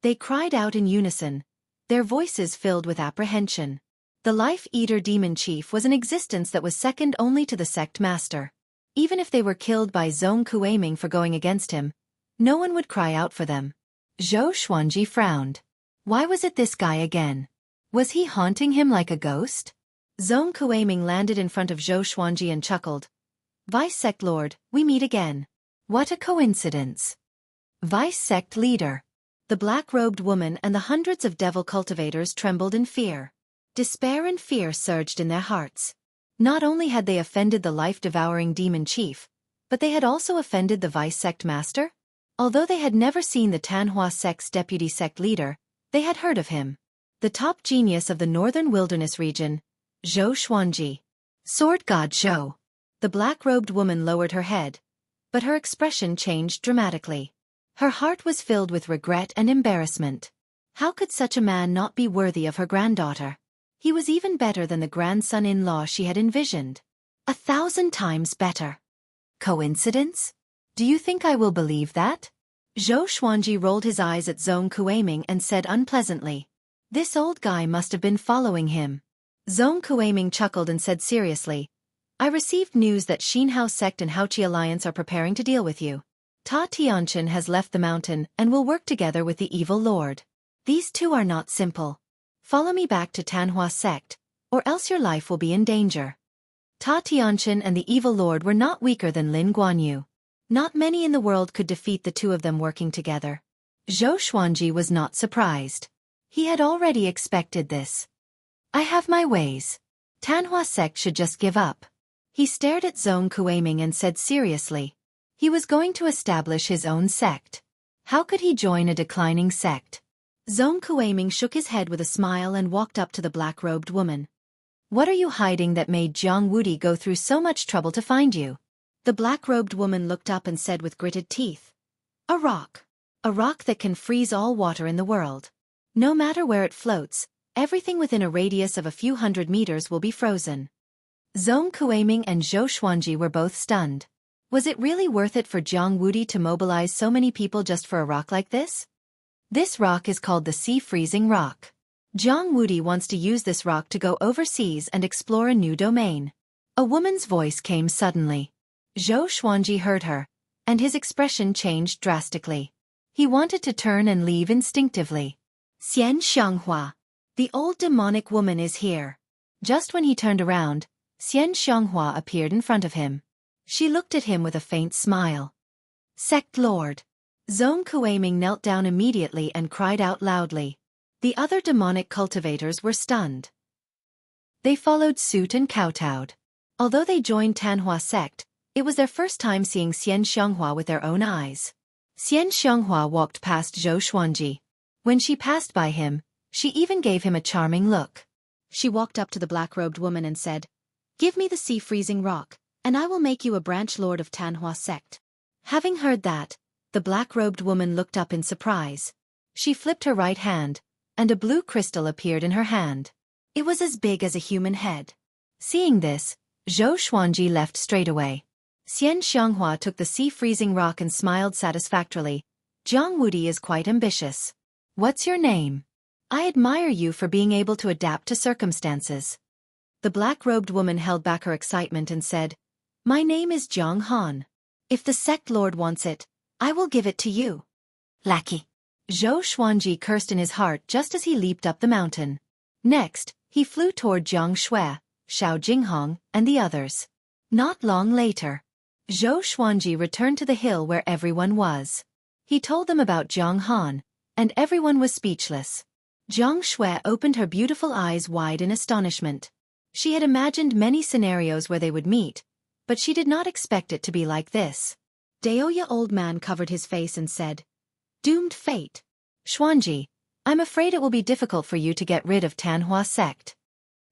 They cried out in unison, their voices filled with apprehension. The Life-Eater Demon Chief was an existence that was second only to the sect master. Even if they were killed by Xueqi for going against him, no one would cry out for them. Xueqi frowned. Why was it this guy again? Was he haunting him like a ghost? Xueqi landed in front of Xueqi and chuckled. Vice Sect Lord, we meet again. What a coincidence. Vice Sect Leader. The black-robed woman and the hundreds of devil cultivators trembled in fear. Despair and fear surged in their hearts. Not only had they offended the life-devouring demon chief, but they had also offended the vice sect master? Although they had never seen the Tanhua sect's deputy sect leader, they had heard of him. The top genius of the northern wilderness region, Xueqi. Sword God Zhou. The black-robed woman lowered her head, but her expression changed dramatically. Her heart was filled with regret and embarrassment. How could such a man not be worthy of her granddaughter? He was even better than the grandson-in-law she had envisioned. 1,000 times better. Coincidence? Do you think I will believe that? Xueqi rolled his eyes at Xueqi and said unpleasantly. This old guy must have been following him. Xueqi chuckled and said seriously, I received news that Xinhao sect and Haoqi alliance are preparing to deal with you. Ta Tianchen has left the mountain and will work together with the evil lord. These two are not simple. Follow me back to Tanhua sect, or else your life will be in danger. Ta Tianchen and the evil lord were not weaker than Lin Guanyu. Not many in the world could defeat the two of them working together. Xueqi was not surprised. He had already expected this. I have my ways. Tanhua sect should just give up. He stared at Xueqi and said seriously. He was going to establish his own sect. How could he join a declining sect? Xueqi shook his head with a smile and walked up to the black-robed woman. What are you hiding that made Jiang Wudi go through so much trouble to find you? The black-robed woman looked up and said with gritted teeth. A rock. A rock that can freeze all water in the world. No matter where it floats, everything within a radius of a few hundred meters will be frozen. Xueqi and Xueqi were both stunned. Was it really worth it for Jiang Wudi to mobilize so many people just for a rock like this? This rock is called the Sea Freezing Rock. Jiang Wudi wants to use this rock to go overseas and explore a new domain. A woman's voice came suddenly. Xueqi heard her, and his expression changed drastically. He wanted to turn and leave instinctively. Xian Xianghua. The old demonic woman is here. Just when he turned around, Xian Xianghua appeared in front of him. She looked at him with a faint smile. Sect Lord. Xueqi knelt down immediately and cried out loudly. The other demonic cultivators were stunned. They followed suit and kowtowed. Although they joined Tanhua sect, it was their first time seeing Xian Xianghua with their own eyes. Xian Xianghua walked past Xueqi. When she passed by him, she even gave him a charming look. She walked up to the black-robed woman and said, Give me the sea-freezing rock, and I will make you a branch lord of Tanhua sect. Having heard that, the black-robed woman looked up in surprise. She flipped her right hand, and a blue crystal appeared in her hand. It was as big as a human head. Seeing this, Xueqi left straightaway. Xian Xianghua took the sea-freezing rock and smiled satisfactorily. Jiang Wudi is quite ambitious. What's your name? I admire you for being able to adapt to circumstances. The black-robed woman held back her excitement and said, My name is Jiang Han. If the sect lord wants it, I will give it to you. Lackey. Xueqi cursed in his heart just as he leaped up the mountain. Next, he flew toward Jiang Shui, Xiao Jinghong, and the others. Not long later, Xueqi returned to the hill where everyone was. He told them about Jiang Han, and everyone was speechless. Jiang Shui opened her beautiful eyes wide in astonishment. She had imagined many scenarios where they would meet, but she did not expect it to be like this. Daoya old man covered his face and said, Doomed fate. Xuanji, I'm afraid it will be difficult for you to get rid of Tanhua sect.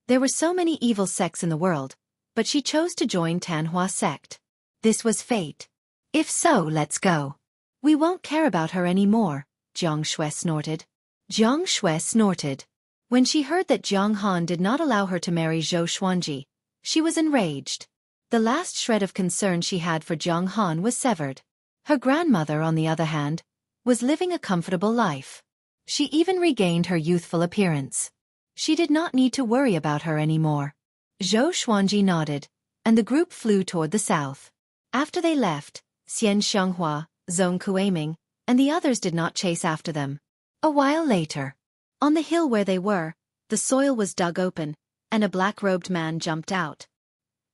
There were so many evil sects in the world, but she chose to join Tanhua sect. This was fate. If so, let's go. We won't care about her anymore, Jiang Shui snorted. Jiang Shui snorted. When she heard that Jiang Han did not allow her to marry Xueqi, she was enraged. The last shred of concern she had for Jiang Han was severed. Her grandmother, on the other hand, was living a comfortable life. She even regained her youthful appearance. She did not need to worry about her anymore. Xueqi nodded, and the group flew toward the south. After they left, Xian Xianghua, Zhong Kueiming, and the others did not chase after them. A while later, on the hill where they were, the soil was dug open, and a black-robed man jumped out.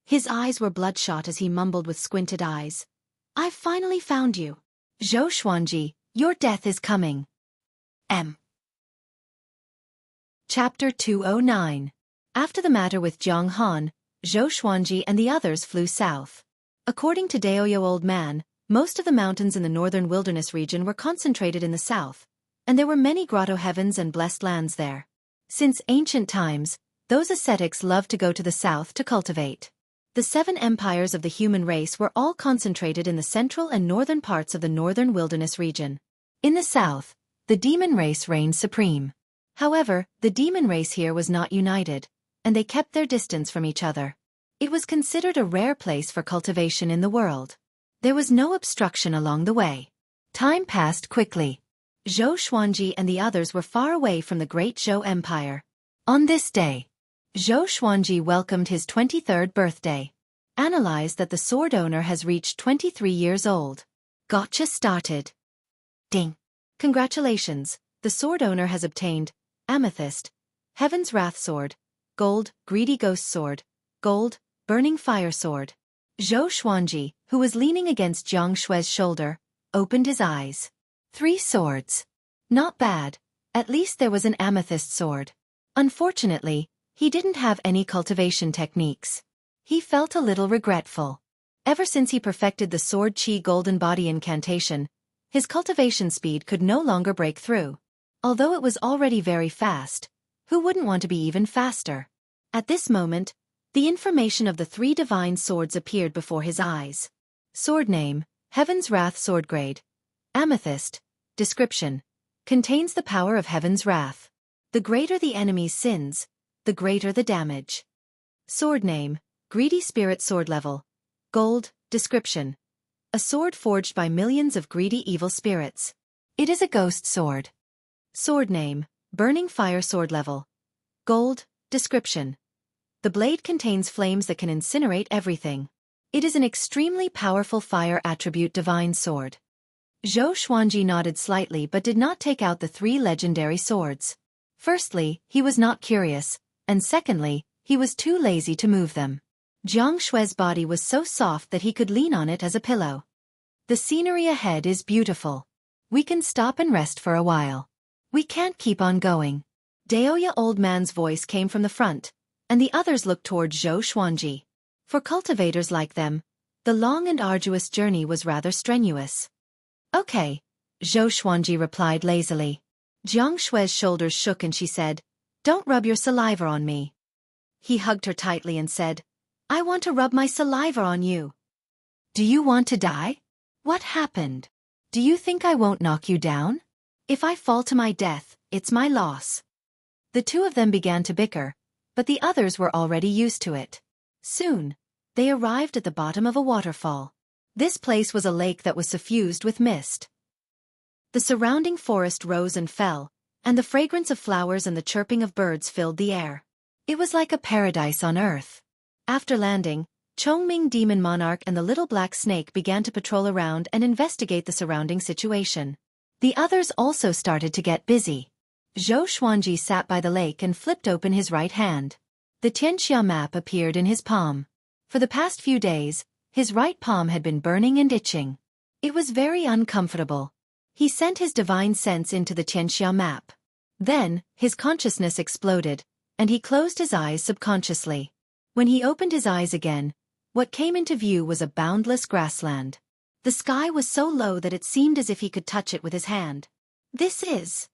His eyes were bloodshot as he mumbled with squinted eyes. "I've finally found you. Xueqi, your death is coming." Chapter 209. After the matter with Jiang Han, Xueqi and the others flew south. According to Daoyo Old Man, most of the mountains in the northern wilderness region were concentrated in the south, and there were many grotto heavens and blessed lands there. Since ancient times, those ascetics loved to go to the south to cultivate. The 7 empires of the human race were all concentrated in the central and northern parts of the northern wilderness region. In the south, the demon race reigned supreme. However, the demon race here was not united, and they kept their distance from each other. It was considered a rare place for cultivation in the world. There was no obstruction along the way. Time passed quickly. Xueqi and the others were far away from the great Zhou Empire. On this day, Xueqi welcomed his 23rd birthday. Analyze that the sword owner has reached 23 years old. Gotcha started. Ding. Congratulations, the sword owner has obtained Amethyst, Heaven's Wrath Sword, Gold, Greedy Ghost Sword, Gold, Burning Fire Sword. Xueqi, who was leaning against Jiang Shui's shoulder, opened his eyes. 3 swords. Not bad, at least there was an amethyst sword. Unfortunately, he didn't have any cultivation techniques. He felt a little regretful. Ever since he perfected the Sword Qi Golden Body incantation, his cultivation speed could no longer break through. Although it was already very fast, who wouldn't want to be even faster? At this moment, the information of the 3 divine swords appeared before his eyes. Sword name, Heaven's Wrath Sword Grade. Amethyst. Description. Contains the power of Heaven's Wrath. The greater the enemy's sins, the greater the damage. Sword name, Greedy Spirit Sword Level. Gold. Description. A sword forged by millions of greedy evil spirits. It is a ghost sword. Sword name, Burning Fire Sword Level. Gold. Description. The blade contains flames that can incinerate everything. It is an extremely powerful fire attribute divine sword. Xueqi nodded slightly but did not take out the 3 legendary swords. Firstly, he was not curious, and secondly, he was too lazy to move them. Jiang Shui's body was so soft that he could lean on it as a pillow. The scenery ahead is beautiful. We can stop and rest for a while. We can't keep on going. Daoya Old Man's voice came from the front, and the others looked toward Xueqi. For cultivators like them, the long and arduous journey was rather strenuous. Okay, Xueqi replied lazily. Jiang Shui's shoulders shook and she said, "Don't rub your saliva on me." He hugged her tightly and said, "I want to rub my saliva on you." "Do you want to die? What happened? Do you think I won't knock you down? If I fall to my death, it's my loss." The 2 of them began to bicker, but the others were already used to it. Soon, they arrived at the bottom of a waterfall. This place was a lake that was suffused with mist. The surrounding forest rose and fell, and the fragrance of flowers and the chirping of birds filled the air. It was like a paradise on earth. After landing, Chongming Demon Monarch and the little black snake began to patrol around and investigate the surrounding situation. The others also started to get busy. Xueqi sat by the lake and flipped open his right hand. The Tianxia map appeared in his palm. For the past few days, his right palm had been burning and itching. It was very uncomfortable. He sent his divine sense into the Tianxia map. Then, his consciousness exploded, and he closed his eyes subconsciously. When he opened his eyes again, what came into view was a boundless grassland. The sky was so low that it seemed as if he could touch it with his hand. This is...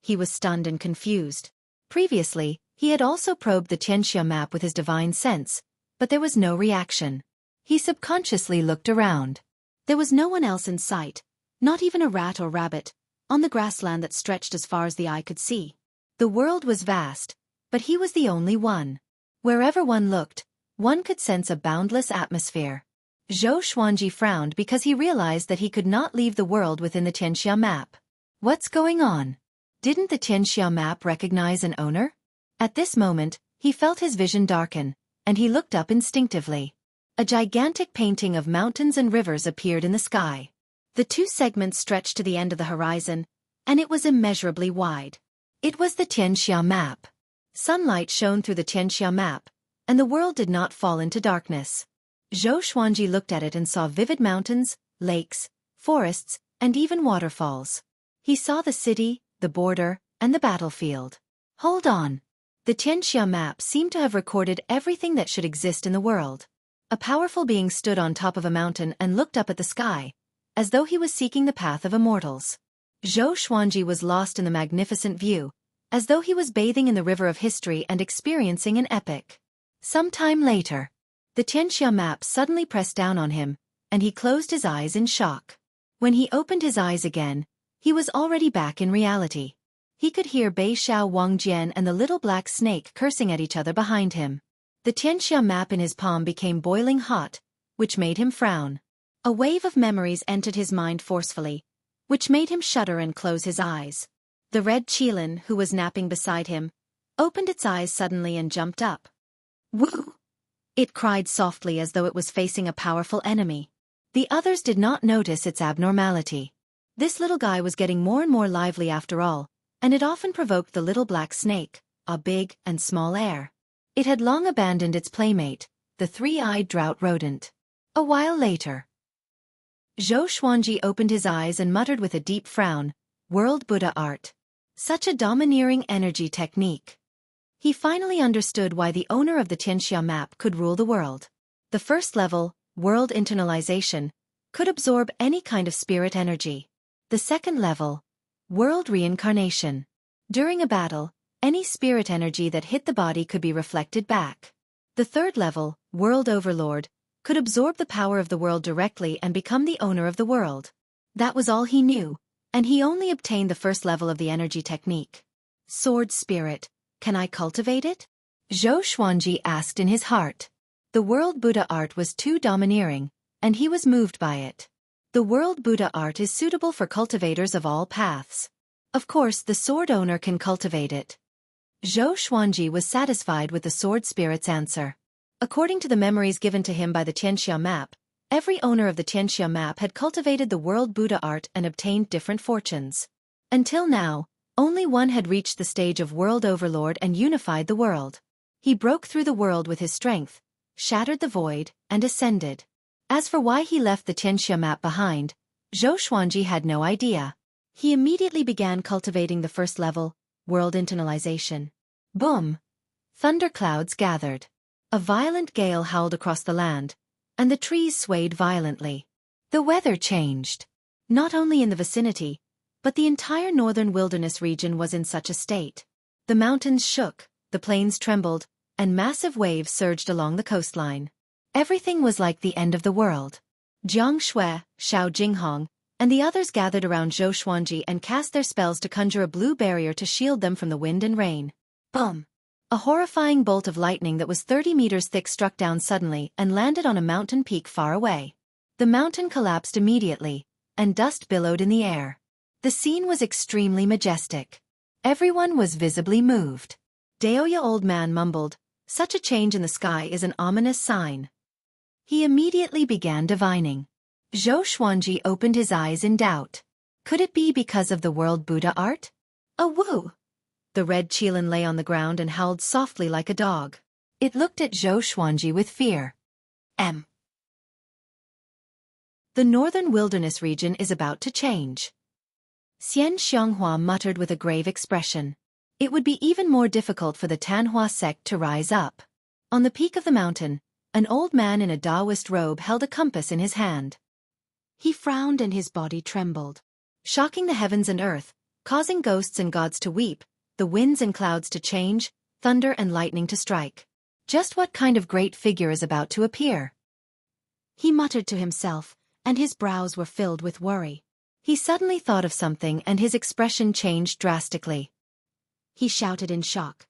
He was stunned and confused. Previously, he had also probed the Tianxia map with his divine sense, but there was no reaction. He subconsciously looked around. There was no one else in sight, not even a rat or rabbit, on the grassland that stretched as far as the eye could see. The world was vast, but he was the only one. Wherever one looked, one could sense a boundless atmosphere. Xueqi frowned because he realized that he could not leave the world within the Tianxia map. What's going on? Didn't the Tianxia map recognize an owner? At this moment, he felt his vision darken, and he looked up instinctively. A gigantic painting of mountains and rivers appeared in the sky. The two segments stretched to the end of the horizon, and it was immeasurably wide. It was the Tianxia map. Sunlight shone through the Tianxia map, and the world did not fall into darkness. Zhou Xuanji looked at it and saw vivid mountains, lakes, forests, and even waterfalls. He saw the city, the border, and the battlefield. Hold on. The Tianxia map seemed to have recorded everything that should exist in the world. A powerful being stood on top of a mountain and looked up at the sky, as though he was seeking the path of immortals. Zhou Xuanji was lost in the magnificent view, as though he was bathing in the river of history and experiencing an epic. Some time later, the Tianxia map suddenly pressed down on him, and he closed his eyes in shock. When he opened his eyes again, he was already back in reality. He could hear Bei Xiao Wangjian and the little black snake cursing at each other behind him. The Tianxia map in his palm became boiling hot, which made him frown. A wave of memories entered his mind forcefully, which made him shudder and close his eyes. The red Qilin, who was napping beside him, opened its eyes suddenly and jumped up. Woo! It cried softly as though it was facing a powerful enemy. The others did not notice its abnormality. This little guy was getting more and more lively after all, and it often provoked the little black snake, a big and small heir. It had long abandoned its playmate, the three-eyed drought rodent. A while later, Zhou Xuanji opened his eyes and muttered with a deep frown, "World Buddha art. Such a domineering energy technique." He finally understood why the owner of the Tianxia map could rule the world. The first level, world internalization, could absorb any kind of spirit energy. The second level, world reincarnation. During a battle, any spirit energy that hit the body could be reflected back. The third level, world overlord, could absorb the power of the world directly and become the owner of the world. That was all he knew, and he only obtained the first level of the energy technique. Sword spirit, can I cultivate it? Zhou Xuanji asked in his heart. The world Buddha art was too domineering, and he was moved by it. The world Buddha art is suitable for cultivators of all paths. Of course, the sword owner can cultivate it. Zhou Xuanji was satisfied with the sword spirit's answer. According to the memories given to him by the Tianxia map, every owner of the Tianxia map had cultivated the world Buddha art and obtained different fortunes. Until now, only one had reached the stage of world overlord and unified the world. He broke through the world with his strength, shattered the void, and ascended. As for why he left the Tianxia map behind, Zhou Xuanji had no idea. He immediately began cultivating the first level, world internalization. Boom! Thunderclouds gathered. A violent gale howled across the land, and the trees swayed violently. The weather changed. Not only in the vicinity, but the entire northern wilderness region was in such a state. The mountains shook, the plains trembled, and massive waves surged along the coastline. Everything was like the end of the world. Jiang Shui, Xiao Jinghong, and the others gathered around Zhou Xuanji and cast their spells to conjure a blue barrier to shield them from the wind and rain. Boom! A horrifying bolt of lightning that was 30 meters thick struck down suddenly and landed on a mountain peak far away. The mountain collapsed immediately, and dust billowed in the air. The scene was extremely majestic. Everyone was visibly moved. Daoya old man mumbled, "Such a change in the sky is an ominous sign." He immediately began divining. Zhou Xuanji opened his eyes in doubt. Could it be because of the world Buddha art? A woo! The red Qilin lay on the ground and howled softly like a dog. It looked at Zhou Xuanji with fear. The northern wilderness region is about to change. Xian Xianghua muttered with a grave expression. It would be even more difficult for the Tanhua sect to rise up. On the peak of the mountain, an old man in a Taoist robe held a compass in his hand. He frowned and his body trembled. Shocking the heavens and earth, causing ghosts and gods to weep, the winds and clouds to change, thunder and lightning to strike. Just what kind of great figure is about to appear? He muttered to himself, and his brows were filled with worry. He suddenly thought of something and his expression changed drastically. He shouted in shock.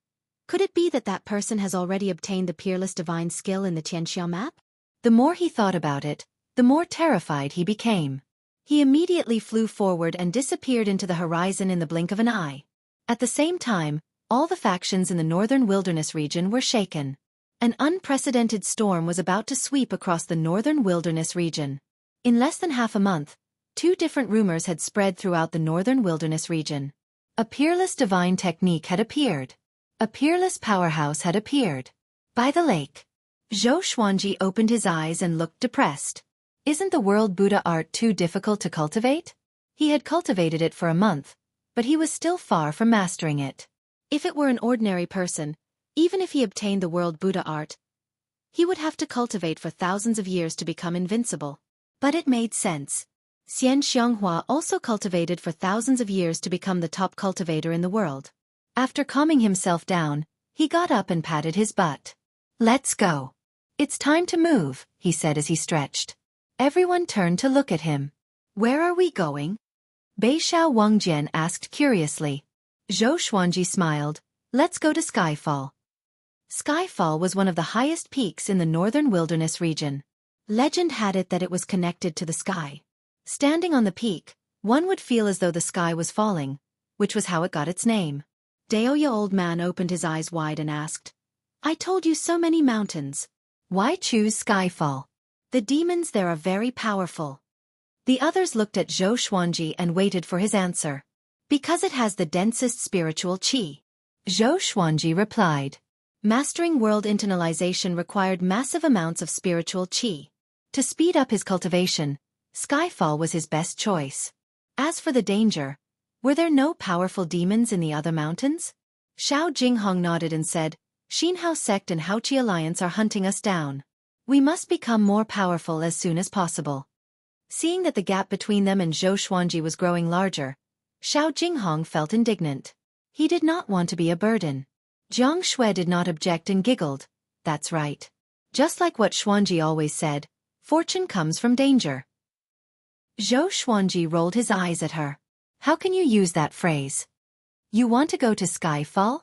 Could it be that that person has already obtained the peerless divine skill in the Tianxia map? The more he thought about it, the more terrified he became. He immediately flew forward and disappeared into the horizon in the blink of an eye. At the same time, all the factions in the northern wilderness region were shaken. An unprecedented storm was about to sweep across the northern wilderness region. In less than half a month, 2 different rumors had spread throughout the northern wilderness region. A peerless divine technique had appeared. A peerless powerhouse had appeared. By the lake. Xueqi opened his eyes and looked depressed. Isn't the world Buddha art too difficult to cultivate? He had cultivated it for a month, but he was still far from mastering it. If it were an ordinary person, even if he obtained the world Buddha art, he would have to cultivate for thousands of years to become invincible. But it made sense. Xian Xianghua also cultivated for thousands of years to become the top cultivator in the world. After calming himself down, he got up and patted his butt. Let's go. It's time to move, he said as he stretched. Everyone turned to look at him. Where are we going? Beixiao Wangjian asked curiously. Xueqi smiled. Let's go to Skyfall. Skyfall was one of the highest peaks in the northern wilderness region. Legend had it that it was connected to the sky. Standing on the peak, one would feel as though the sky was falling, which was how it got its name. Daoya old man opened his eyes wide and asked, I told you so many mountains. Why choose Skyfall? The demons there are very powerful. The others looked at Xueqi and waited for his answer. Because it has the densest spiritual qi. Xueqi replied. Mastering world internalization required massive amounts of spiritual qi. To speed up his cultivation, Skyfall was his best choice. As for the danger, were there no powerful demons in the other mountains? Xiao Jinghong nodded and said, Xinhao sect and Haoqi alliance are hunting us down. We must become more powerful as soon as possible. Seeing that the gap between them and Xueqi was growing larger, Xiao Jinghong felt indignant. He did not want to be a burden. Jiang Shui did not object and giggled. That's right. Just like what Xuanji always said, fortune comes from danger. Xueqi rolled his eyes at her. How can you use that phrase? You want to go to Skyfall?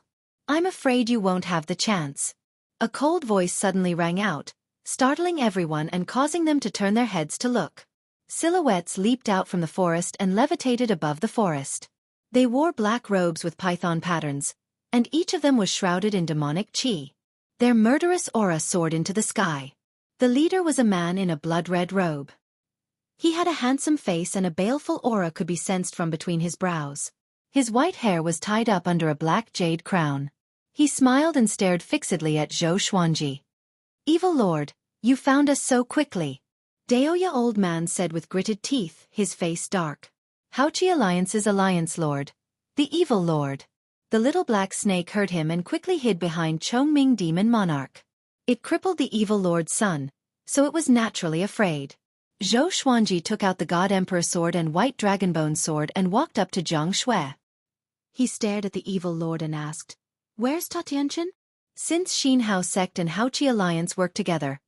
I'm afraid you won't have the chance. A cold voice suddenly rang out, startling everyone and causing them to turn their heads to look. Silhouettes leaped out from the forest and levitated above the forest. They wore black robes with python patterns, and each of them was shrouded in demonic qi. Their murderous aura soared into the sky. The leader was a man in a blood-red robe. He had a handsome face and a baleful aura could be sensed from between his brows. His white hair was tied up under a black jade crown. He smiled and stared fixedly at Xueqi. Evil Lord, you found us so quickly. Daoya old man said with gritted teeth, his face dark. Haoqi Alliance's Alliance Lord. The Evil Lord. The little black snake heard him and quickly hid behind Chongming Demon Monarch. It crippled the Evil Lord's son, so it was naturally afraid. Xueqi took out the God Emperor sword and white dragonbone sword and walked up to Jiang Shui. He stared at the Evil Lord and asked, Where's Ta Tianchen? Since Xinhao sect and Haoqi Alliance worked together,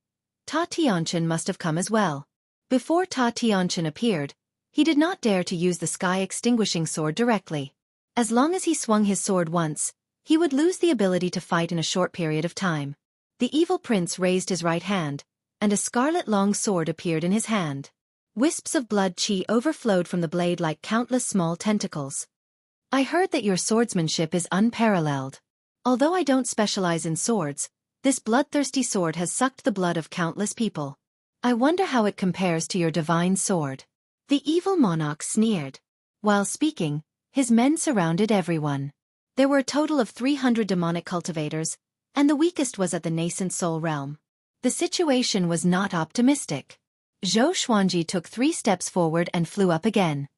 Ta Tianchen must have come as well. Before Ta Tianchen appeared, he did not dare to use the sky-extinguishing sword directly. As long as he swung his sword once, he would lose the ability to fight in a short period of time. The evil prince raised his right hand, and a scarlet long sword appeared in his hand. Wisps of blood qi overflowed from the blade like countless small tentacles. I heard that your swordsmanship is unparalleled. Although I don't specialize in swords, this bloodthirsty sword has sucked the blood of countless people. I wonder how it compares to your divine sword. The evil monarch sneered. While speaking, his men surrounded everyone. There were a total of 300 demonic cultivators, and the weakest was at the nascent soul realm. The situation was not optimistic. Xueqi took 3 steps forward and flew up again.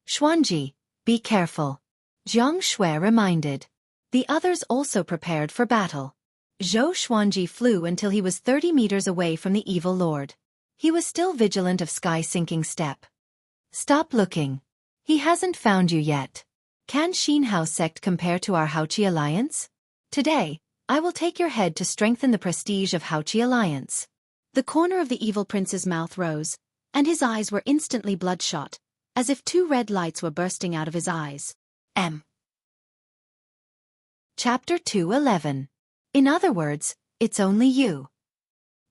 Xuanji, be careful. Jiang Shui reminded. The others also prepared for battle. Xueqi flew until he was 30 meters away from the evil lord. He was still vigilant of sky-sinking step. Stop looking. He hasn't found you yet. Can Xinhao sect compare to our Haoqi alliance? Today, I will take your head to strengthen the prestige of Haoqi alliance. The corner of the evil prince's mouth rose, and his eyes were instantly bloodshot, as if 2 red lights were bursting out of his eyes. Chapter 2:11. In other words, it's only you.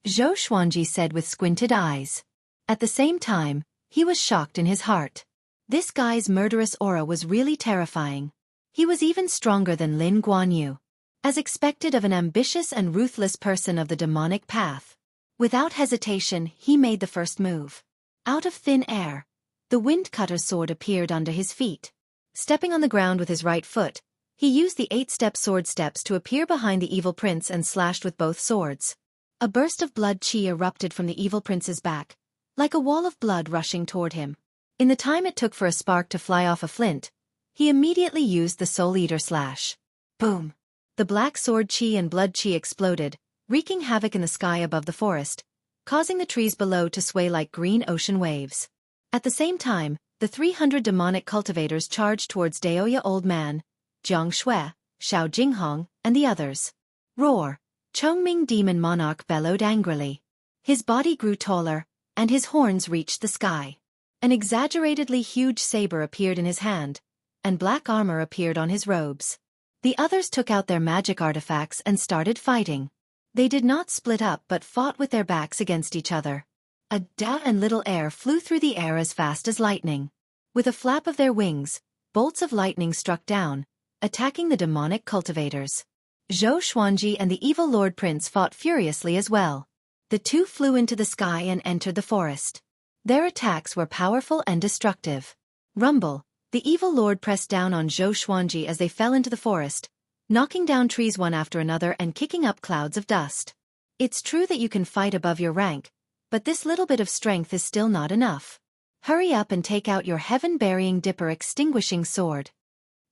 Xueqi said with squinted eyes. At the same time, he was shocked in his heart. This guy's murderous aura was really terrifying. He was even stronger than Lin Guanyu. As expected of an ambitious and ruthless person of the demonic path. Without hesitation, he made the first move. Out of thin air, the wind-cutter sword appeared under his feet. Stepping on the ground with his right foot, he used the 8-step sword steps to appear behind the evil prince and slashed with both swords. A burst of blood chi erupted from the evil prince's back, like a wall of blood rushing toward him. In the time it took for a spark to fly off a flint, he immediately used the Soul Eater slash. Boom! The black sword chi and blood chi exploded, wreaking havoc in the sky above the forest, causing the trees below to sway like green ocean waves. At the same time, the 300 demonic cultivators charged towards Daoya Old Man, Jiang Shui, Xiao Jinghong, and the others. Roar! Chongming Demon Monarch bellowed angrily. His body grew taller, and his horns reached the sky. An exaggeratedly huge saber appeared in his hand, and black armor appeared on his robes. The others took out their magic artifacts and started fighting. They did not split up but fought with their backs against each other. A da and little air flew through the air as fast as lightning. With a flap of their wings, bolts of lightning struck down, attacking the demonic cultivators. Zhou Xuanji and the evil Lord Prince fought furiously as well. The two flew into the sky and entered the forest. Their attacks were powerful and destructive. Rumble! The evil lord pressed down on Zhou Xuanji as they fell into the forest, knocking down trees one after another and kicking up clouds of dust. It's true that you can fight above your rank, but this little bit of strength is still not enough. Hurry up and take out your heaven-burying dipper extinguishing sword.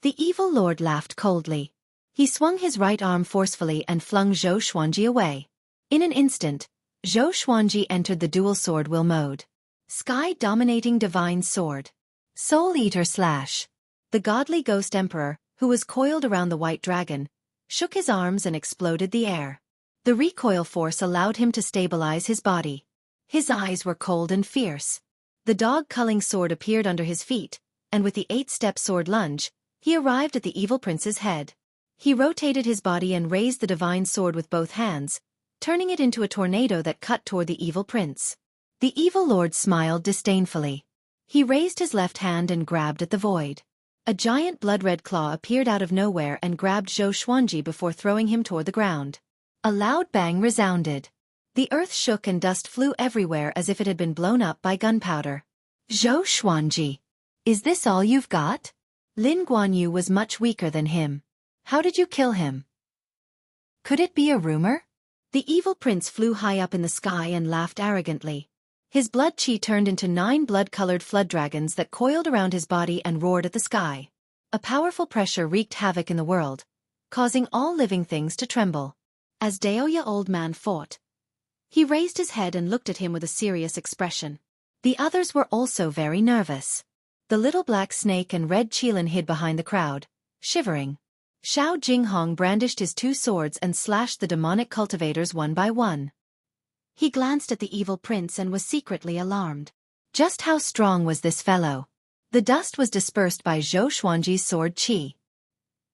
The evil lord laughed coldly. He swung his right arm forcefully and flung Zhou Xuanji away. In an instant, Zhou Xuanji entered the dual sword will mode. Sky-dominating divine sword. Soul Eater slash. The godly ghost emperor, who was coiled around the white dragon, shook his arms and exploded the air. The recoil force allowed him to stabilize his body. His eyes were cold and fierce. The dog-culling sword appeared under his feet, and with the 8-step sword lunge, he arrived at the evil prince's head. He rotated his body and raised the divine sword with both hands, turning it into a tornado that cut toward the evil prince. The evil lord smiled disdainfully. He raised his left hand and grabbed at the void. A giant blood-red claw appeared out of nowhere and grabbed Zhou Xuanji before throwing him toward the ground. A loud bang resounded. The earth shook and dust flew everywhere as if it had been blown up by gunpowder. Zhou Xuanji, is this all you've got? Lin Guanyu was much weaker than him. How did you kill him? Could it be a rumor? The evil prince flew high up in the sky and laughed arrogantly. His blood chi turned into 9 blood-colored flood dragons that coiled around his body and roared at the sky. A powerful pressure wreaked havoc in the world, causing all living things to tremble. As Daoya Old Man fought, he raised his head and looked at him with a serious expression. The others were also very nervous. The little black snake and red Qilin hid behind the crowd, shivering. Xiao Jinghong brandished his 2 swords and slashed the demonic cultivators one by one. He glanced at the evil prince and was secretly alarmed. Just how strong was this fellow? The dust was dispersed by Zhou Xuanji's sword chi.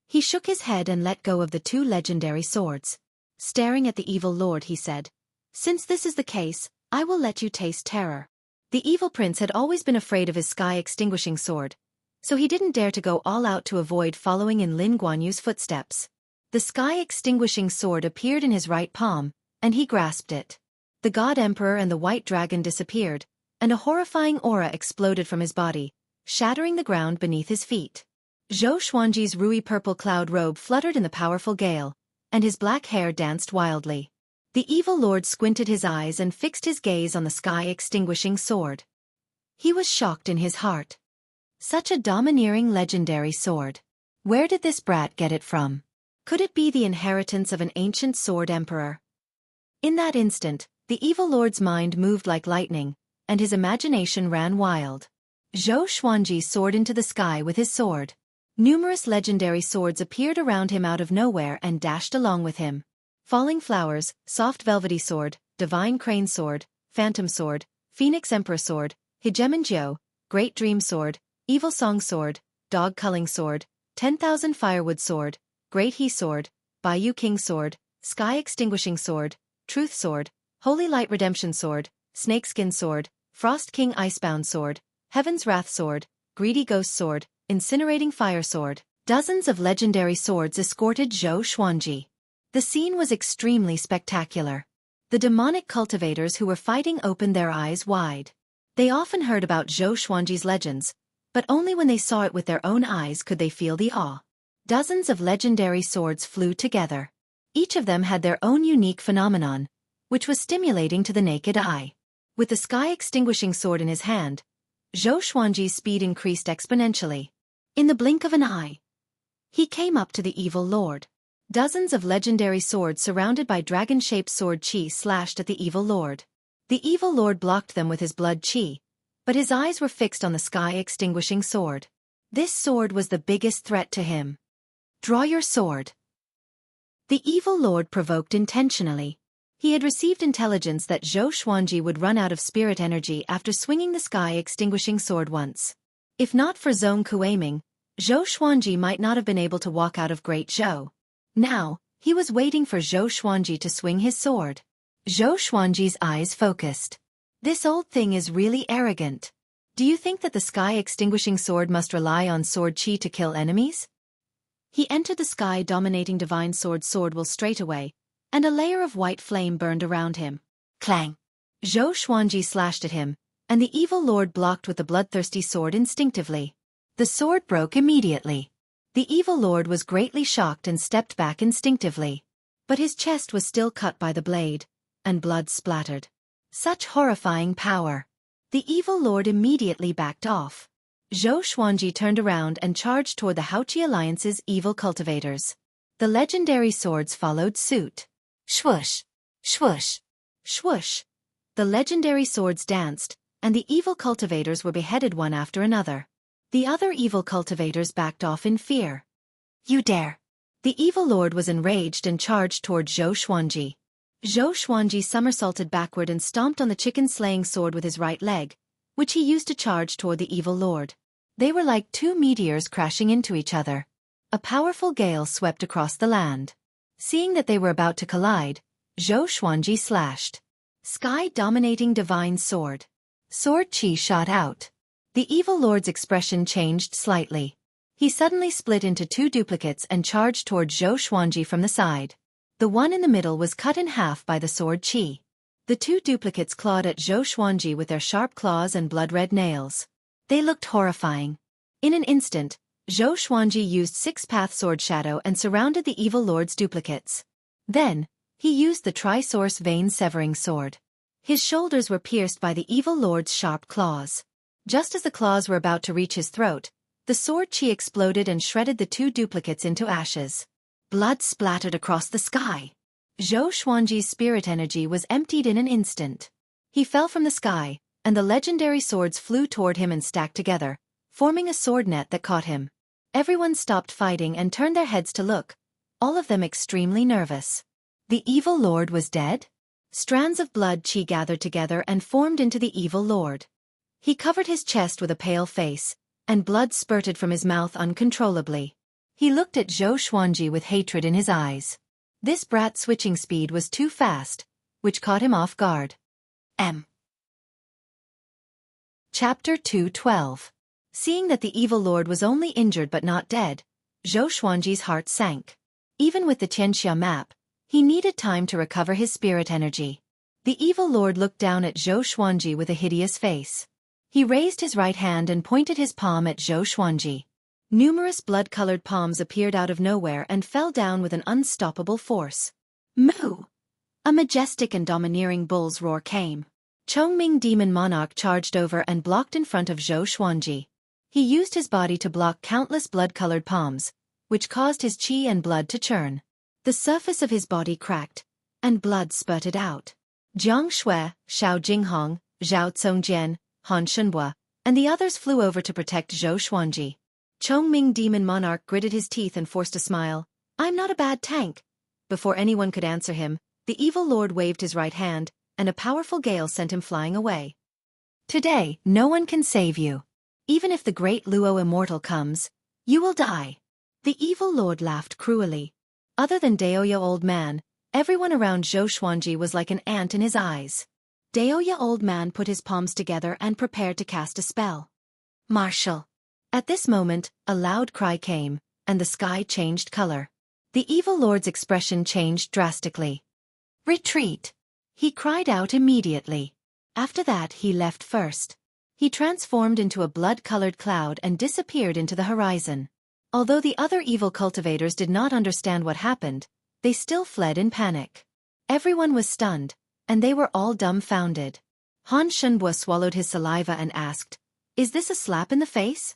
He shook his head and let go of the 2 legendary swords. Staring at the evil lord, he said, "Since this is the case, I will let you taste terror." The evil prince had always been afraid of his sky-extinguishing sword, so he didn't dare to go all out to avoid following in Lin Guanyu's footsteps. The sky-extinguishing sword appeared in his right palm, and he grasped it. The God Emperor and the white dragon disappeared, and a horrifying aura exploded from his body, shattering the ground beneath his feet. Zhou Xuanji's ruby purple cloud robe fluttered in the powerful gale, and his black hair danced wildly. The evil lord squinted his eyes and fixed his gaze on the sky-extinguishing sword. He was shocked in his heart. Such a domineering legendary sword. Where did this brat get it from? Could it be the inheritance of an ancient sword emperor? In that instant, the evil lord's mind moved like lightning, and his imagination ran wild. Zhou Xuanji soared into the sky with his sword. Numerous legendary swords appeared around him out of nowhere and dashed along with him. Falling Flowers, Soft Velvety Sword, Divine Crane Sword, Phantom Sword, Phoenix Emperor Sword, Hegemonjio, Great Dream Sword, Evil Song Sword, Dog Culling Sword, 10,000 Firewood Sword, Great He Sword, Bayou King Sword, Sky Extinguishing Sword, Truth Sword, Holy Light Redemption Sword, Snakeskin Sword, Frost King Icebound Sword, Heaven's Wrath Sword, Greedy Ghost Sword, Incinerating Fire Sword. Dozens of legendary swords escorted Zhou Xuanji. The scene was extremely spectacular. The demonic cultivators who were fighting opened their eyes wide. They often heard about Zhou Xuanji's legends, but only when they saw it with their own eyes could they feel the awe. Dozens of legendary swords flew together. Each of them had their own unique phenomenon, which was stimulating to the naked eye. With the sky-extinguishing sword in his hand, Zhou Xuanji's speed increased exponentially. In the blink of an eye, he came up to the evil lord. Dozens of legendary swords surrounded by dragon-shaped sword chi slashed at the evil lord. The evil lord blocked them with his blood chi, but his eyes were fixed on the sky-extinguishing sword. This sword was the biggest threat to him. Draw your sword. The evil lord provoked intentionally. He had received intelligence that Zhou Xuanji would run out of spirit energy after swinging the sky-extinguishing sword once. If not for Xueqi aiming, Zhou Xuanji might not have been able to walk out of Great Zhou. Now, he was waiting for Zhou Xuanji to swing his sword. Zhou Xuanji's eyes focused. This old thing is really arrogant. Do you think that the sky-extinguishing sword must rely on sword chi to kill enemies? He entered the sky-dominating divine sword will straightaway, and a layer of white flame burned around him. Clang! Zhou Xuanji slashed at him, and the evil lord blocked with the bloodthirsty sword instinctively. The sword broke immediately. The evil lord was greatly shocked and stepped back instinctively. But his chest was still cut by the blade, and blood splattered. Such horrifying power. The evil lord immediately backed off. Zhou Xuanji turned around and charged toward the Haoqi Alliance's evil cultivators. The legendary swords followed suit. Swoosh! Swoosh! Swoosh! The legendary swords danced, and the evil cultivators were beheaded one after another. The other evil cultivators backed off in fear. You dare! The evil lord was enraged and charged toward Zhou Xuanji. Zhou Xuanji somersaulted backward and stomped on the chicken-slaying sword with his right leg, which he used to charge toward the evil lord. They were like two meteors crashing into each other. A powerful gale swept across the land. Seeing that they were about to collide, Zhou Xuanji slashed. Sky-dominating divine sword. Sword chi shot out. The evil lord's expression changed slightly. He suddenly split into two duplicates and charged toward Zhou Xuanji from the side. The one in the middle was cut in half by the sword chi. The two duplicates clawed at Zhou Xuanji with their sharp claws and blood-red nails. They looked horrifying. In an instant, Zhou Xuanji used six-path sword shadow and surrounded the evil lord's duplicates. Then, he used the tri-source vein-severing sword. His shoulders were pierced by the evil lord's sharp claws. Just as the claws were about to reach his throat, the sword chi exploded and shredded the two duplicates into ashes. Blood splattered across the sky. Zhou Xuanji's spirit energy was emptied in an instant. He fell from the sky, and the legendary swords flew toward him and stacked together, forming a sword net that caught him. Everyone stopped fighting and turned their heads to look, all of them extremely nervous. The evil lord was dead? Strands of blood chi gathered together and formed into the evil lord. He covered his chest with a pale face, and blood spurted from his mouth uncontrollably. He looked at Zhou Xuanji with hatred in his eyes. This brat's switching speed was too fast, which caught him off guard. Chapter 2:12. Seeing that the evil lord was only injured but not dead, Zhou Xuanji's heart sank. Even with the Tianxia map, he needed time to recover his spirit energy. The evil lord looked down at Zhou Xuanji with a hideous face. He raised his right hand and pointed his palm at Zhou Xuanji. Numerous blood-colored palms appeared out of nowhere and fell down with an unstoppable force. Moo! A majestic and domineering bull's roar came. Chongming Demon Monarch charged over and blocked in front of Zhou Xuanji. He used his body to block countless blood-colored palms, which caused his qi and blood to churn. The surface of his body cracked, and blood spurted out. Jiang Shui, Xiao Jinghong, Zhao Congjian, Han Shenhua, and the others flew over to protect Zhou Xuanji. Chongming Demon Monarch gritted his teeth and forced a smile. I'm not a bad tank. Before anyone could answer him, the evil lord waved his right hand, and a powerful gale sent him flying away. Today, no one can save you. Even if the great Luo immortal comes, you will die. The evil lord laughed cruelly. Other than Daoya old man, everyone around Zhou Xuanji was like an ant in his eyes. Daoya old man put his palms together and prepared to cast a spell. Martial. At this moment, a loud cry came, and the sky changed color. The evil lord's expression changed drastically. "Retreat!" he cried out immediately. After that he left first. He transformed into a blood-colored cloud and disappeared into the horizon. Although the other evil cultivators did not understand what happened, they still fled in panic. Everyone was stunned, and they were all dumbfounded. Han Shenbua swallowed his saliva and asked, "Is this a slap in the face?"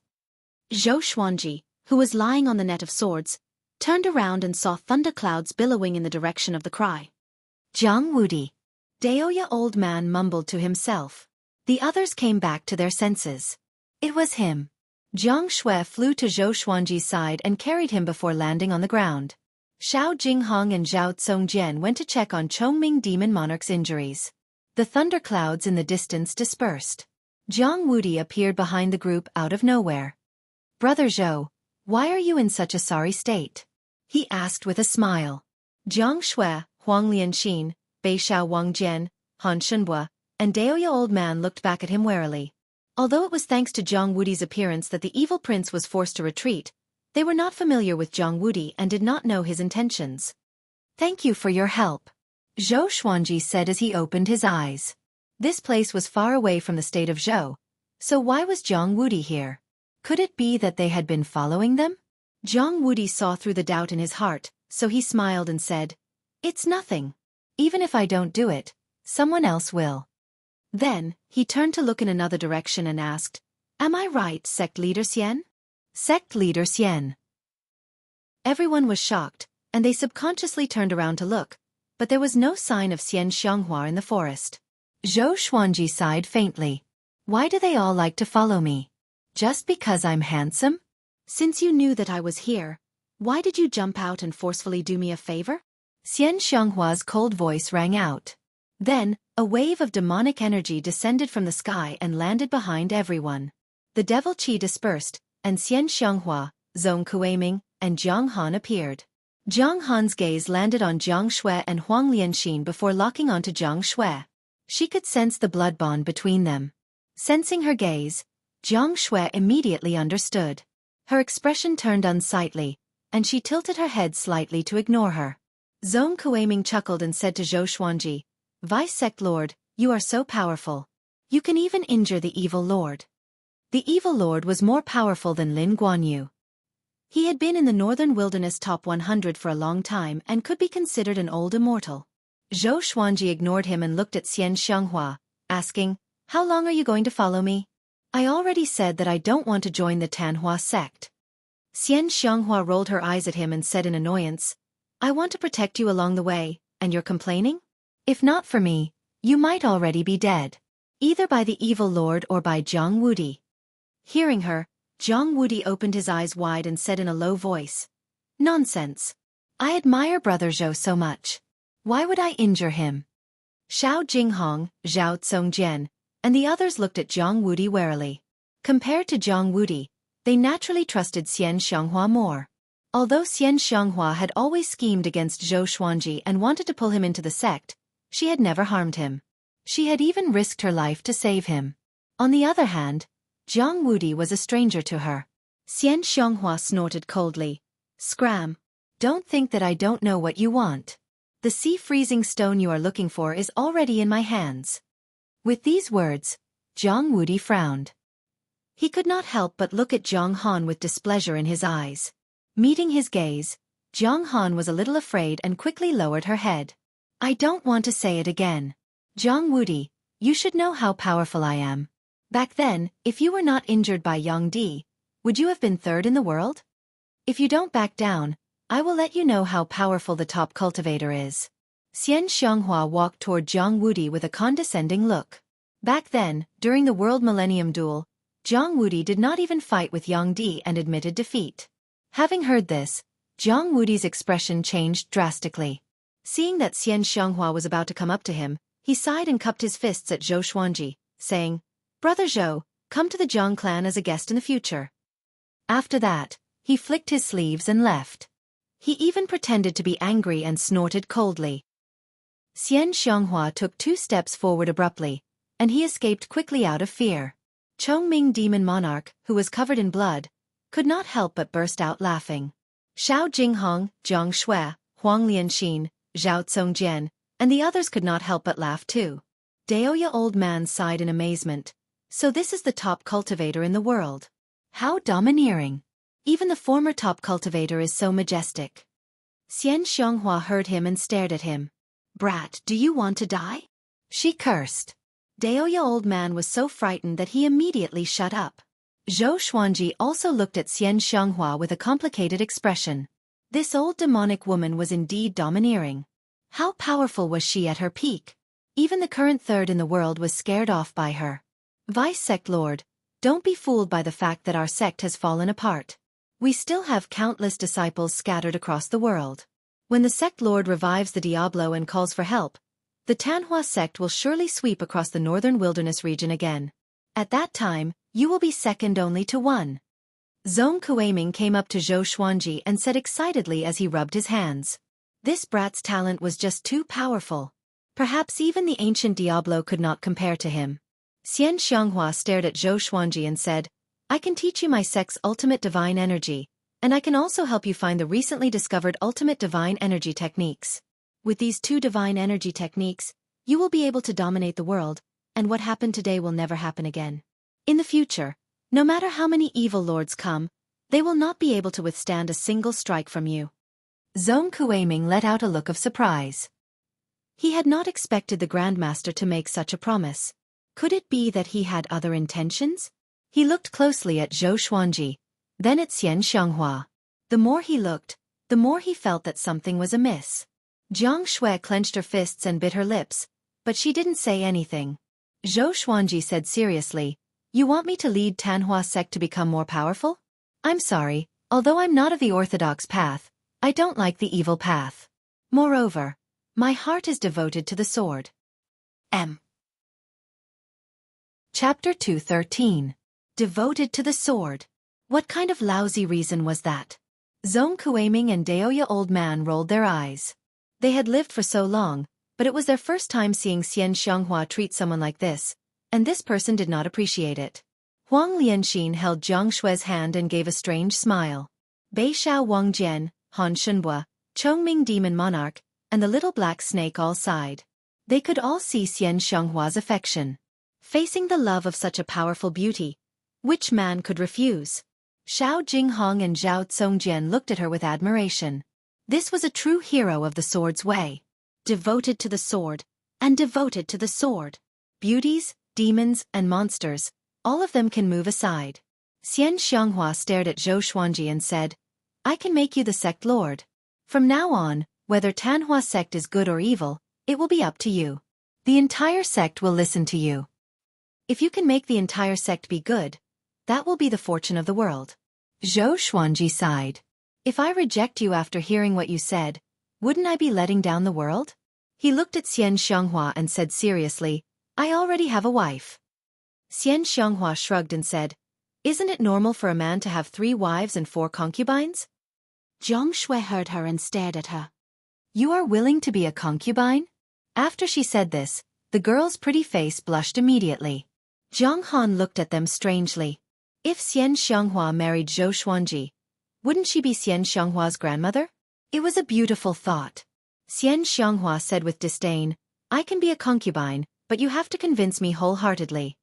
Xueqi, who was lying on the net of swords, turned around and saw thunderclouds billowing in the direction of the cry. "Jiang Wudi." Daoya old man mumbled to himself. The others came back to their senses. It was him. Jiang Shui flew to Xueqi's side and carried him before landing on the ground. Xiao Jinghong and Zhao Tsongjian went to check on Chongming Demon Monarch's injuries. The thunderclouds in the distance dispersed. Jiang Wudi appeared behind the group out of nowhere. "Brother Zhou, why are you in such a sorry state?" he asked with a smile. Jiang Shui, Huang Lianxin, Beishao Wangjian, Han Shenbua, and Daoya old man looked back at him warily. Although it was thanks to Jiang Wudi's appearance that the evil prince was forced to retreat, they were not familiar with Jiang Wudi and did not know his intentions. "Thank you for your help," Xueqi said as he opened his eyes. This place was far away from the state of Zhou, so why was Jiang Wudi here? Could it be that they had been following them? Jiang Wudi saw through the doubt in his heart, so he smiled and said, "It's nothing. Even if I don't do it, someone else will." Then, he turned to look in another direction and asked, "Am I right, Sect Leader Xian?" "Sect Leader Xian." Everyone was shocked, and they subconsciously turned around to look, but there was no sign of Xian Xianghua in the forest. Xueqi sighed faintly. "Why do they all like to follow me? Just because I'm handsome? Since you knew that I was here, why did you jump out and forcefully do me a favor?" Xian Xianghua's cold voice rang out. Then, a wave of demonic energy descended from the sky and landed behind everyone. The devil qi dispersed, and Xian Xianghua, Zong Kueiming, and Jiang Han appeared. Jiang Han's gaze landed on Jiang Shui and Huang Lianxin before locking onto Jiang Shui. She could sense the blood bond between them. Sensing her gaze, Jiang Shui immediately understood. Her expression turned unsightly, and she tilted her head slightly to ignore her. Zong Kueiming chuckled and said to Xueqi, "Vice Sect Lord, you are so powerful. You can even injure the evil lord." The evil lord was more powerful than Lin Guanyu. He had been in the northern wilderness top 100 for a long time and could be considered an old immortal. Xueqi ignored him and looked at Xian Xianghua, asking, "How long are you going to follow me? I already said that I don't want to join the Tanhua sect." Xian Xianghua rolled her eyes at him and said in annoyance, "I want to protect you along the way, and you're complaining? If not for me, you might already be dead. Either by the evil lord or by Jiang Wudi." Hearing her, Jiang Wudi opened his eyes wide and said in a low voice, "Nonsense. I admire Brother Zhou so much. Why would I injure him?" Xiao Jinghong, Zhao Tsongjian, and the others looked at Jiang Wudi warily. Compared to Jiang Wudi, they naturally trusted Xian Xianghua more. Although Xian Xianghua had always schemed against Xueqi and wanted to pull him into the sect, she had never harmed him. She had even risked her life to save him. On the other hand, Jiang Wudi was a stranger to her. Xian Xianghua snorted coldly. "Scram. Don't think that I don't know what you want. The sea-freezing stone you are looking for is already in my hands." With these words, Jiang Wudi frowned. He could not help but look at Jiang Han with displeasure in his eyes. Meeting his gaze, Jiang Han was a little afraid and quickly lowered her head. "I don't want to say it again. Jiang Wudi, you should know how powerful I am. Back then, if you were not injured by Yang Di, would you have been third in the world? If you don't back down, I will let you know how powerful the top cultivator is." Xian Xianghua walked toward Jiang Wudi with a condescending look. Back then, during the World Millennium Duel, Jiang Wudi did not even fight with Yang Di and admitted defeat. Having heard this, Jiang Wudi's expression changed drastically. Seeing that Xian Xianghua was about to come up to him, he sighed and cupped his fists at Xueqi, saying, "Brother Zhou, come to the Jiang clan as a guest in the future." After that, he flicked his sleeves and left. He even pretended to be angry and snorted coldly. Xian Xianghua took 2 steps forward abruptly, and he escaped quickly out of fear. Chongming Demon Monarch, who was covered in blood, could not help but burst out laughing. Xiao Jinghong, Jiang Shui, Huang Lianxin, Zhao Congjian, and the others could not help but laugh too. Daoya old man sighed in amazement. So this is the top cultivator in the world. How domineering. Even the former top cultivator is so majestic. Xian Xianghua heard him and stared at him. Brat, do you want to die? She cursed. Daoya old man was so frightened that he immediately shut up. Zhou Xuanji also looked at Xian Xianghua with a complicated expression. This old demonic woman was indeed domineering. How powerful was she at her peak? Even the current third in the world was scared off by her. Vice Sect Lord, don't be fooled by the fact that our sect has fallen apart. We still have countless disciples scattered across the world. When the sect lord revives the Diablo and calls for help, the Tanhua sect will surely sweep across the northern wilderness region again. At that time, you will be second only to one. Zhong Kueiming came up to Zhou Xuanji and said excitedly as he rubbed his hands. This brat's talent was just too powerful. Perhaps even the ancient Diablo could not compare to him. Xian Xianghua stared at Zhou Xuanji and said, I can teach you my sect's ultimate divine energy, and I can also help you find the recently discovered ultimate divine energy techniques. With these two divine energy techniques, you will be able to dominate the world, and what happened today will never happen again. In the future, no matter how many evil lords come, they will not be able to withstand a single strike from you. Zhong Kueiming let out a look of surprise. He had not expected the Grandmaster to make such a promise. Could it be that he had other intentions? He looked closely at Zhou Xuanji, then at Xian Xianghua. The more he looked, the more he felt that something was amiss. Jiang Shui clenched her fists and bit her lips, but she didn't say anything. Zhou Xuanji said seriously, You want me to lead Tanhua sect to become more powerful? I'm sorry, although I'm not of the orthodox path, I don't like the evil path. Moreover, my heart is devoted to the sword. Chapter 213. Devoted to the sword. What kind of lousy reason was that? Zhong Kueiming and Daoya old man rolled their eyes. They had lived for so long, but it was their first time seeing Xian Xianghua treat someone like this, and this person did not appreciate it. Huang Lianxin held Jiang Shui's hand and gave a strange smile. Bei Shao Wangjian, Han Shunbua, Chongming Demon Monarch, and the little black snake all sighed. They could all see Xian Xianghua's affection. Facing the love of such a powerful beauty, which man could refuse? Xiao Jinghong and Zhao Congjian looked at her with admiration. This was a true hero of the sword's way. Devoted to the sword, and devoted to the sword. Beauties, demons, and monsters, all of them can move aside. Xian Xianghua stared at Zhou Xuanji and said, I can make you the sect lord. From now on, whether Tanhua sect is good or evil, it will be up to you. The entire sect will listen to you. If you can make the entire sect be good, that will be the fortune of the world. Zhou Xuanji sighed. If I reject you after hearing what you said, wouldn't I be letting down the world? He looked at Xian Xianghua and said seriously, I already have a wife. Xian Xianghua shrugged and said, Isn't it normal for a man to have 3 wives and 4 concubines? Jiang Shui heard her and stared at her. You are willing to be a concubine? After she said this, the girl's pretty face blushed immediately. Jiang Han looked at them strangely. If Xian Xianghua married Zhou Xuanji, wouldn't she be Xian Xianghua's grandmother? It was a beautiful thought. Xian Xianghua said with disdain, I can be a concubine, but you have to convince me wholeheartedly.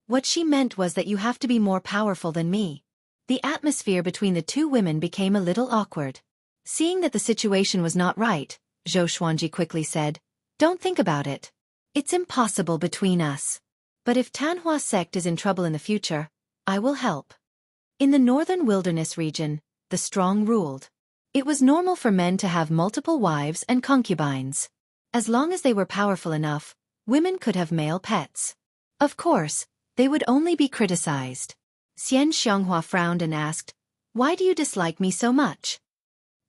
What she meant was that you have to be more powerful than me. The atmosphere between the two women became a little awkward. Seeing that the situation was not right, Zhou Xuanji quickly said, Don't think about it. It's impossible between us. But if Tanhua sect is in trouble in the future, I will help. In the northern wilderness region, the strong ruled. It was normal for men to have multiple wives and concubines. As long as they were powerful enough, women could have male pets. Of course, they would only be criticized. Xian Xianghua frowned and asked, Why do you dislike me so much?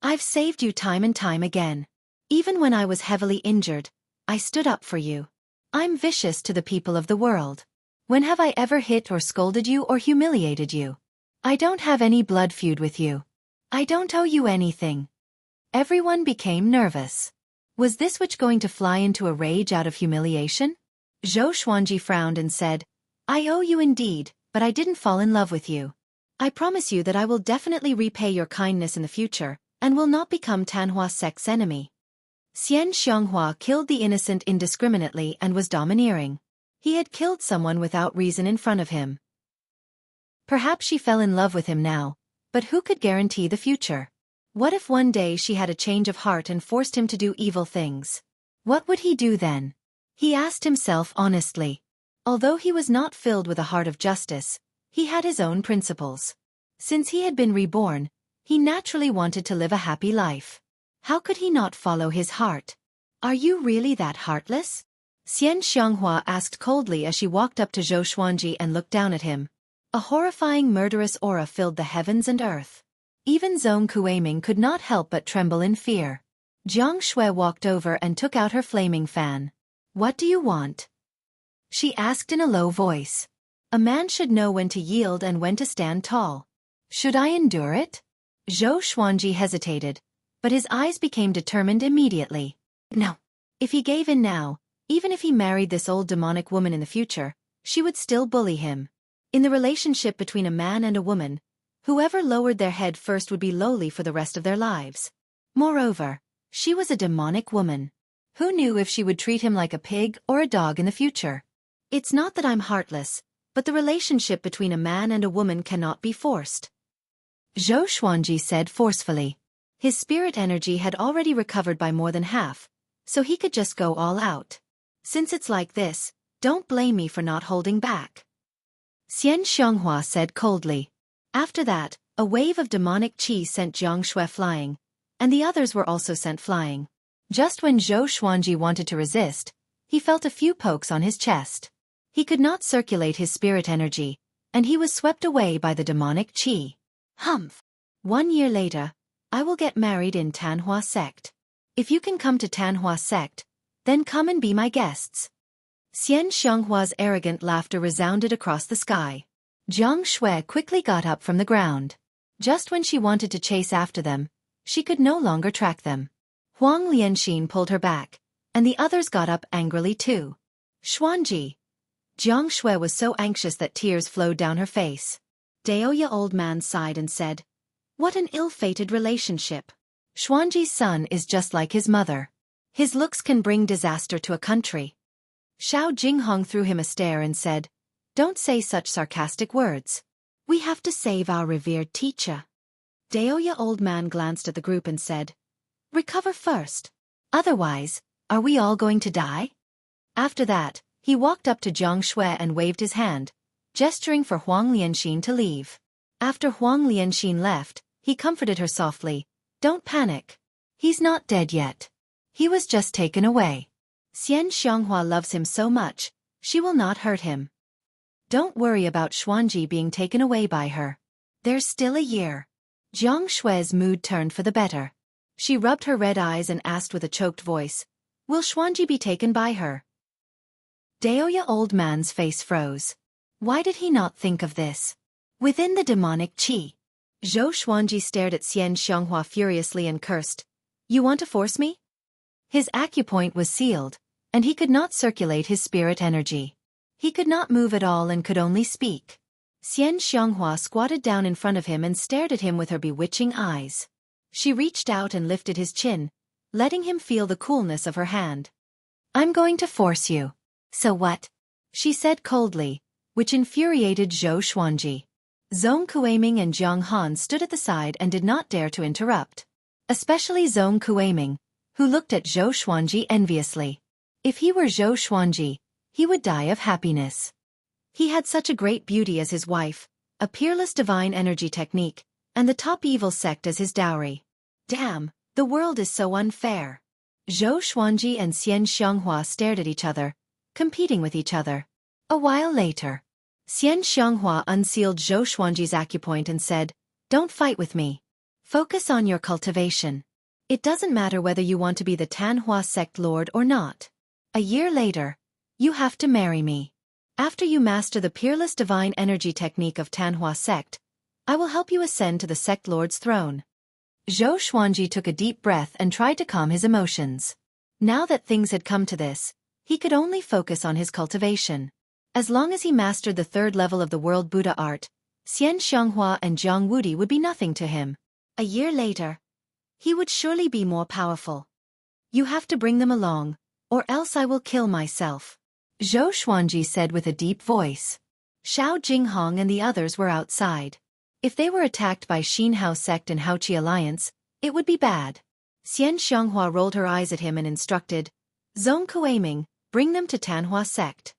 I've saved you time and time again. Even when I was heavily injured, I stood up for you. I'm vicious to the people of the world. When have I ever hit or scolded you or humiliated you? I don't have any blood feud with you. I don't owe you anything. Everyone became nervous. Was this witch going to fly into a rage out of humiliation? Zhou Xuanji frowned and said, I owe you indeed, but I didn't fall in love with you. I promise you that I will definitely repay your kindness in the future, and will not become Tanhua sect's enemy. Xian Xianghua killed the innocent indiscriminately and was domineering. He had killed someone without reason in front of him. Perhaps she fell in love with him now, but who could guarantee the future? What if one day she had a change of heart and forced him to do evil things? What would he do then? He asked himself honestly. Although he was not filled with a heart of justice, he had his own principles. Since he had been reborn, he naturally wanted to live a happy life. How could he not follow his heart? Are you really that heartless? Xian Xianghua asked coldly as she walked up to Zhou Xuanji and looked down at him. A horrifying murderous aura filled the heavens and earth. Even Zhong Kueiming could not help but tremble in fear. Jiang Shui walked over and took out her flaming fan. What do you want? She asked in a low voice. A man should know when to yield and when to stand tall. Should I endure it? Zhou Xuanji hesitated, but his eyes became determined immediately. No. If he gave in now, even if he married this old demonic woman in the future, she would still bully him. In the relationship between a man and a woman, whoever lowered their head first would be lowly for the rest of their lives. Moreover, she was a demonic woman. Who knew if she would treat him like a pig or a dog in the future? It's not that I'm heartless, but the relationship between a man and a woman cannot be forced. Zhou Xuanji said forcefully. His spirit energy had already recovered by more than half, so he could just go all out. Since it's like this, don't blame me for not holding back. Xian Xianghua said coldly. After that, a wave of demonic qi sent Jiang Shui flying, and the others were also sent flying. Just when Zhou Xuanji wanted to resist, he felt a few pokes on his chest. He could not circulate his spirit energy, and he was swept away by the demonic qi. Humph! 1 year later, I will get married in Tanhua sect. If you can come to Tanhua sect, then come and be my guests. Xian Xianghua's arrogant laughter resounded across the sky. Jiang Shui quickly got up from the ground. Just when she wanted to chase after them, she could no longer track them. Huang Lianxin pulled her back, and the others got up angrily too. Xuanji. Jiang Shui was so anxious that tears flowed down her face. Daoya old man sighed and said, "What an ill-fated relationship. Xuanji's son is just like his mother. His looks can bring disaster to a country." Xiao Jinghong threw him a stare and said, "Don't say such sarcastic words. We have to save our revered teacher." Daoya old man glanced at the group and said, "Recover first. Otherwise, are we all going to die?" After that, he walked up to Jiang Shui and waved his hand, gesturing for Huang Lianxin to leave. After Huang Lianxin left, he comforted her softly, "Don't panic. He's not dead yet. He was just taken away. Xian Xianghua loves him so much, she will not hurt him. Don't worry about Xuanji being taken away by her. There's still a year." Jiang Shui's mood turned for the better. She rubbed her red eyes and asked with a choked voice, "Will Xuanji be taken by her?" Daoya old man's face froze. Why did he not think of this? Within the demonic qi, Zhou Xuanji stared at Xian Xianghua furiously and cursed, "You want to force me?" His acupoint was sealed, and he could not circulate his spirit energy. He could not move at all and could only speak. Xian Xianghua squatted down in front of him and stared at him with her bewitching eyes. She reached out and lifted his chin, letting him feel the coolness of her hand. "I'm going to force you. So what?" she said coldly, which infuriated Zhou Xuanji. Zhong Kueiming and Jiang Han stood at the side and did not dare to interrupt. Especially Zhong Kueiming, who looked at Zhou Xuanji enviously. If he were Zhou Xuanji, he would die of happiness. He had such a great beauty as his wife, a peerless divine energy technique, and the top evil sect as his dowry. Damn, the world is so unfair. Zhou Xuanji and Xian Xianghua stared at each other, competing with each other. A while later, Xian Xianghua unsealed Zhou Xuanji's acupoint and said, "Don't fight with me. Focus on your cultivation. It doesn't matter whether you want to be the Tanhua sect lord or not. A year later, you have to marry me. After you master the peerless divine energy technique of Tanhua sect, I will help you ascend to the sect lord's throne." Zhou Xuanji took a deep breath and tried to calm his emotions. Now that things had come to this, he could only focus on his cultivation. As long as he mastered the third level of the world Buddha art, Xian Xianghua and Jiang Wudi would be nothing to him. A year later, he would surely be more powerful. You have to bring them along, or else I will kill myself, Zhou Xuanji said with a deep voice. Xiao Jinghong and the others were outside. If they were attacked by Xinhao sect and Haoqi alliance, it would be bad. Xian Xianghua rolled her eyes at him and instructed, Zhong Kueiming, bring them to Tanhua sect.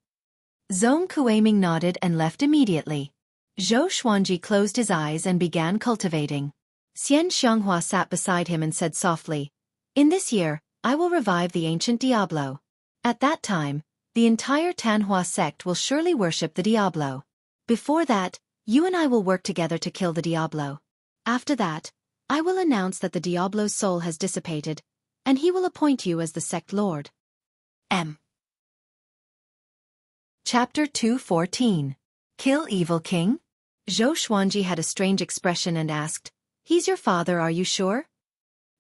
Zhong Kueiming nodded and left immediately. Zhou Xuanji closed his eyes and began cultivating. Xian Xianghua sat beside him and said softly, In this year, I will revive the ancient Diablo. At that time, the entire Tanhua sect will surely worship the Diablo. Before that, you and I will work together to kill the Diablo. After that, I will announce that the Diablo's soul has dissipated, and he will appoint you as the sect lord. Chapter 214. Kill Evil King? Zhou Xuanji had a strange expression and asked, He's your father, are you sure?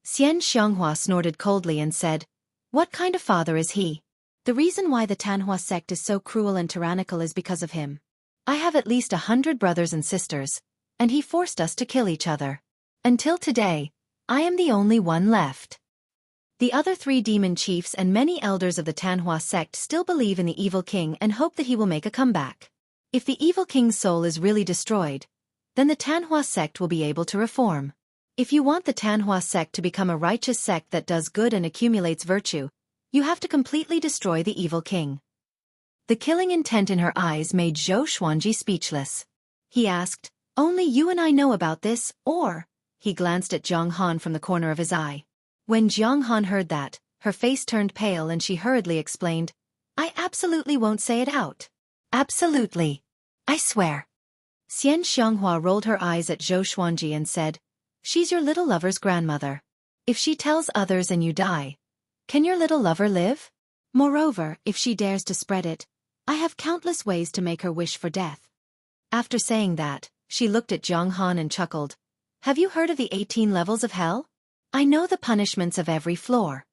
Xian Xianghua snorted coldly and said, What kind of father is he? The reason why the Tanhua sect is so cruel and tyrannical is because of him. I have at least 100 brothers and sisters, and he forced us to kill each other. Until today, I am the only one left. The other 3 demon chiefs and many elders of the Tanhua sect still believe in the evil king and hope that he will make a comeback. If the evil king's soul is really destroyed, then the Tanhua sect will be able to reform. If you want the Tanhua sect to become a righteous sect that does good and accumulates virtue, you have to completely destroy the evil king. The killing intent in her eyes made Zhou Xuanji speechless. He asked, Only you and I know about this, or? He glanced at Jiang Han from the corner of his eye. When Jiang Han heard that, her face turned pale and she hurriedly explained, I absolutely won't say it out. Absolutely. I swear. Xian Xianghua rolled her eyes at Zhou Xuanji and said, She's your little lover's grandmother. If she tells others and you die, can your little lover live? Moreover, if she dares to spread it, I have countless ways to make her wish for death. After saying that, she looked at Jiang Han and chuckled. Have you heard of the 18 levels of hell? I know the punishments of every floor.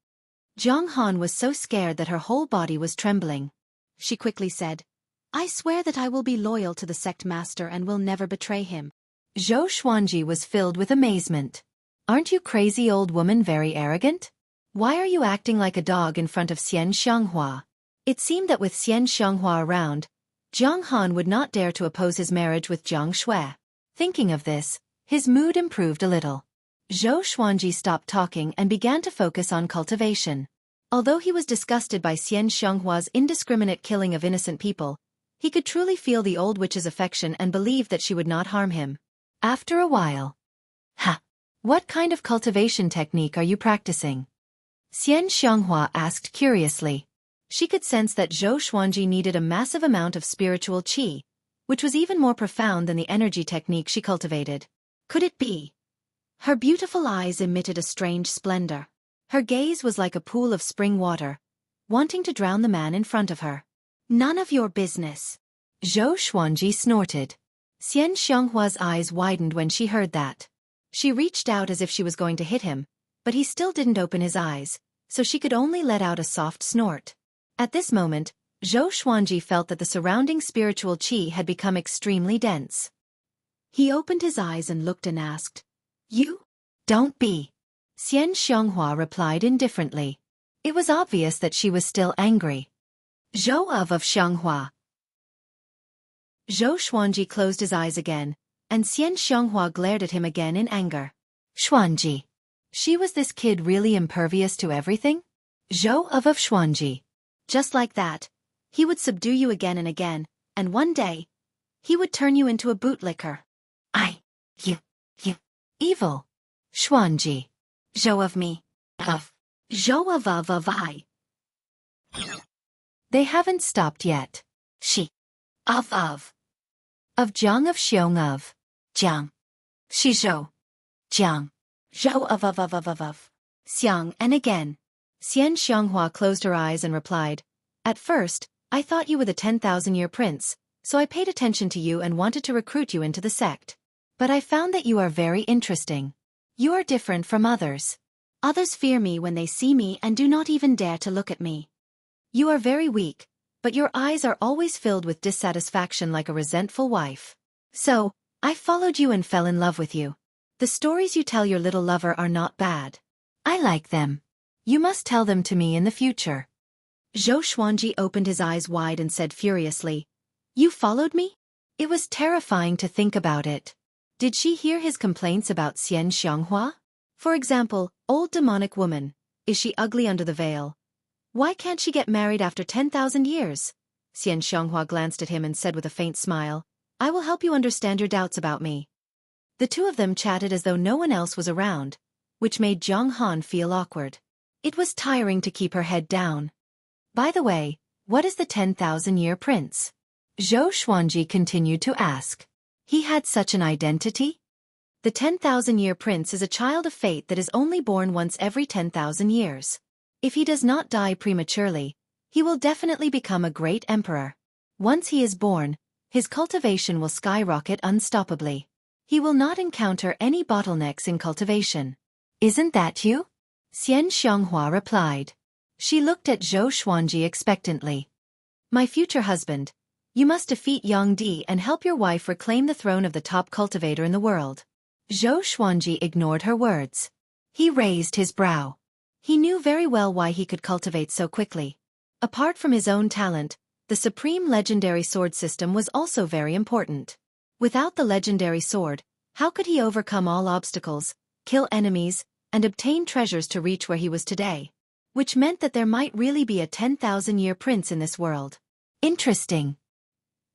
Jiang Han was so scared that her whole body was trembling. She quickly said, I swear that I will be loyal to the sect master and will never betray him. Zhou Xuanji was filled with amazement. Aren't you crazy old woman very arrogant? Why are you acting like a dog in front of Xian Xianghua? It seemed that with Xian Xianghua around, Jiang Han would not dare to oppose his marriage with Jiang Shui. Thinking of this, his mood improved a little. Zhou Xuanji stopped talking and began to focus on cultivation. Although he was disgusted by Xian Xianghua's indiscriminate killing of innocent people, he could truly feel the old witch's affection and believed that she would not harm him. After a while, what kind of cultivation technique are you practicing? Xian Xianghua asked curiously. She could sense that Zhou Xuanji needed a massive amount of spiritual qi, which was even more profound than the energy technique she cultivated. Could it be? Her beautiful eyes emitted a strange splendor. Her gaze was like a pool of spring water, wanting to drown the man in front of her. None of your business. Zhou Xuanji snorted. Xian Xianghua's eyes widened when she heard that. She reached out as if she was going to hit him, but he still didn't open his eyes, so she could only let out a soft snort. At this moment, Zhou Xuanji felt that the surrounding spiritual qi had become extremely dense. He opened his eyes and looked and asked, You? Don't be. Xian Xianghua replied indifferently. It was obvious that she was still angry. Zhou of Xianghua. Zhou Xuanji closed his eyes again, and Xian Xianghua glared at him again in anger. Xuanji. She was this kid really impervious to everything? Zhou of Xuanji. Just like that, he would subdue you again and again, and one day, he would turn you into a bootlicker. You. Evil. Xuanji. Zhou of me. Zhou of I. They haven't stopped yet. She. Of. Of Jiang of Xiong of. Jiang. Shi Zhou. Jiang. Zhou of. Xiang and again. Xian Xianghua closed her eyes and replied, At first, I thought you were the 10,000-year prince, so I paid attention to you and wanted to recruit you into the sect. But I found that you are very interesting. You are different from others. Others fear me when they see me and do not even dare to look at me. You are very weak, but your eyes are always filled with dissatisfaction like a resentful wife. So, I followed you and fell in love with you. The stories you tell your little lover are not bad. I like them. You must tell them to me in the future. Xueqi opened his eyes wide and said furiously, You followed me? It was terrifying to think about it. Did she hear his complaints about Xian Xianghua? For example, old demonic woman, is she ugly under the veil? Why can't she get married after 10,000 years? Xian Xianghua glanced at him and said with a faint smile, I will help you understand your doubts about me. The two of them chatted as though no one else was around, which made Jiang Han feel awkward. It was tiring to keep her head down. By the way, what is the 10,000-year prince? Xueqi continued to ask. He had such an identity? The 10,000-year prince is a child of fate that is only born once every 10,000 years. If he does not die prematurely, he will definitely become a great emperor. Once he is born, his cultivation will skyrocket unstoppably. He will not encounter any bottlenecks in cultivation. Isn't that you? Xian Xianghua replied. She looked at Xueqi expectantly. My future husband, you must defeat Yang Di and help your wife reclaim the throne of the top cultivator in the world. Xueqi ignored her words. He raised his brow. He knew very well why he could cultivate so quickly. Apart from his own talent, the supreme legendary sword system was also very important. Without the legendary sword, how could he overcome all obstacles, kill enemies, and obtain treasures to reach where he was today? Which meant that there might really be a 10,000-year prince in this world. Interesting.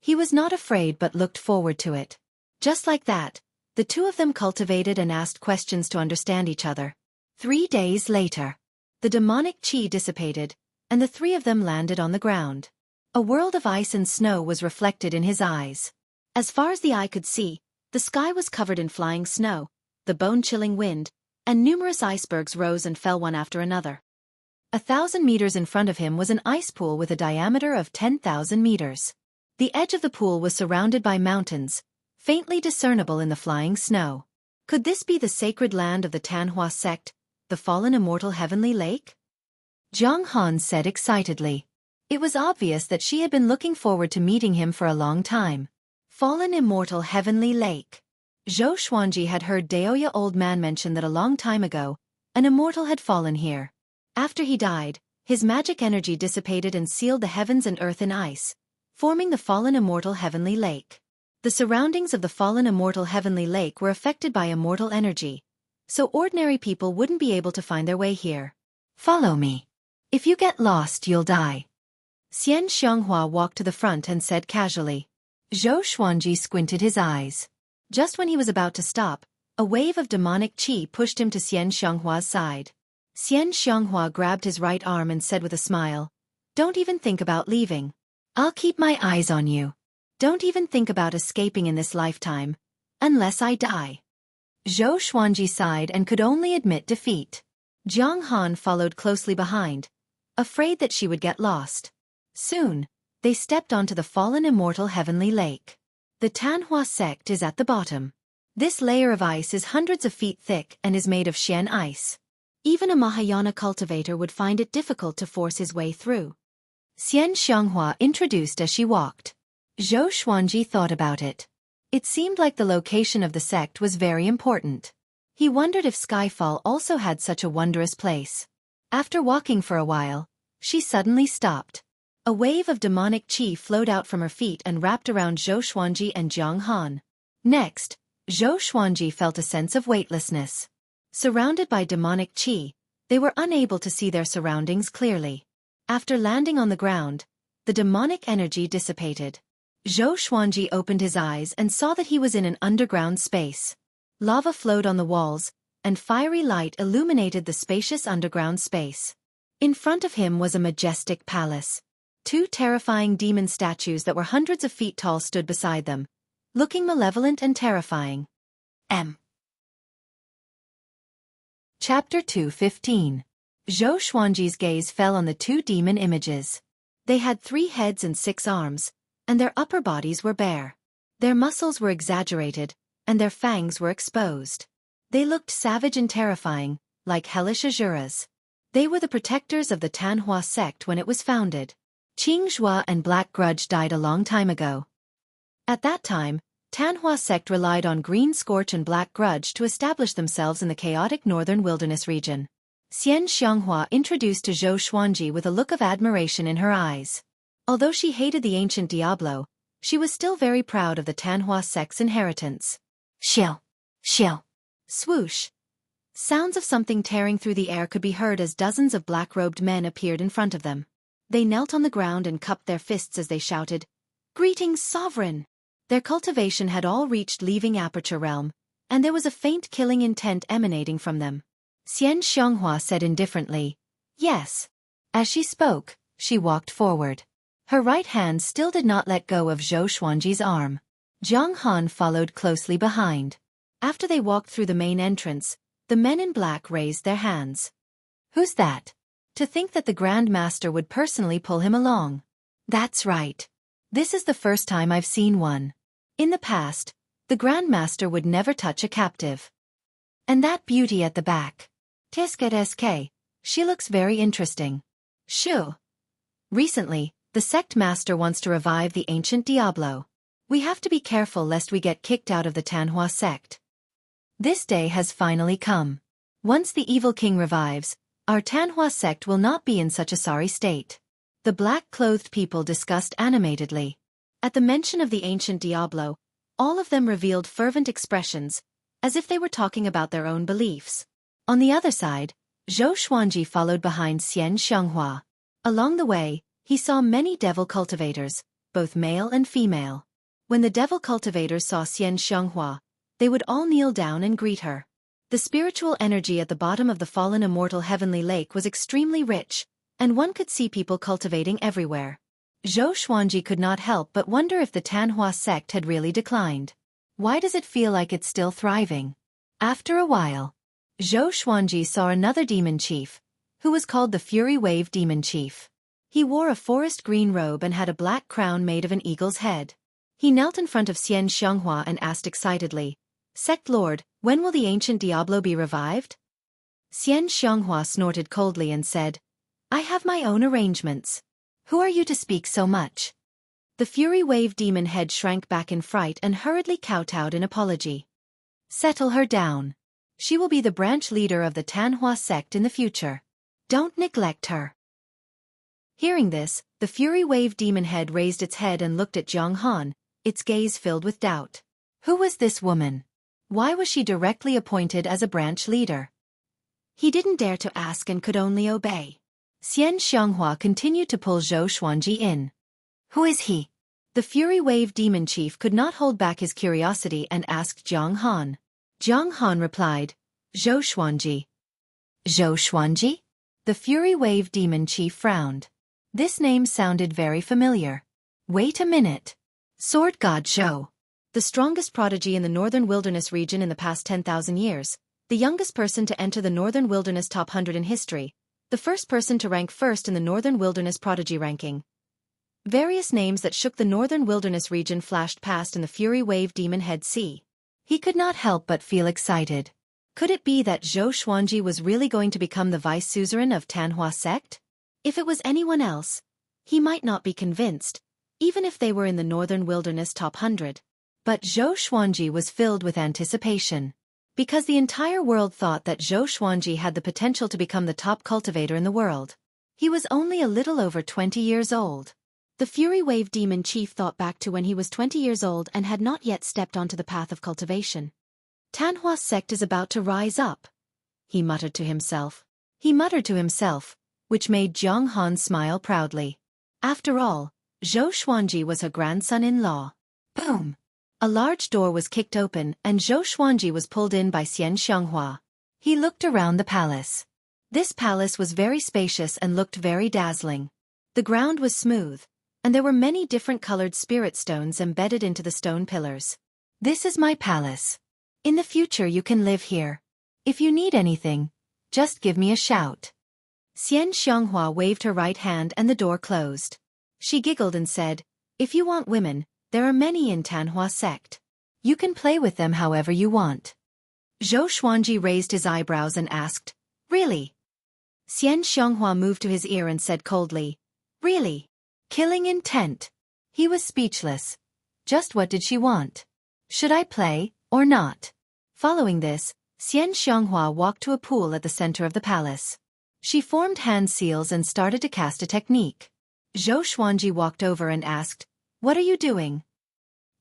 He was not afraid but looked forward to it. Just like that, the two of them cultivated and asked questions to understand each other. 3 days later, the demonic qi dissipated, and the three of them landed on the ground. A world of ice and snow was reflected in his eyes. As far as the eye could see, the sky was covered in flying snow, the bone-chilling wind, and numerous icebergs rose and fell one after another. 1,000 meters in front of him was an ice pool with a diameter of 10,000 meters. The edge of the pool was surrounded by mountains, faintly discernible in the flying snow. Could this be the sacred land of the Tanhua sect, the fallen immortal heavenly lake? Jiang Han said excitedly. It was obvious that she had been looking forward to meeting him for a long time. Fallen immortal heavenly lake. Xueqi had heard Daoya old man mention that a long time ago, an immortal had fallen here. After he died, his magic energy dissipated and sealed the heavens and earth in ice, forming the fallen immortal heavenly lake. The surroundings of the fallen immortal heavenly lake were affected by immortal energy, so ordinary people wouldn't be able to find their way here. Follow me. If you get lost, you'll die. Xian Xianghua walked to the front and said casually. Xueqi squinted his eyes. Just when he was about to stop, a wave of demonic qi pushed him to Xian Xianghua's side. Xian Xianghua grabbed his right arm and said with a smile, Don't even think about leaving. I'll keep my eyes on you. Don't even think about escaping in this lifetime, unless I die. Xueqi sighed and could only admit defeat. Jiang Han followed closely behind, afraid that she would get lost. Soon, they stepped onto the fallen immortal heavenly lake. The Tanhua sect is at the bottom. This layer of ice is hundreds of feet thick and is made of Xian ice. Even a Mahayana cultivator would find it difficult to force his way through. Xian Xianghua introduced as she walked. Xueqi thought about it. It seemed like the location of the sect was very important. He wondered if Skyfall also had such a wondrous place. After walking for a while, she suddenly stopped. A wave of demonic qi flowed out from her feet and wrapped around Xueqi and Jiang Han. Next, Xueqi felt a sense of weightlessness. Surrounded by demonic qi, they were unable to see their surroundings clearly. After landing on the ground, the demonic energy dissipated. Xueqi opened his eyes and saw that he was in an underground space. Lava flowed on the walls, and fiery light illuminated the spacious underground space. In front of him was a majestic palace. 2 terrifying demon statues that were hundreds of feet tall stood beside them, looking malevolent and terrifying. Chapter 2:15. Xueqi's gaze fell on the 2 demon images. They had 3 heads and 6 arms, and their upper bodies were bare. Their muscles were exaggerated, and their fangs were exposed. They looked savage and terrifying, like hellish Asuras. They were the protectors of the Tanhua sect when it was founded. Qingzhua and Black Grudge died a long time ago. At that time, Tanhua sect relied on green scorch and black grudge to establish themselves in the chaotic northern wilderness region. Xian Xianghua introduced to Zhou Xuanji with a look of admiration in her eyes. Although she hated the ancient Diablo, she was still very proud of the Tanhua sect's inheritance. Shill, shill, swoosh. Sounds of something tearing through the air could be heard as dozens of black-robed men appeared in front of them. They knelt on the ground and cupped their fists as they shouted, "Greetings, sovereign!" Their cultivation had all reached leaving aperture realm, and there was a faint killing intent emanating from them. Xian Xianghua said indifferently, "Yes." As she spoke, she walked forward. Her right hand still did not let go of Zhou Xuanji's arm. Jiang Han followed closely behind. After they walked through the main entrance, the men in black raised their hands. "Who's that?" To think that the Grand Master would personally pull him along. "That's right. This is the first time I've seen one. In the past, the Grand Master would never touch a captive. And that beauty at the back. Teske, she looks very interesting. Shoo. Recently, the sect master wants to revive the ancient Diablo. We have to be careful lest we get kicked out of the Tanhua sect. This day has finally come. Once the evil king revives, our Tanhua sect will not be in such a sorry state." The black-clothed people discussed animatedly. At the mention of the ancient Diablo, all of them revealed fervent expressions, as if they were talking about their own beliefs. On the other side, Zhou Xuanji followed behind Xian Xianghua. Along the way, he saw many devil cultivators, both male and female. When the devil cultivators saw Xian Xianghua, they would all kneel down and greet her. The spiritual energy at the bottom of the fallen immortal heavenly lake was extremely rich, and one could see people cultivating everywhere. Zhou Xuanji could not help but wonder if the Tanhua sect had really declined. Why does it feel like it's still thriving? After a while, Zhou Xuanji saw another demon chief, who was called the Fury Wave Demon Chief. He wore a forest green robe and had a black crown made of an eagle's head. He knelt in front of Xian Xianghua and asked excitedly, "Sect Lord, when will the ancient Diablo be revived?" Xian Xianghua snorted coldly and said, "I have my own arrangements. Who are you to speak so much?" The Fury Wave demon head shrank back in fright and hurriedly kowtowed in apology. "Settle her down. She will be the branch leader of the Tanhua sect in the future. Don't neglect her." Hearing this, the Fury Wave demon head raised its head and looked at Jiang Han, its gaze filled with doubt. Who was this woman? Why was she directly appointed as a branch leader? He didn't dare to ask and could only obey. Xian Xianghua continued to pull Zhou Xuanji in. "Who is he?" The Fury Wave demon chief could not hold back his curiosity and asked Jiang Han. Jiang Han replied, "Zhou Xuanji." "Zhou Xuanji?" The Fury Wave demon chief frowned. This name sounded very familiar. Wait a minute. Sword God Zhou. The strongest prodigy in the northern wilderness region in the past 10,000 years, the youngest person to enter the northern wilderness top 100 in history, the first person to rank first in the northern wilderness prodigy ranking. Various names that shook the northern wilderness region flashed past in the Fury Wave demon head sea. He could not help but feel excited. Could it be that Zhou Xuanji was really going to become the vice suzerain of Tanhua sect? If it was anyone else, he might not be convinced, even if they were in the northern wilderness top 100. But Zhou Xuanji was filled with anticipation. Because the entire world thought that Zhou Xuanji had the potential to become the top cultivator in the world. He was only a little over 20 years old. The Fury Wave demon chief thought back to when he was 20 years old and had not yet stepped onto the path of cultivation. Tanhua sect is about to rise up, he muttered to himself. Which made Jiang Han smile proudly. After all, Zhou Xuanji was her grandson-in-law. Boom! A large door was kicked open and Zhou Xuanji was pulled in by Xian Xianghua. He looked around the palace. This palace was very spacious and looked very dazzling. The ground was smooth, and there were many different colored spirit stones embedded into the stone pillars. "This is my palace. In the future you can live here. If you need anything, just give me a shout." Xian Xianghua waved her right hand and the door closed. She giggled and said, "If you want women, there are many in Tanhua sect. You can play with them however you want." Zhou Xuanji raised his eyebrows and asked, "Really?" Xian Xianghua moved to his ear and said coldly, "Really? Killing intent." He was speechless. Just what did she want? Should I play, or not? Following this, Xian Xianghua walked to a pool at the center of the palace. She formed hand seals and started to cast a technique. Zhou Xuanji walked over and asked, "What are you doing?"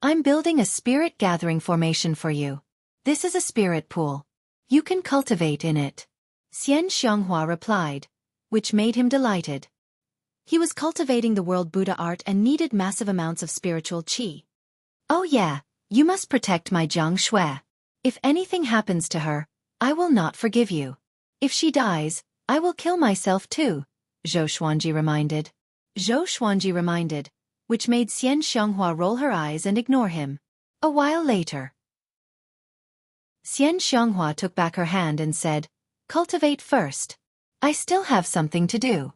"I'm building a spirit gathering formation for you. This is a spirit pool. You can cultivate in it." Xian Xianghua replied, which made him delighted. He was cultivating the world Buddha art and needed massive amounts of spiritual qi. "Oh yeah, you must protect my Jiang Shui. If anything happens to her, I will not forgive you. If she dies, I will kill myself too," Zhou Xuanji reminded. Which made Xian Xianghua roll her eyes and ignore him. A while later, Xian Xianghua took back her hand and said, "Cultivate first. I still have something to do."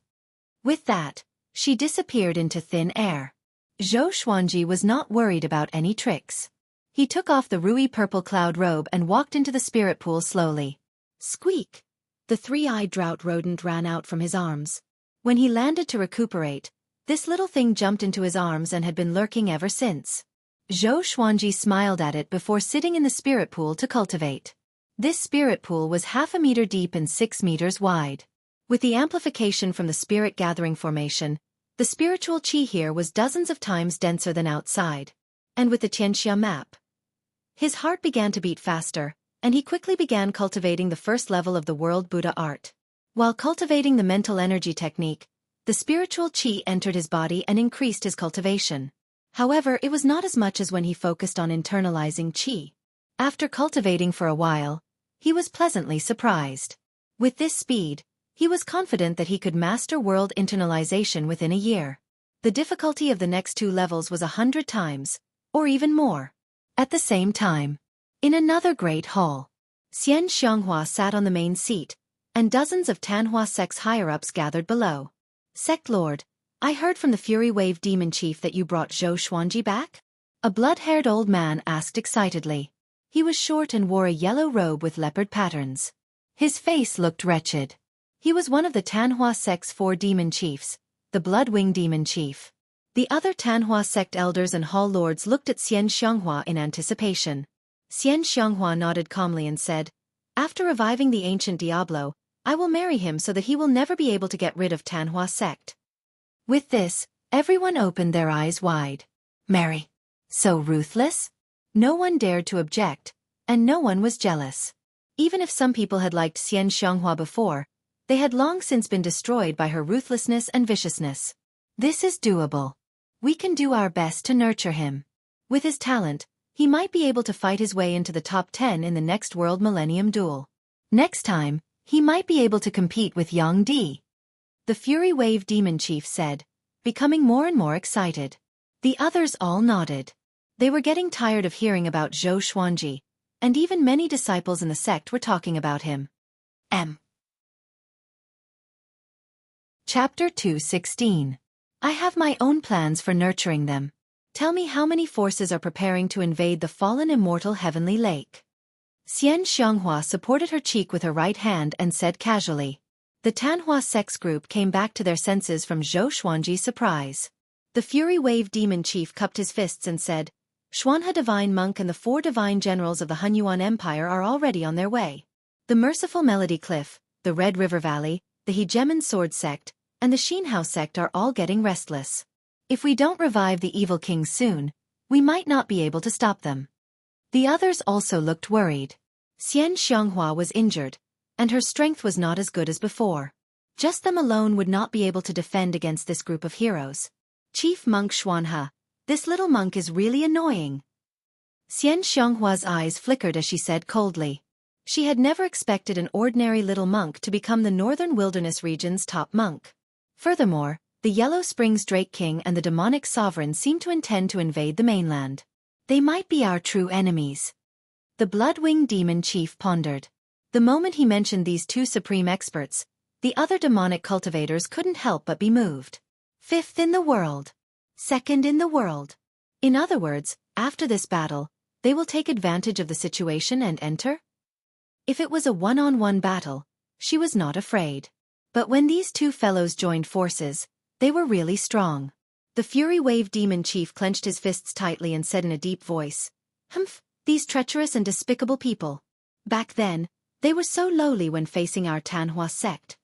With that, she disappeared into thin air. Zhou Xuanji was not worried about any tricks. He took off the ruby purple cloud robe and walked into the spirit pool slowly. Squeak! The three-eyed drought rodent ran out from his arms. When he landed to recuperate, this little thing jumped into his arms and had been lurking ever since. Zhou Xuanji smiled at it before sitting in the spirit pool to cultivate. This spirit pool was 1/2 meter deep and 6 meters wide. With the amplification from the spirit gathering formation, the spiritual qi here was dozens of times denser than outside. And with the Tianxia map, his heart began to beat faster, and he quickly began cultivating the first level of the world Buddha art. While cultivating the mental energy technique, the spiritual qi entered his body and increased his cultivation. However, it was not as much as when he focused on internalizing qi. After cultivating for a while, he was pleasantly surprised. With this speed, he was confident that he could master world internalization within a year. The difficulty of the next 2 levels was 100 times, or even more. At the same time, in another great hall, Xian Xianghua sat on the main seat, and dozens of Tanhua sect's higher-ups gathered below. "Sect Lord, I heard from the Fury Wave Demon Chief that you brought Zhou Xuanji back?" A blood-haired old man asked excitedly. He was short and wore a yellow robe with leopard patterns. His face looked wretched. He was one of the Tanhua sect's 4 demon chiefs, the Blood-Wing Demon Chief. The other Tanhua sect elders and hall lords looked at Xian Xianghua in anticipation. Xian Xianghua nodded calmly and said, "After reviving the ancient Diablo, I will marry him so that he will never be able to get rid of Tanhua sect." With this, everyone opened their eyes wide. Marry? So ruthless? No one dared to object, and no one was jealous. Even if some people had liked Xian Xianghua before, they had long since been destroyed by her ruthlessness and viciousness. This is doable. We can do our best to nurture him. With his talent, he might be able to fight his way into the top 10 in the next World Millennium Duel. Next time, he might be able to compete with Yang Di. The Fury Wave Demon Chief said, becoming more and more excited. The others all nodded. They were getting tired of hearing about Zhou Xuanji, and even many disciples in the sect were talking about him. Chapter 216. I have my own plans for nurturing them. Tell me how many forces are preparing to invade the fallen immortal heavenly lake. Xian Xianghua supported her cheek with her right hand and said casually. The Tanhua sex group came back to their senses from Zhou Xuanji's surprise. The Fury Wave Demon Chief cupped his fists and said, Xuanhe Divine Monk and the 4 divine generals of the Hunyuan Empire are already on their way. The Merciful Melody Cliff, the Red River Valley, the Hegemon Sword Sect, and the Xinhao sect are all getting restless. If we don't revive the evil kings soon, we might not be able to stop them. The others also looked worried. Xian Xianghua was injured, and her strength was not as good as before. Just them alone would not be able to defend against this group of heroes. Chief Monk Xuanhe, this little monk is really annoying. Xian Xianghua's eyes flickered as she said coldly. She had never expected an ordinary little monk to become the Northern Wilderness region's top monk. Furthermore, the Yellow Springs Drake King and the demonic sovereign seemed to intend to invade the mainland. They might be our true enemies. The Blood-Wing Demon Chief pondered. The moment he mentioned these 2 supreme experts, the other demonic cultivators couldn't help but be moved. 5th in the world. 2nd in the world. In other words, after this battle, they will take advantage of the situation and enter? If it was a one-on-one battle, she was not afraid. But when these 2 fellows joined forces, they were really strong. The Fury Wave Demon Chief clenched his fists tightly and said in a deep voice, Humph, these treacherous and despicable people. Back then, they were so lowly when facing our Tanhua sect.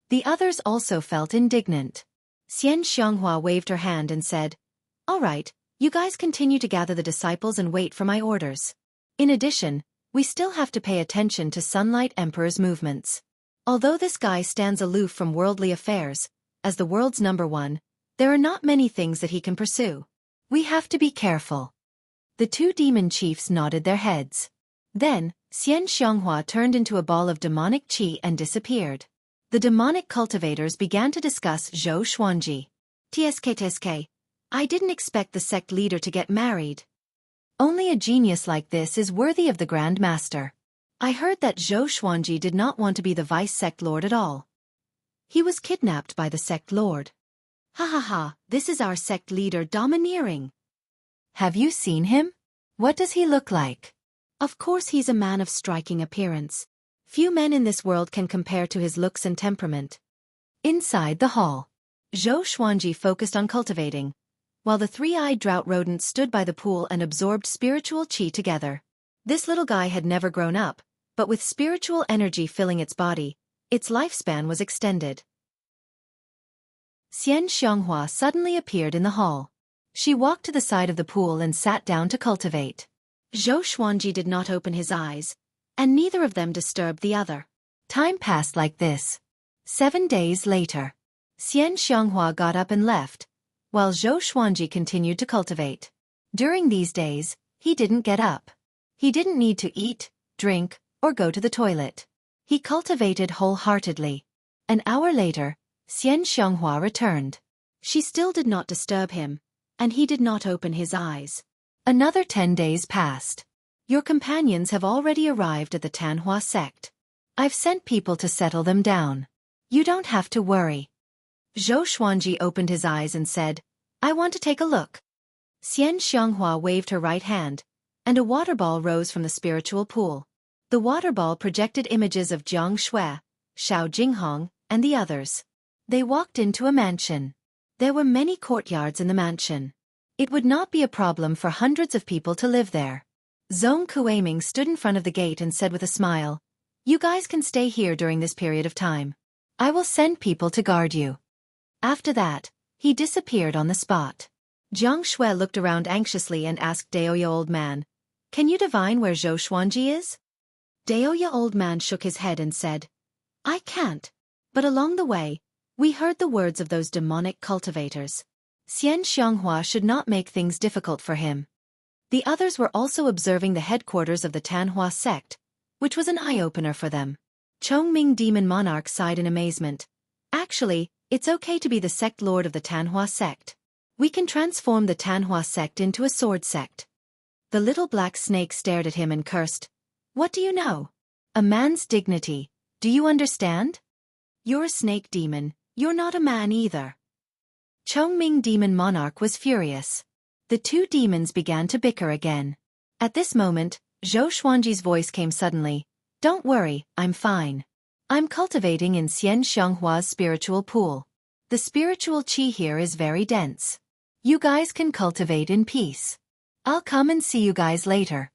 The others also felt indignant. Xian Xianghua waved her hand and said, "All right, you guys continue to gather the disciples and wait for my orders. In addition, we still have to pay attention to Sunlight Emperor's movements. Although this guy stands aloof from worldly affairs, as the world's #1, there are not many things that he can pursue. We have to be careful." The two demon chiefs nodded their heads. Then, Xian Xianghua turned into a ball of demonic qi and disappeared. The demonic cultivators began to discuss Zhou Xuanji. TSK, I didn't expect the sect leader to get married. Only a genius like this is worthy of the Grand Master. I heard that Zhou Xuanji did not want to be the vice sect lord at all. He was kidnapped by the sect lord. Ha ha ha, this is our sect leader domineering. Have you seen him? What does he look like? Of course he's a man of striking appearance. Few men in this world can compare to his looks and temperament. Inside the hall, Zhou Xuanji focused on cultivating, while the three-eyed drought rodent stood by the pool and absorbed spiritual qi together. This little guy had never grown up, but with spiritual energy filling its body, its lifespan was extended. Xian Xianghua suddenly appeared in the hall. She walked to the side of the pool and sat down to cultivate. Zhou Xuanji did not open his eyes, and neither of them disturbed the other. Time passed like this. 7 days later, Xian Xianghua got up and left, while Zhou Xuanji continued to cultivate. During these days, he didn't get up. He didn't need to eat, drink, or go to the toilet. He cultivated wholeheartedly. An hour later, Xian Xianghua returned. She still did not disturb him, and he did not open his eyes. Another 10 days passed. Your companions have already arrived at the Tanhua sect. I've sent people to settle them down. You don't have to worry. Zhou Xuanji opened his eyes and said, I want to take a look. Xian Xianghua waved her right hand, and a water ball rose from the spiritual pool. The water ball projected images of Jiang Shui, Shao Jinghong, and the others. They walked into a mansion. There were many courtyards in the mansion. It would not be a problem for hundreds of people to live there. Zhong Kueiming stood in front of the gate and said with a smile, You guys can stay here during this period of time. I will send people to guard you. After that, he disappeared on the spot. Jiang Shui looked around anxiously and asked Daoya Old Man, Can you divine where Zhou Xuanji is? Daoya Old Man shook his head and said, I can't. But along the way, we heard the words of those demonic cultivators. Xian Xianghua should not make things difficult for him. The others were also observing the headquarters of the Tanhua sect, which was an eye-opener for them. Chongming Demon Monarch sighed in amazement. Actually, it's okay to be the sect lord of the Tanhua sect. We can transform the Tanhua sect into a sword sect. The little black snake stared at him and cursed. What do you know? A man's dignity. Do you understand? You're a snake demon, you're not a man either. Chongming Demon Monarch was furious. The two demons began to bicker again. At this moment, Zhou Xuanji's voice came suddenly. Don't worry, I'm fine. I'm cultivating in Xian Xianghua's spiritual pool. The spiritual qi here is very dense. You guys can cultivate in peace. I'll come and see you guys later.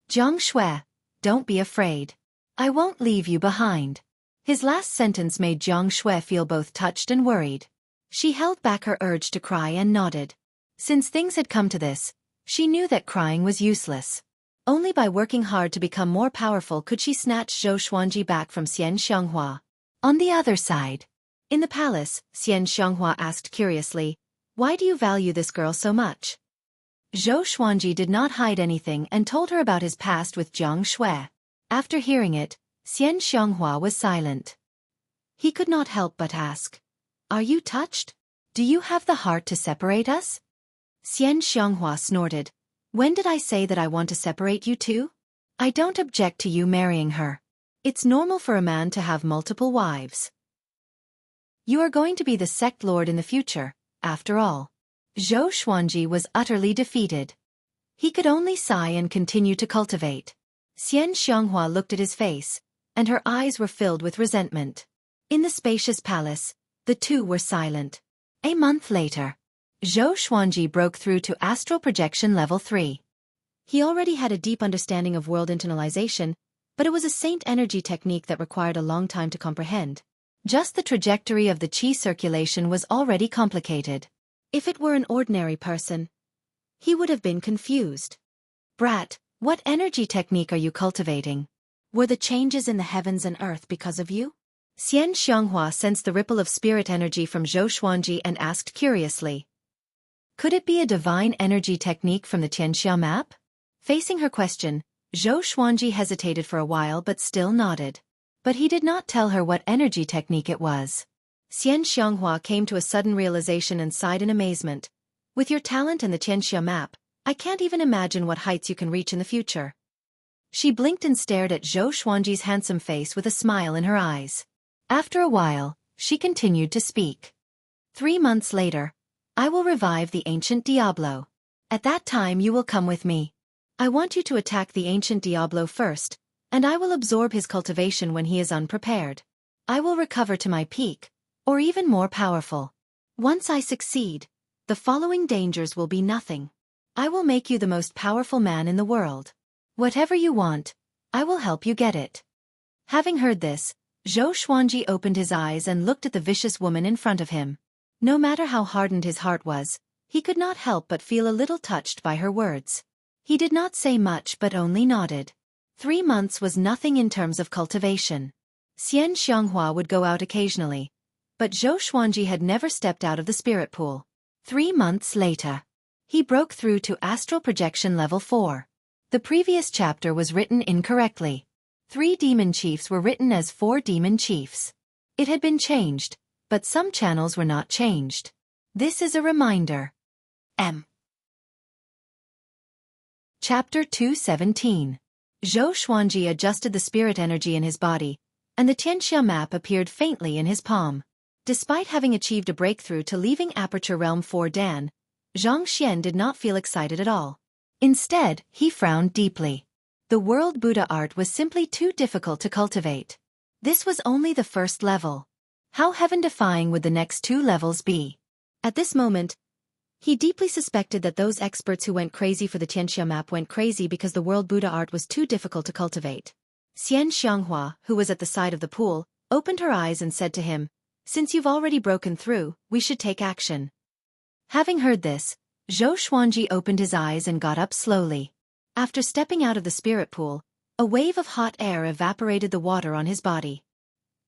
Jiang Shui, don't be afraid. I won't leave you behind. His last sentence made Jiang Shui feel both touched and worried. She held back her urge to cry and nodded. Since things had come to this, she knew that crying was useless. Only by working hard to become more powerful could she snatch Zhou Xuanji back from Xian Xianghua. On the other side, in the palace, Xian Xianghua asked curiously, Why do you value this girl so much? Zhou Xuanji did not hide anything and told her about his past with Jiang Shui. After hearing it, Xian Xianghua was silent. He could not help but ask, Are you touched? Do you have the heart to separate us? Xian Xianghua snorted. When did I say that I want to separate you two? I don't object to you marrying her. It's normal for a man to have multiple wives. You are going to be the sect lord in the future, after all. Zhou Xuanji was utterly defeated. He could only sigh and continue to cultivate. Xian Xianghua looked at his face, and her eyes were filled with resentment. In the spacious palace, the two were silent. A month later, Zhou Xuanji broke through to astral projection level 3. He already had a deep understanding of world internalization, but it was a saint energy technique that required a long time to comprehend. Just the trajectory of the qi circulation was already complicated. If it were an ordinary person, he would have been confused. Brat, what energy technique are you cultivating? Were the changes in the heavens and earth because of you? Xian Xianghua sensed the ripple of spirit energy from Zhou Xuanji and asked curiously. Could it be a divine energy technique from the Tianxia map? Facing her question, Zhou Xuanji hesitated for a while but still nodded. But he did not tell her what energy technique it was. Xian Xianghua came to a sudden realization and sighed in amazement. With your talent and the Tianxia map, I can't even imagine what heights you can reach in the future. She blinked and stared at Zhou Xuanji's handsome face with a smile in her eyes. After a while, she continued to speak. 3 months later, I will revive the ancient Diablo. At that time you will come with me. I want you to attack the ancient Diablo first, and I will absorb his cultivation when he is unprepared. I will recover to my peak, or even more powerful. Once I succeed, the following dangers will be nothing. I will make you the most powerful man in the world. Whatever you want, I will help you get it. Having heard this, Zhou Xuanji opened his eyes and looked at the vicious woman in front of him. No matter how hardened his heart was, he could not help but feel a little touched by her words. He did not say much but only nodded. 3 months was nothing in terms of cultivation. Xian Xianghua would go out occasionally, but Zhou Xuanji had never stepped out of the spirit pool. 3 months later, he broke through to astral projection level 4. The previous chapter was written incorrectly. 3 demon chiefs were written as 4 demon chiefs. It had been changed, but some channels were not changed. This is a reminder. Chapter 217. Zhou Xuanji adjusted the spirit energy in his body, and the Tianxia map appeared faintly in his palm. Despite having achieved a breakthrough to leaving Aperture Realm 4 Dan, Zhang Xian did not feel excited at all. Instead, he frowned deeply. The World Buddha art was simply too difficult to cultivate. This was only the first level. How heaven-defying would the next 2 levels be? At this moment, he deeply suspected that those experts who went crazy for the Tianxia map went crazy because the World Buddha art was too difficult to cultivate. Xian Xianghua, who was at the side of the pool, opened her eyes and said to him, "Since you've already broken through, we should take action." Having heard this, Zhou Xuanji opened his eyes and got up slowly. After stepping out of the spirit pool, a wave of hot air evaporated the water on his body.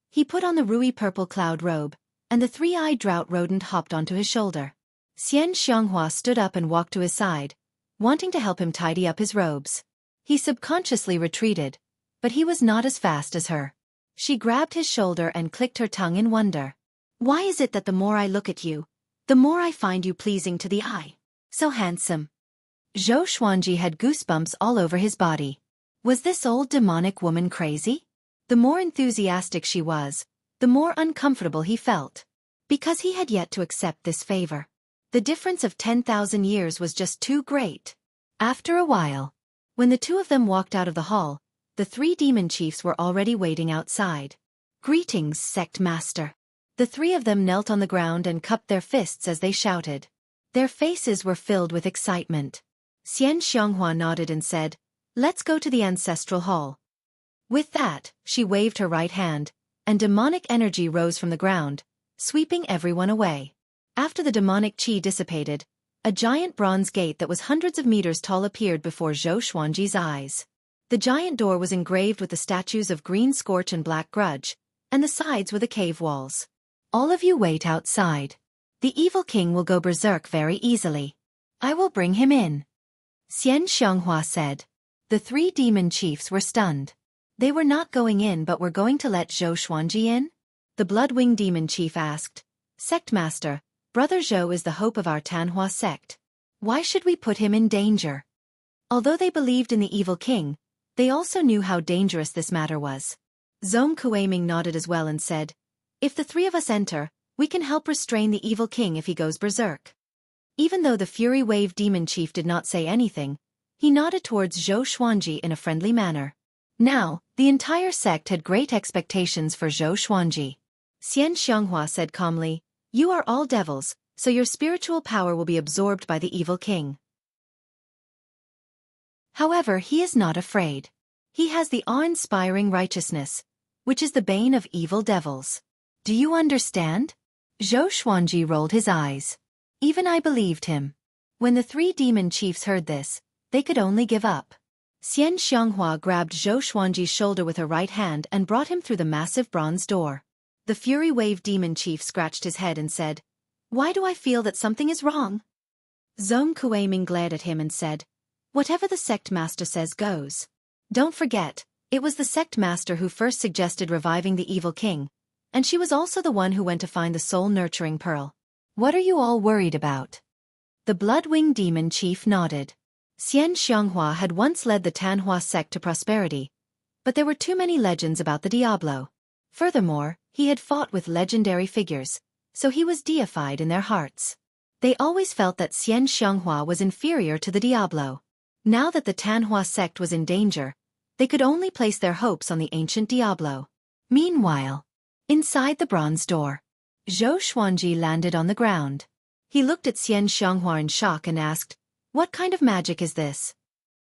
He put on the ruby purple cloud robe, and the 3-eyed drought rodent hopped onto his shoulder. Xian Xianghua stood up and walked to his side, wanting to help him tidy up his robes. He subconsciously retreated, but he was not as fast as her. She grabbed his shoulder and clicked her tongue in wonder. "Why is it that the more I look at you, the more I find you pleasing to the eye? So handsome." Zhou Xuanji had goosebumps all over his body. Was this old demonic woman crazy? The more enthusiastic she was, the more uncomfortable he felt. Because he had yet to accept this favor. The difference of 10,000 years was just too great. After a while, when the 2 of them walked out of the hall, the 3 demon chiefs were already waiting outside. "Greetings, sect master." The 3 of them knelt on the ground and cupped their fists as they shouted. Their faces were filled with excitement. Xian Xianghua nodded and said, "Let's go to the ancestral hall." With that, she waved her right hand, and demonic energy rose from the ground, sweeping everyone away. After the demonic qi dissipated, a giant bronze gate that was hundreds of meters tall appeared before Zhou Xuanji's eyes. The giant door was engraved with the statues of Green Scorch and Black Grudge, and the sides were the cave walls. "All of you wait outside. The evil king will go berserk very easily. I will bring him in," Xian Xianghua said. The 3 demon chiefs were stunned. They were not going in but were going to let Zhou Xuanji in? The Bloodwing demon chief asked, "Sect master, Brother Zhou is the hope of our Tanhua sect. Why should we put him in danger?" Although they believed in the evil king, they also knew how dangerous this matter was. Zhong Kueiming nodded as well and said, "If the 3 of us enter, we can help restrain the evil king if he goes berserk." Even though the Fury Wave demon chief did not say anything, he nodded towards Zhou Xuanji in a friendly manner. Now, the entire sect had great expectations for Zhou Xuanji. Xian Xianghua said calmly, "You are all devils, so your spiritual power will be absorbed by the evil king." However, he is not afraid. He has the awe-inspiring righteousness, which is the bane of evil devils. Do you understand? Zhou Xuanji rolled his eyes. Even I believed him. When the 3 demon chiefs heard this, they could only give up. Xian Xianghua grabbed Zhou Xuanji's shoulder with her right hand and brought him through the massive bronze door. The Fury Wave demon chief scratched his head and said, "Why do I feel that something is wrong?" Zhong Kuei-ming glared at him and said, "Whatever the sect master says goes. Don't forget, it was the sect master who first suggested reviving the evil king, and she was also the one who went to find the soul-nurturing pearl. What are you all worried about?" The Bloodwing demon chief nodded. Xian Xianghua had once led the Tanhua sect to prosperity, but there were too many legends about the Diablo. Furthermore, he had fought with legendary figures, so he was deified in their hearts. They always felt that Xian Xianghua was inferior to the Diablo. Now that the Tanhua sect was in danger, they could only place their hopes on the ancient Diablo. Meanwhile, inside the bronze door, Zhou Xuanji landed on the ground. He looked at Xian Xianghua in shock and asked, "What kind of magic is this?"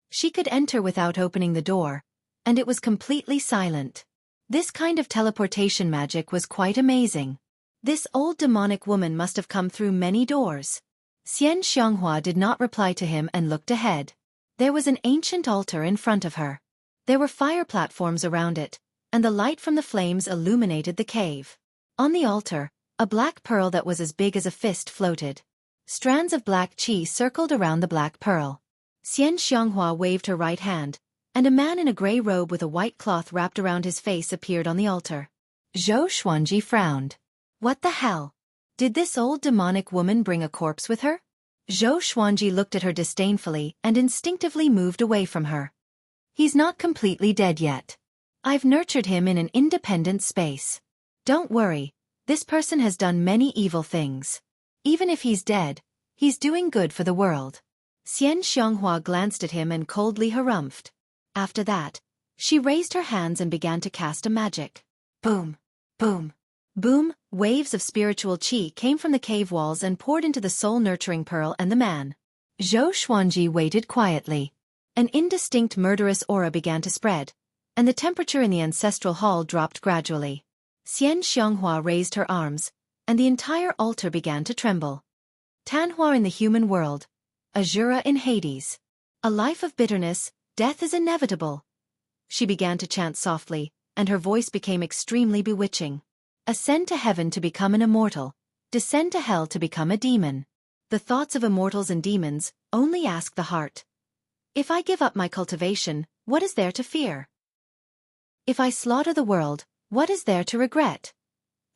She could enter without opening the door, and it was completely silent. This kind of teleportation magic was quite amazing. This old demonic woman must have come through many doors. Xian Xianghua did not reply to him and looked ahead. There was an ancient altar in front of her. There were fire platforms around it, and the light from the flames illuminated the cave. On the altar, a black pearl that was as big as a fist floated. Strands of black qi circled around the black pearl. Xian Xianghua waved her right hand, and a man in a gray robe with a white cloth wrapped around his face appeared on the altar. Zhou Xuanji frowned. What the hell? Did this old demonic woman bring a corpse with her? Zhou Xuanji looked at her disdainfully and instinctively moved away from her. He's not completely dead yet. I've nurtured him in an independent space. Don't worry, this person has done many evil things. Even if he's dead, he's doing good for the world. Xian Xianghua glanced at him and coldly harumphed. After that, she raised her hands and began to cast a magic. Boom, boom, boom, waves of spiritual qi came from the cave walls and poured into the soul-nurturing pearl and the man. Zhou Xuanji waited quietly. An indistinct murderous aura began to spread, and the temperature in the ancestral hall dropped gradually. Xian Xianghua raised her arms, and the entire altar began to tremble. Tanhua in the human world, Azura in Hades. A life of bitterness, death is inevitable. She began to chant softly, and her voice became extremely bewitching. Ascend to heaven to become an immortal, descend to hell to become a demon. The thoughts of immortals and demons only ask the heart. If I give up my cultivation, what is there to fear? If I slaughter the world, what is there to regret?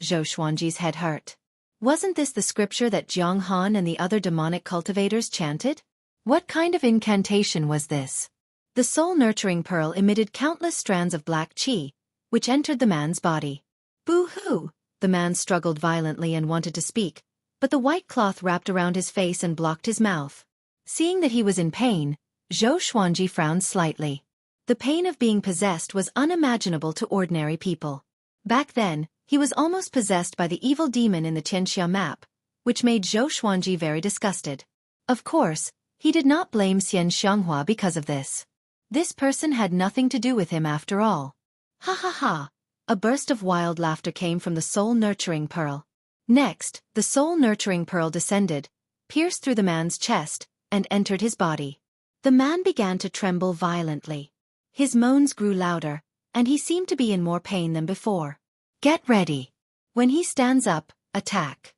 Zhou Xuanji's head hurt. Wasn't this the scripture that Jiang Han and the other demonic cultivators chanted? What kind of incantation was this? The soul-nurturing pearl emitted countless strands of black qi, which entered the man's body. Boo-hoo! The man struggled violently and wanted to speak, but the white cloth wrapped around his face and blocked his mouth. Seeing that he was in pain, Zhou Xuanji frowned slightly. The pain of being possessed was unimaginable to ordinary people. Back then, he was almost possessed by the evil demon in the Tianxia map, which made Zhou Xuanji very disgusted. Of course, he did not blame Xian Xianghua because of this. This person had nothing to do with him after all. Ha ha ha! A burst of wild laughter came from the soul-nurturing pearl. Next, the soul-nurturing pearl descended, pierced through the man's chest, and entered his body. The man began to tremble violently. His moans grew louder, and he seemed to be in more pain than before. Get ready. When he stands up, attack.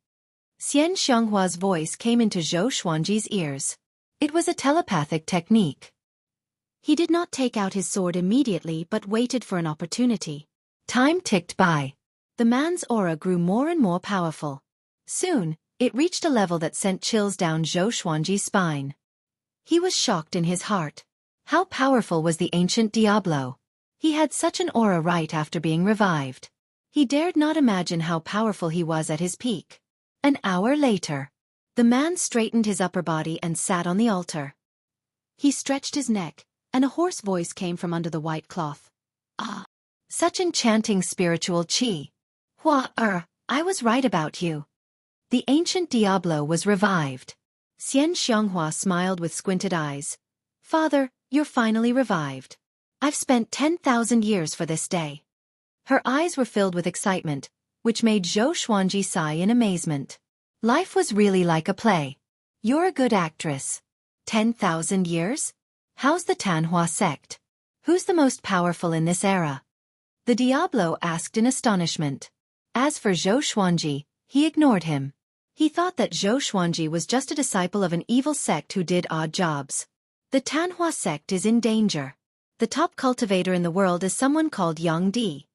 Xian Xianghua's voice came into Zhou Xuanji's ears. It was a telepathic technique. He did not take out his sword immediately but waited for an opportunity. Time ticked by. The man's aura grew more and more powerful. Soon, it reached a level that sent chills down Zhou Xuanji's spine. He was shocked in his heart. How powerful was the ancient Diablo? He had such an aura right after being revived. He dared not imagine how powerful he was at his peak. An hour later, the man straightened his upper body and sat on the altar. He stretched his neck, and a hoarse voice came from under the white cloth. Ah! Such enchanting spiritual qi. I was right about you. The ancient Diablo was revived. Xian Xianghua smiled with squinted eyes. Father, You're finally revived. I've spent 10,000 years for this day. Her eyes were filled with excitement, which made Xueqi sigh in amazement. Life was really like a play. You're a good actress. 10,000 years? How's the Tanhua sect? Who's the most powerful in this era? The Diablo asked in astonishment. As for Xueqi, he ignored him. He thought that Xueqi was just a disciple of an evil sect who did odd jobs. The Tanhua sect is in danger. The top cultivator in the world is someone called Yang Di.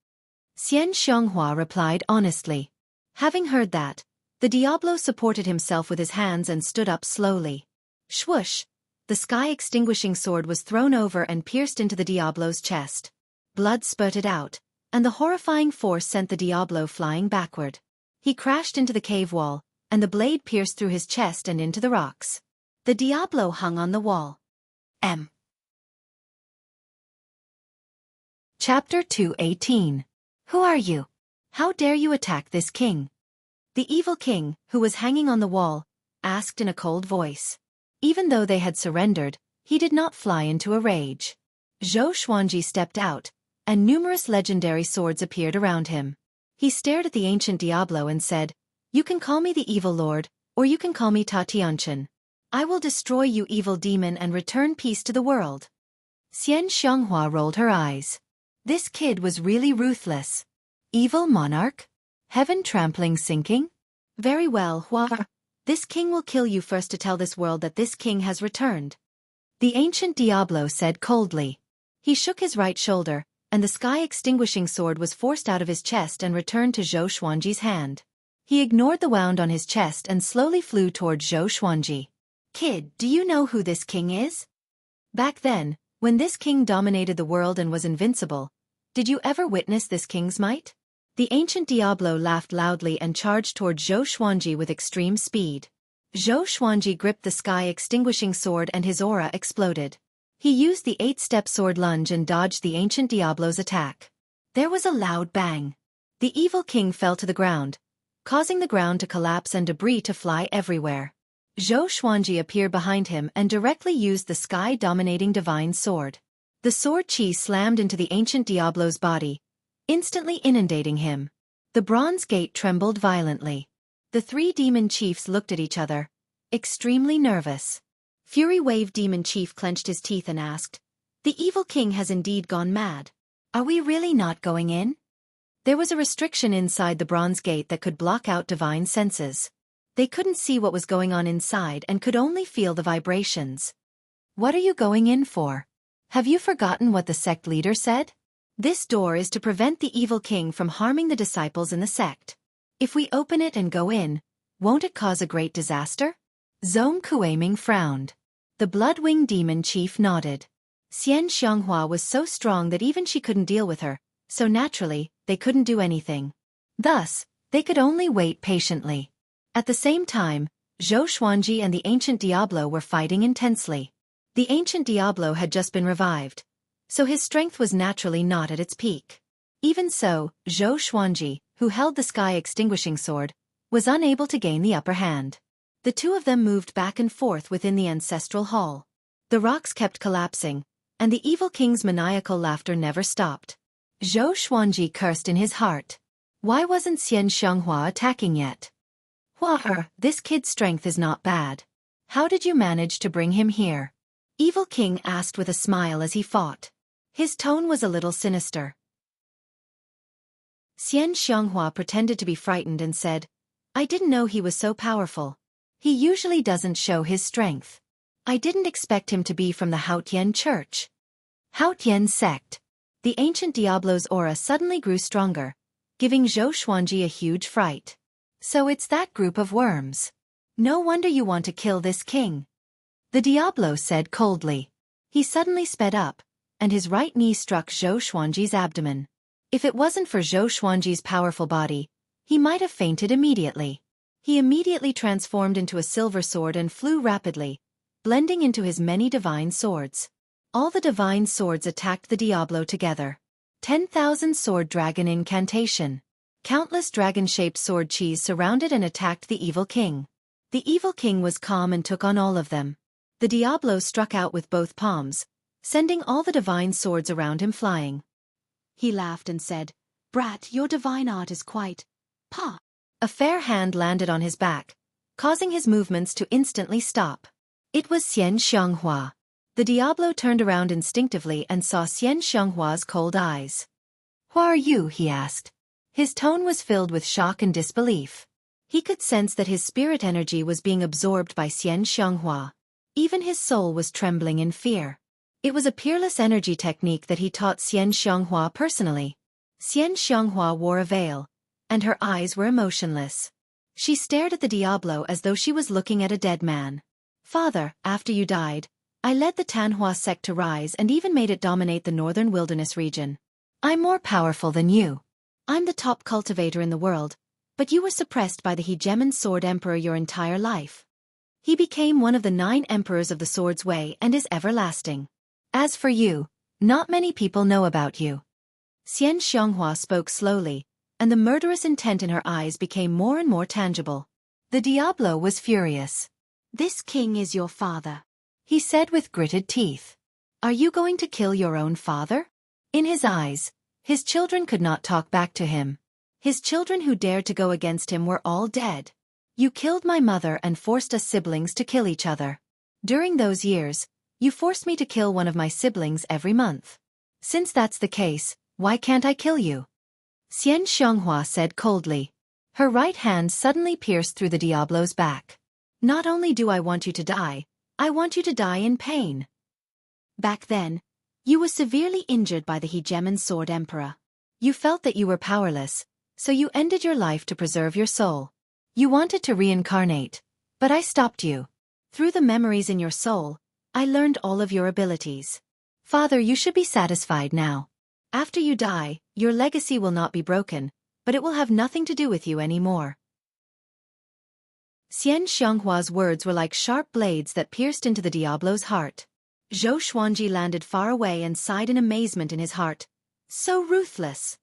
Xian Xianghua replied honestly. Having heard that, the Diablo supported himself with his hands and stood up slowly. Swoosh! The sky-extinguishing sword was thrown over and pierced into the Diablo's chest. Blood spurted out, and the horrifying force sent the Diablo flying backward. He crashed into the cave wall, and the blade pierced through his chest and into the rocks. The Diablo hung on the wall. Chapter 218. Who are you? How dare you attack this king? The evil king, who was hanging on the wall, asked in a cold voice. Even though they had surrendered, he did not fly into a rage. Xueqi stepped out, and numerous legendary swords appeared around him. He stared at the ancient Diablo and said, "You can call me the evil lord, or you can call me Ta Tianchen. I will destroy you, evil demon, and return peace to the world." Xian Xianghua rolled her eyes. This kid was really ruthless. Evil monarch? Heaven trampling sinking? Very well, Hua. This king will kill you first to tell this world that this king has returned. The ancient Diablo said coldly. He shook his right shoulder, and the sky-extinguishing sword was forced out of his chest and returned to Xueqi's hand. He ignored the wound on his chest and slowly flew toward Xueqi. Kid, do you know who this king is? Back then, when this king dominated the world and was invincible, did you ever witness this king's might? The ancient Diablo laughed loudly and charged toward Xueqi with extreme speed. Xueqi gripped the sky-extinguishing sword and his aura exploded. He used the 8-step sword lunge and dodged the ancient Diablo's attack. There was a loud bang. The evil king fell to the ground, causing the ground to collapse and debris to fly everywhere. Xueqi appeared behind him and directly used the sky-dominating divine sword. The sword chi slammed into the ancient Diablo's body, instantly inundating him. The bronze gate trembled violently. The 3 demon chiefs looked at each other, extremely nervous. Fury Wave Demon Chief clenched his teeth and asked, "The evil king has indeed gone mad. Are we really not going in?" There was a restriction inside the bronze gate that could block out divine senses. They couldn't see what was going on inside and could only feel the vibrations. "What are you going in for? Have you forgotten what the sect leader said? This door is to prevent the evil king from harming the disciples in the sect. If we open it and go in, won't it cause a great disaster?" Zhong Kueiming frowned. The Bloodwing Demon Chief nodded. Xian Xianghua was so strong that even she couldn't deal with her, so naturally, they couldn't do anything. Thus, they could only wait patiently. At the same time, Xueqi and the ancient Diablo were fighting intensely. The ancient Diablo had just been revived, so his strength was naturally not at its peak. Even so, Xueqi, who held the sky-extinguishing sword, was unable to gain the upper hand. The two of them moved back and forth within the ancestral hall. The rocks kept collapsing, and the evil king's maniacal laughter never stopped. Xueqi cursed in his heart. Why wasn't Xian Xianghua attacking yet? Hua, this kid's strength is not bad. How did you manage to bring him here? Evil King asked with a smile as he fought. His tone was a little sinister. Xian Xianghua pretended to be frightened and said, "I didn't know he was so powerful. He usually doesn't show his strength. I didn't expect him to be from the Haotian church." Haotian sect. The ancient Diablo's aura suddenly grew stronger, giving Xueqi a huge fright. So it's that group of worms. No wonder you want to kill this king. The Diablo said coldly. He suddenly sped up, and his right knee struck Xueqi's abdomen. If it wasn't for Xueqi's powerful body, he might have fainted immediately. He immediately transformed into a silver sword and flew rapidly, blending into his many divine swords. All the divine swords attacked the Diablo together. 10,000 sword dragon incantation. Countless dragon-shaped sword chis surrounded and attacked the evil king. The evil king was calm and took on all of them. The Diablo struck out with both palms, sending all the divine swords around him flying. He laughed and said, "Brat, your divine art is quite... pa." A fair hand landed on his back, causing his movements to instantly stop. It was Xian Xianghua. The Diablo turned around instinctively and saw Xian Xianghua's cold eyes. "Who are you?" he asked. His tone was filled with shock and disbelief. He could sense that his spirit energy was being absorbed by Xian Xianghua. Even his soul was trembling in fear. It was a peerless energy technique that he taught Xian Xianghua personally. Xian Xianghua wore a veil, and her eyes were emotionless. She stared at the Diablo as though she was looking at a dead man. "Father, after you died, I led the Tanhua sect to rise and even made it dominate the northern wilderness region. I'm more powerful than you. I'm the top cultivator in the world, but you were suppressed by the Hegemon Sword Emperor your entire life. He became one of the 9 emperors of the Sword's Way and is everlasting. As for you, not many people know about you." Xian Xianghua spoke slowly, and the murderous intent in her eyes became more and more tangible. The Diablo was furious. "This king is your father," he said with gritted teeth. "Are you going to kill your own father?" In his eyes, his children could not talk back to him. His children who dared to go against him were all dead. "You killed my mother and forced us siblings to kill each other. During those years, you forced me to kill one of my siblings every month. Since that's the case, why can't I kill you?" Xian Xianghua said coldly. Her right hand suddenly pierced through the Diablo's back. "Not only do I want you to die, I want you to die in pain." "Back then, you were severely injured by the Hegemon Sword Emperor. You felt that you were powerless, so you ended your life to preserve your soul. You wanted to reincarnate, but I stopped you. Through the memories in your soul, I learned all of your abilities. Father, you should be satisfied now. After you die, your legacy will not be broken, but it will have nothing to do with you anymore." Xian Xianghua's words were like sharp blades that pierced into the Diablo's heart. Zhou Xuanji landed far away and sighed in amazement in his heart. So ruthless.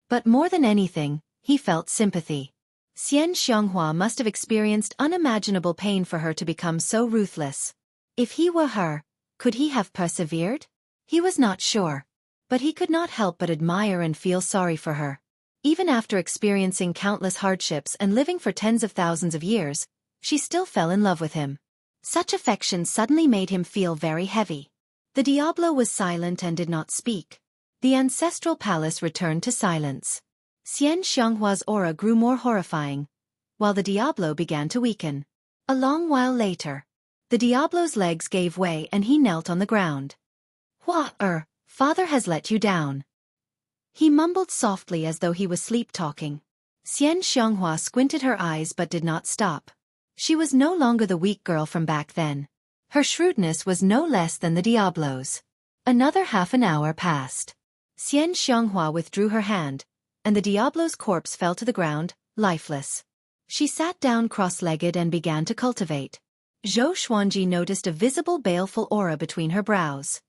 But more than anything, he felt sympathy. Xian Xianghua must have experienced unimaginable pain for her to become so ruthless. If he were her, could he have persevered? He was not sure. But he could not help but admire and feel sorry for her. Even after experiencing countless hardships and living for tens of thousands of years, she still fell in love with him. Such affection suddenly made him feel very heavy. The Diablo was silent and did not speak. The ancestral palace returned to silence. Xian Xianghua's aura grew more horrifying, while the Diablo began to weaken. A long while later, the Diablo's legs gave way and he knelt on the ground. Father has let you down." He mumbled softly as though he was sleep-talking. Xian Xianghua squinted her eyes but did not stop. She was no longer the weak girl from back then. Her shrewdness was no less than the Diablo's. Another half an hour passed. Xian Xianghua withdrew her hand, and the Diablo's corpse fell to the ground, lifeless. She sat down cross-legged and began to cultivate. Zhou Xuanji noticed a visible baleful aura between her brows.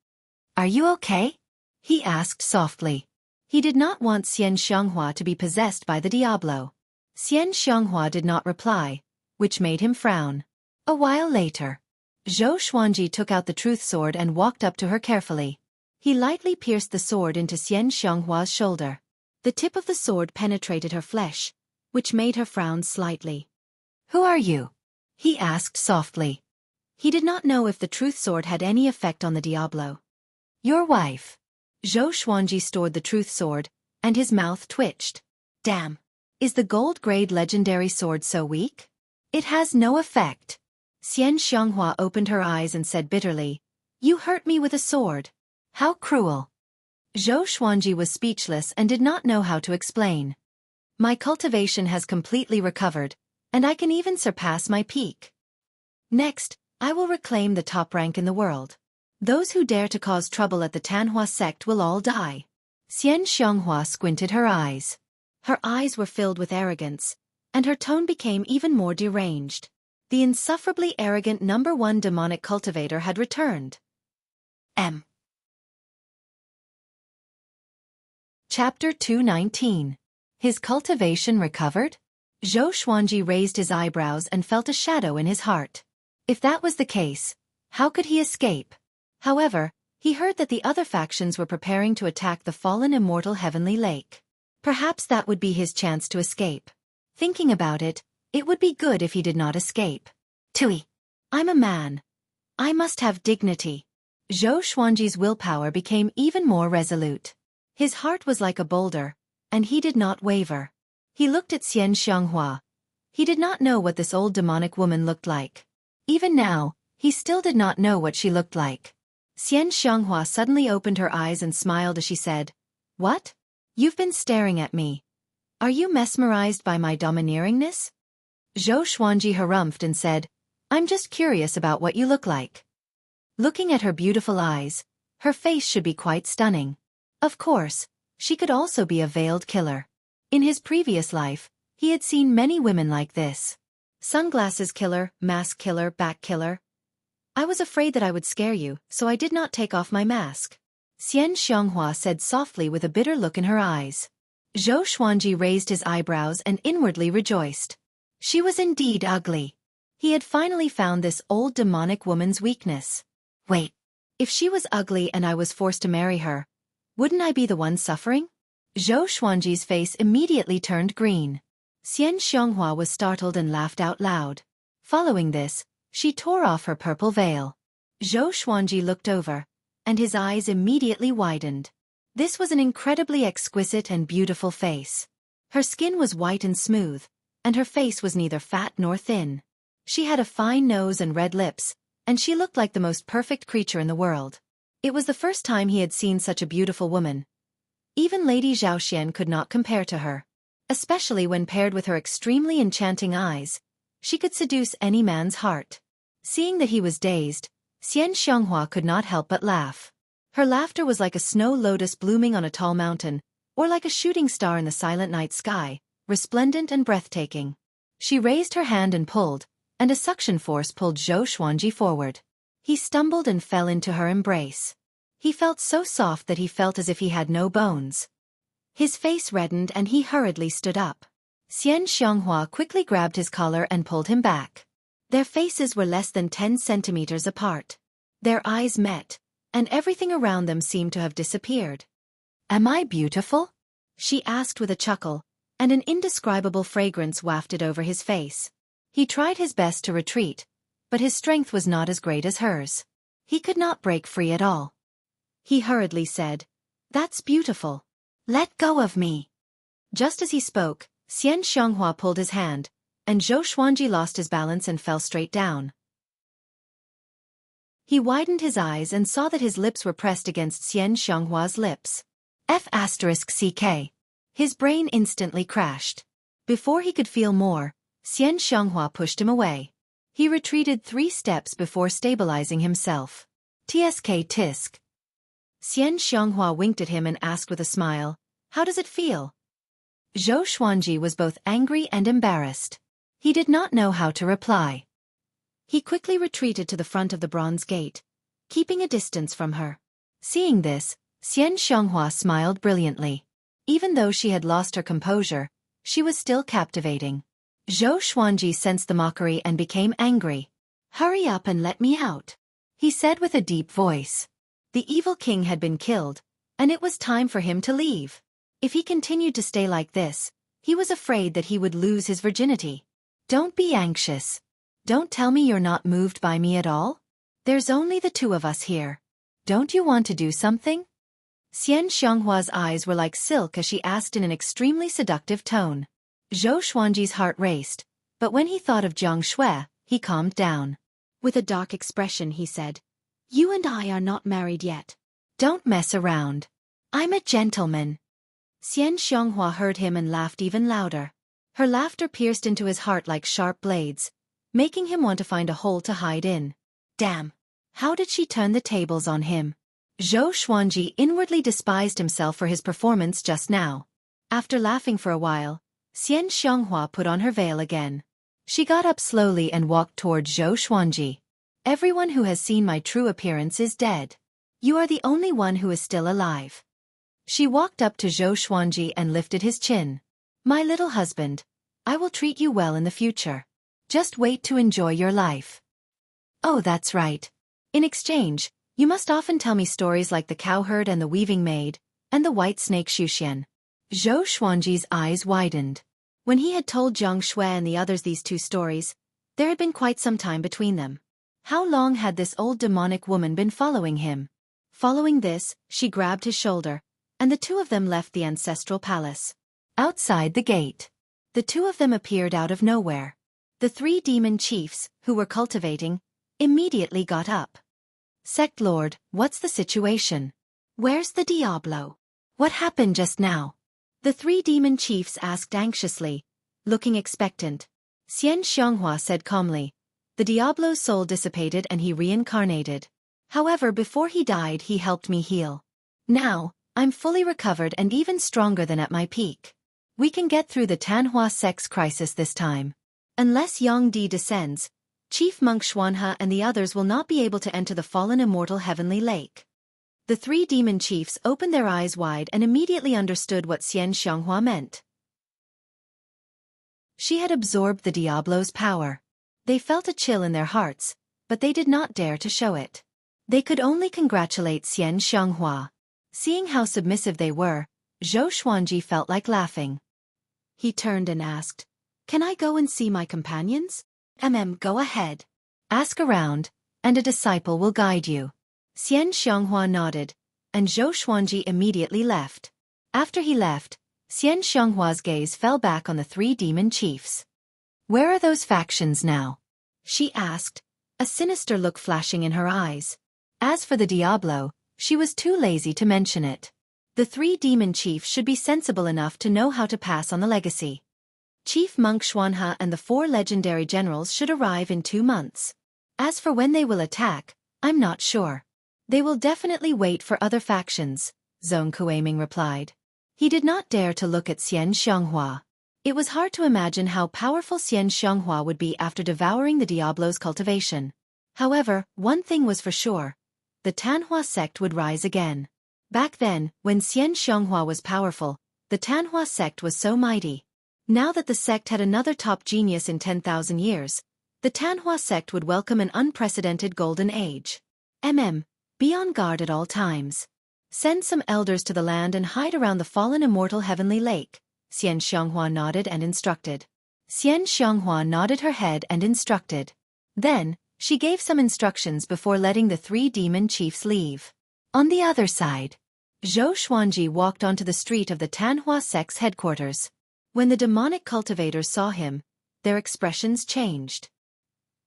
"Are you okay?" he asked softly. He did not want Xian Xianghua to be possessed by the Diablo. Xian Xianghua did not reply, which made him frown. A while later, Zhou Xuanji took out the truth sword and walked up to her carefully. He lightly pierced the sword into Xian Xianghua's shoulder. The tip of the sword penetrated her flesh, which made her frown slightly. "Who are you?" he asked softly. He did not know if the truth sword had any effect on the Diablo. "Your wife." Zhou Xuanji stored the truth sword, and his mouth twitched. "Damn. Is the gold-grade legendary sword so weak? It has no effect." Xian Xianghua opened her eyes and said bitterly, "You hurt me with a sword. How cruel." Zhou Xuanji was speechless and did not know how to explain. "My cultivation has completely recovered, and I can even surpass my peak. Next, I will reclaim the top rank in the world. Those who dare to cause trouble at the Tanhua sect will all die." Xian Xianghua squinted her eyes. Her eyes were filled with arrogance, and her tone became even more deranged. The insufferably arrogant #1 demonic cultivator had returned. Chapter 219. His cultivation recovered? Zhou Xuanji raised his eyebrows and felt a shadow in his heart. If that was the case, how could he escape? However, He heard that the other factions were preparing to attack the fallen immortal heavenly lake. Perhaps that would be his chance to escape. Thinking about it, it would be good if he did not escape. Tui. I'm a man. I must have dignity. Zhou Xuanji's willpower became even more resolute. His heart was like a boulder, and he did not waver. He looked at Xian Xianghua. He did not know what this old demonic woman looked like. Even now, he still did not know what she looked like. Xian Xianghua suddenly opened her eyes and smiled as she said, "What? You've been staring at me. Are you mesmerized by my domineeringness?" Zhou Xuanji harumphed and said, "I'm just curious about what you look like." Looking at her beautiful eyes, her face should be quite stunning. Of course, she could also be a veiled killer. In his previous life, he had seen many women like this. Sunglasses killer, mask killer, back killer. I was afraid that I would scare you, so I did not take off my mask. Xian Xianghua said softly with a bitter look in her eyes. Zhou Xuanji raised his eyebrows and inwardly rejoiced. She was indeed ugly. He had finally found this old demonic woman's weakness. Wait. If she was ugly and I was forced to marry her, wouldn't I be the one suffering? Zhou Xuanji's face immediately turned green. Xian Xianghua was startled and laughed out loud. Following this, she tore off her purple veil. Zhou Xuanji looked over, and his eyes immediately widened. This was an incredibly exquisite and beautiful face. Her skin was white and smooth, and her face was neither fat nor thin. She had a fine nose and red lips, and she looked like the most perfect creature in the world. It was the first time he had seen such a beautiful woman. Even Lady Zhaoxian could not compare to her. Especially when paired with her extremely enchanting eyes, she could seduce any man's heart. Seeing that he was dazed, Xian Xianghua could not help but laugh. Her laughter was like a snow lotus blooming on a tall mountain, or like a shooting star in the silent night sky, resplendent and breathtaking. She raised her hand and pulled, and a suction force pulled Zhou Xuanji forward. He stumbled and fell into her embrace. He felt so soft that he felt as if he had no bones. His face reddened and he hurriedly stood up. Xian Xianghua quickly grabbed his collar and pulled him back. Their faces were less than 10 centimeters apart. Their eyes met, and everything around them seemed to have disappeared. "Am I beautiful?" she asked with a chuckle, and an indescribable fragrance wafted over his face. He tried his best to retreat, but his strength was not as great as hers. He could not break free at all. He hurriedly said, "That's beautiful. Let go of me." Just as he spoke, Xian Xianghua pulled his hand, and Zhou Xuanji lost his balance and fell straight down. He widened his eyes and saw that his lips were pressed against Xian Xianghua's lips. F***CK. His brain instantly crashed. Before he could feel more, Xian Xianghua pushed him away. He retreated 3 steps before stabilizing himself. Tsk tisk. Xian Xianghua winked at him and asked with a smile, "How does it feel?" Zhou Xuanji was both angry and embarrassed. He did not know how to reply. He quickly retreated to the front of the bronze gate, keeping a distance from her. Seeing this, Xian Xianghua smiled brilliantly. Even though she had lost her composure, she was still captivating. Zhou Xuanji sensed the mockery and became angry. "Hurry up and let me out," he said with a deep voice. The evil king had been killed, and it was time for him to leave. If he continued to stay like this, he was afraid that he would lose his virginity. "Don't be anxious. Don't tell me you're not moved by me at all. There's only the 2 of us here. Don't you want to do something?" Xian Xianghua's eyes were like silk as she asked in an extremely seductive tone. Zhou Xuanji's heart raced, but when he thought of Jiang Shui, he calmed down. With a dark expression he said, "You and I are not married yet. Don't mess around. I'm a gentleman." Xian Xianghua heard him and laughed even louder. Her laughter pierced into his heart like sharp blades, making him want to find a hole to hide in. Damn! How did she turn the tables on him? Zhou Xuanji inwardly despised himself for his performance just now. After laughing for a while, Xian Xianghua put on her veil again. She got up slowly and walked toward Zhou Xuanji. "Everyone who has seen my true appearance is dead. You are the only one who is still alive." She walked up to Zhou Xuanji and lifted his chin. "My little husband, I will treat you well in the future. Just wait to enjoy your life." "Oh, that's right." In exchange, You must often tell me stories like the cowherd and the weaving maid, and the white snake Xueqi. Zhou Xuanji's eyes widened. When he had told Jiang Shui and the others these two stories, there had been quite some time between them. How long had this old demonic woman been following him? Following this, she grabbed his shoulder, and the two of them left the ancestral palace. Outside the gate, the two of them appeared out of nowhere. The three demon chiefs, who were cultivating, immediately got up. Sect Lord, what's the situation? Where's the Diablo? What happened just now? The three demon chiefs asked anxiously, looking expectant. Xian Xianghua said calmly, the Diablo's soul dissipated and he reincarnated. However, before he died he helped me heal. Now, I'm fully recovered and even stronger than at my peak. We can get through the Tanhua sect's crisis this time. Unless Yang Di descends, Chief Monk Xuanhe and the others will not be able to enter the fallen immortal heavenly lake. The three demon chiefs opened their eyes wide and immediately understood what Xian Xianghua meant. She had absorbed the Diablo's power. They felt a chill in their hearts, but they did not dare to show it. They could only congratulate Xian Xianghua. Seeing how submissive they were, Zhou Xuanji felt like laughing. He turned and asked, "Can I go and see my companions?" Go ahead. Ask around, and a disciple will guide you." Xian Xianghua nodded, and Zhou Xuanji immediately left. After he left, Xian Xianghua's gaze fell back on the three demon chiefs. "Where are those factions now?" she asked, a sinister look flashing in her eyes. As for the Diablo, she was too lazy to mention it. The three demon chiefs should be sensible enough to know how to pass on the legacy. Chief Monk Xuanhe and the four legendary generals should arrive in 2 months. As for when they will attack, I'm not sure. They will definitely wait for other factions, Zhong Kueiming replied. He did not dare to look at Xian Xianghua. It was hard to imagine how powerful Xian Xianghua would be after devouring the Diablo's cultivation. However, one thing was for sure. The Tanhua sect would rise again. Back then, when Xian Xianghua was powerful, the Tanhua sect was so mighty. Now that the sect had another top genius in 10,000 years, the Tanhua sect would welcome an unprecedented golden age. Be on guard at all times. Send some elders to the land and hide around the fallen immortal heavenly lake. Xian Xianghua nodded and instructed. Xian Xianghua nodded her head and instructed. Then, she gave some instructions before letting the three demon chiefs leave. On the other side, Zhou Xuanji walked onto the street of the Tanhua sect's headquarters. When the demonic cultivators saw him, their expressions changed.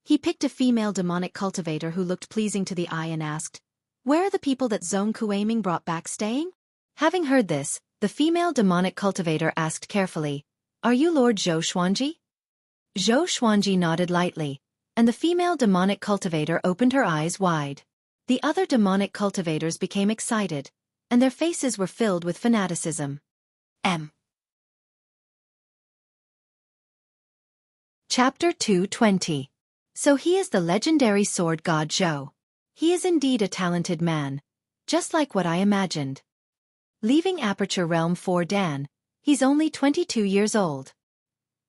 He picked a female demonic cultivator who looked pleasing to the eye and asked, "Where are the people that Zhong Kueiming brought back staying?" Having heard this, the female demonic cultivator asked carefully, "Are you Lord Zhou Xuanji?" Zhou Xuanji nodded lightly, and the female demonic cultivator opened her eyes wide. The other demonic cultivators became excited, and their faces were filled with fanaticism. Chapter 220. So he is the legendary sword god Zhou. He is indeed a talented man, just like what I imagined. Leaving Aperture Realm 4 Dan, he's only 22 years old.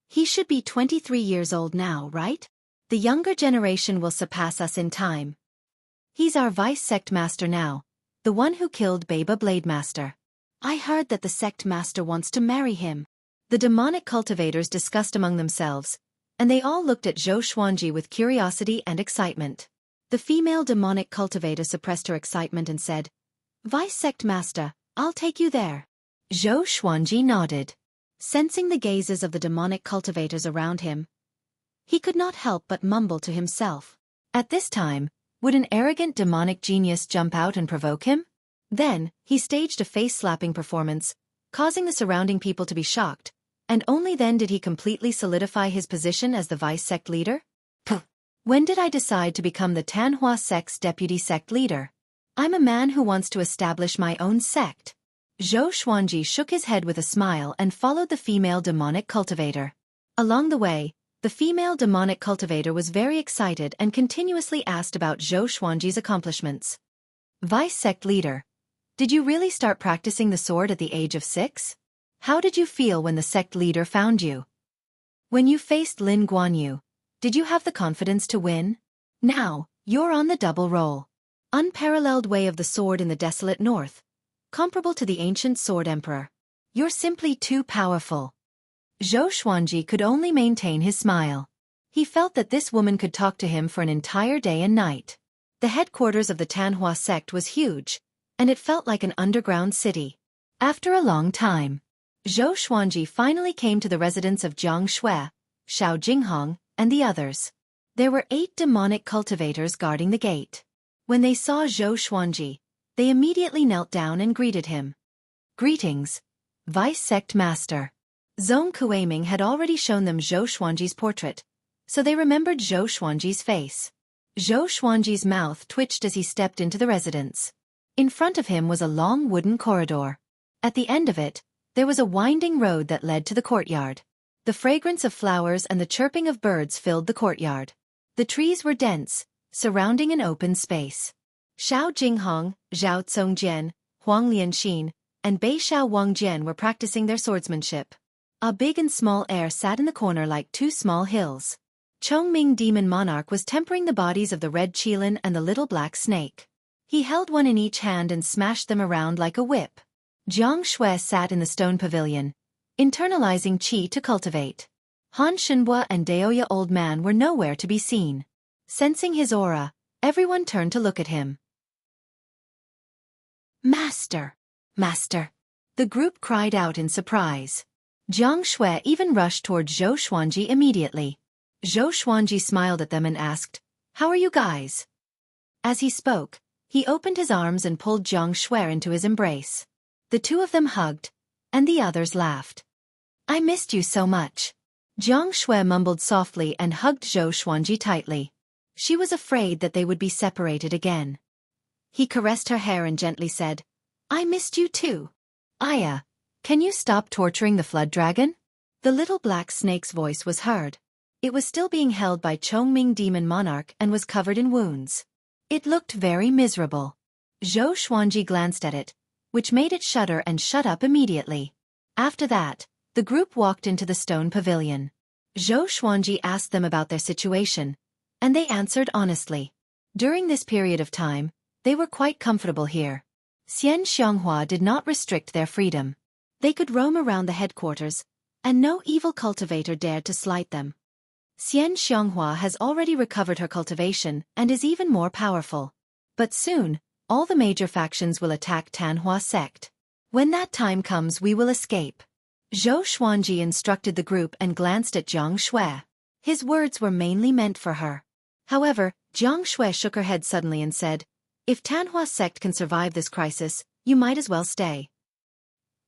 He should be 23 years old now, right? The younger generation will surpass us in time. He's our vice sect master now, the one who killed Baba Blade Master. I heard that the sect master wants to marry him. The demonic cultivators discussed among themselves, and they all looked at Zhou Xuanji with curiosity and excitement. The female demonic cultivator suppressed her excitement and said, "Vice sect master, I'll take you there." Zhou Xuanji nodded. Sensing the gazes of the demonic cultivators around him, he could not help but mumble to himself. At this time, would an arrogant demonic genius jump out and provoke him? Then, he staged a face-slapping performance, causing the surrounding people to be shocked, and only then did he completely solidify his position as the vice sect leader? When did I decide to become the Tanhua sect's deputy sect leader? I'm a man who wants to establish my own sect. Zhou Xuanji shook his head with a smile and followed the female demonic cultivator. Along the way, the female demonic cultivator was very excited and continuously asked about Zhou Xuanji's accomplishments. Vice sect leader, did you really start practicing the sword at the age of 6? How did you feel when the sect leader found you? When you faced Lin Guanyu, did you have the confidence to win? Now, you're on the double roll. Unparalleled way of the sword in the desolate north, comparable to the ancient sword emperor. You're simply too powerful. Zhou Xuanji could only maintain his smile. He felt that this woman could talk to him for an entire day and night. The headquarters of the Tanhua sect was huge, and it felt like an underground city. After a long time, Zhou Xuanji finally came to the residence of Jiang Shui, Shao Jinghong, and the others. There were 8 demonic cultivators guarding the gate. When they saw Zhou Xuanji, they immediately knelt down and greeted him. Greetings, Vice Sect Master. Zhong Kueiming had already shown them Zhou Xuanji's portrait, so they remembered Zhou Xuanji's face. Zhou Xuanji's mouth twitched as he stepped into the residence. In front of him was a long wooden corridor. At the end of it, there was a winding road that led to the courtyard. The fragrance of flowers and the chirping of birds filled the courtyard. The trees were dense, surrounding an open space. Shao Jinghong, Zhao Congjian, Huang Lianxin, and Bei Shao Wangjian were practicing their swordsmanship. A big and small heir sat in the corner like 2 small hills. Chongming Demon Monarch was tempering the bodies of the red qilin and the little black snake. He held one in each hand and smashed them around like a whip. Jiang Shui sat in the stone pavilion, internalizing qi to cultivate. Han Shenhua and Daoya Old Man were nowhere to be seen. Sensing his aura, everyone turned to look at him. Master! Master! The group cried out in surprise. Jiang Shui even rushed toward Zhou Xuanji immediately. Zhou Xuanji smiled at them and asked, "How are you guys?" As he spoke, he opened his arms and pulled Jiang Shui into his embrace. The 2 of them hugged, and the others laughed. "I missed you so much." Jiang Shui mumbled softly and hugged Zhou Xuanji tightly. She was afraid that they would be separated again. He caressed her hair and gently said, "I missed you too. Aya, can you stop torturing the flood dragon?" The little black snake's voice was heard. It was still being held by Chongming Demon Monarch and was covered in wounds. It looked very miserable. Zhou Xuanji glanced at it, which made it shudder and shut up immediately. After that, the group walked into the stone pavilion. Zhou Xuanji asked them about their situation, and they answered honestly. During this period of time, they were quite comfortable here. Xian Xianghua did not restrict their freedom. They could roam around the headquarters, and no evil cultivator dared to slight them. Xian Xianghua has already recovered her cultivation and is even more powerful. But soon, all the major factions will attack Tanhua sect. When that time comes, we will escape. Zhou Xuanji instructed the group and glanced at Jiang Shui. His words were mainly meant for her. However, Jiang Shui shook her head suddenly and said, "If Tanhua sect can survive this crisis, you might as well stay."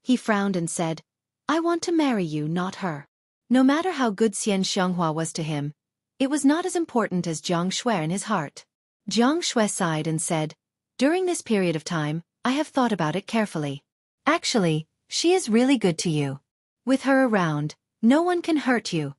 He frowned and said, "I want to marry you, not her." No matter how good Xian Xianghua was to him, it was not as important as Jiang Shui in his heart. Jiang Shui sighed and said, "During this period of time, I have thought about it carefully. Actually, she is really good to you. With her around, no one can hurt you."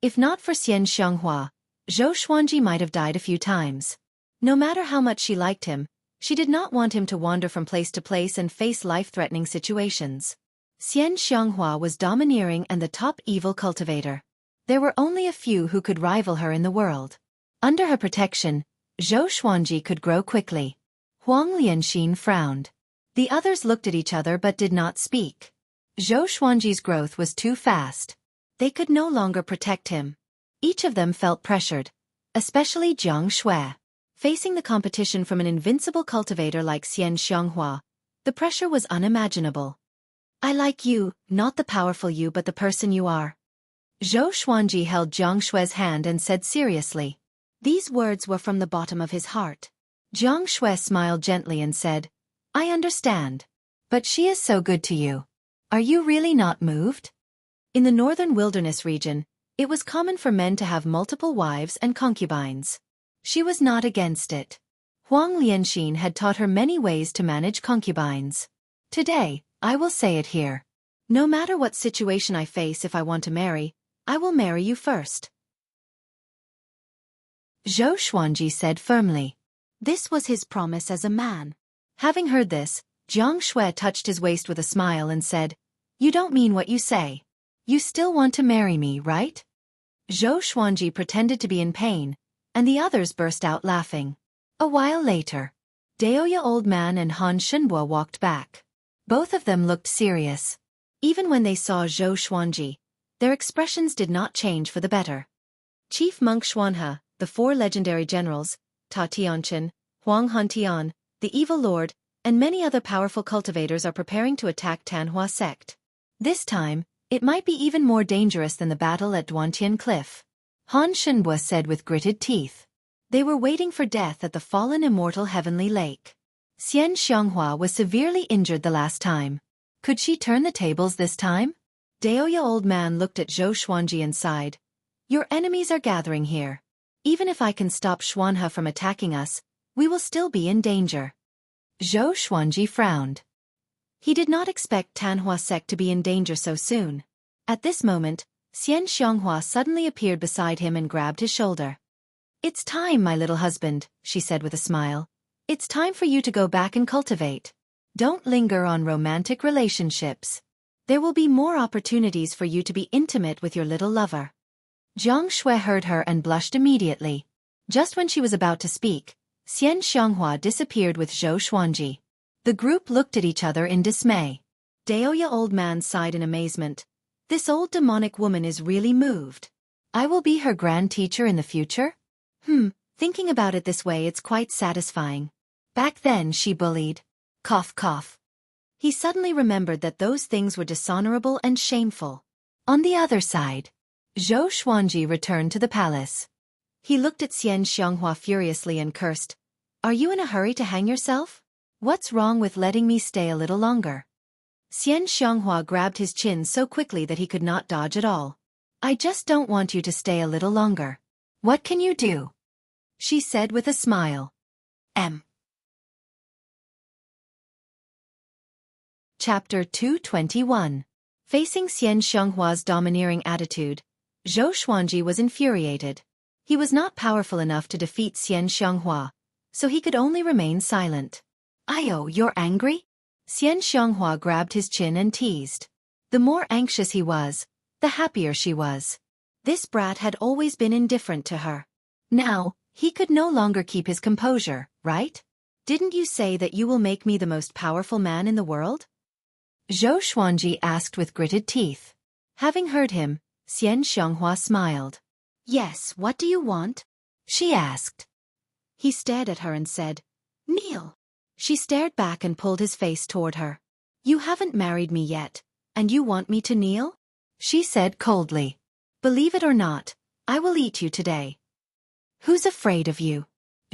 If not for Xian Xianghua, Zhou Xuanji might have died a few times. No matter how much she liked him, she did not want him to wander from place to place and face life-threatening situations. Xian Xianghua was domineering and the top evil cultivator. There were only a few who could rival her in the world. Under her protection, Zhou Xuanji could grow quickly. Huang Lianxin frowned. The others looked at each other but did not speak. Zhou Xuanji's growth was too fast. They could no longer protect him. Each of them felt pressured, especially Jiang Shui. Facing the competition from an invincible cultivator like Xian Xianghua, the pressure was unimaginable. "I like you, not the powerful you but the person you are." Zhou Xuanji held Jiang Shui's hand and said seriously. These words were from the bottom of his heart. Jiang Shui smiled gently and said, "I understand. But she is so good to you. Are you really not moved?" In the northern wilderness region, it was common for men to have multiple wives and concubines. She was not against it. Huang Lianxin had taught her many ways to manage concubines. "Today, I will say it here. No matter what situation I face, if I want to marry, I will marry you first." Zhou Xuanji said firmly. This was his promise as a man. Having heard this, Jiang Shui touched his waist with a smile and said, "You don't mean what you say. You still want to marry me, right?" Zhou Xuanji pretended to be in pain, and the others burst out laughing. A while later, Daoya Old Man and Han Shenbo walked back. Both of them looked serious. Even when they saw Zhou Xuanji, their expressions did not change for the better. Chief Monk Xuanhe, the 4 legendary generals, Ta Tianchen, Huang Hantian, the Evil Lord, and many other powerful cultivators are preparing to attack Tanhua sect. This time, it might be even more dangerous than the battle at Duantian Cliff. Han Shenbo said with gritted teeth. They were waiting for death at the fallen immortal heavenly lake. Xian Xianghua was severely injured the last time. Could she turn the tables this time? Daoya Old Man looked at Zhou Xuanji and sighed. Your enemies are gathering here. Even if I can stop Xuanhe from attacking us, we will still be in danger. Zhou Xuanji frowned. He did not expect Tanhua sect to be in danger so soon. At this moment, Xian Xianghua suddenly appeared beside him and grabbed his shoulder. It's time, my little husband, she said with a smile. It's time for you to go back and cultivate. Don't linger on romantic relationships. There will be more opportunities for you to be intimate with your little lover. Jiang Shui heard her and blushed immediately. Just when she was about to speak, Xian Xianghua disappeared with Zhou Xuanji. The group looked at each other in dismay. Daoya Old Man sighed in amazement. This old demonic woman is really moved. I will be her grand teacher in the future? Thinking about it this way, it's quite satisfying. Back then she bullied. Cough cough. He suddenly remembered that those things were dishonorable and shameful. On the other side, Zhou Xuanji returned to the palace. He looked at Xian Xianghua furiously and cursed. Are you in a hurry to hang yourself? What's wrong with letting me stay a little longer? Xian Xianghua grabbed his chin so quickly that he could not dodge at all. I just don't want you to stay a little longer. What can you do? She said with a smile. Chapter 221. Facing Xian Xianghua's domineering attitude, Zhou Xuanji was infuriated. He was not powerful enough to defeat Xian Xianghua, so he could only remain silent. Ayo, you're angry? Xian Xianghua grabbed his chin and teased. The more anxious he was, the happier she was. This brat had always been indifferent to her. Now, he could no longer keep his composure, right? Didn't you say that you will make me the most powerful man in the world? Zhou Xuanji asked with gritted teeth. Having heard him, Xian Xianghua smiled. Yes, what do you want? She asked. He stared at her and said, Kneel. She stared back and pulled his face toward her. You haven't married me yet, and you want me to kneel? She said coldly. Believe it or not, I will eat you today. Who's afraid of you?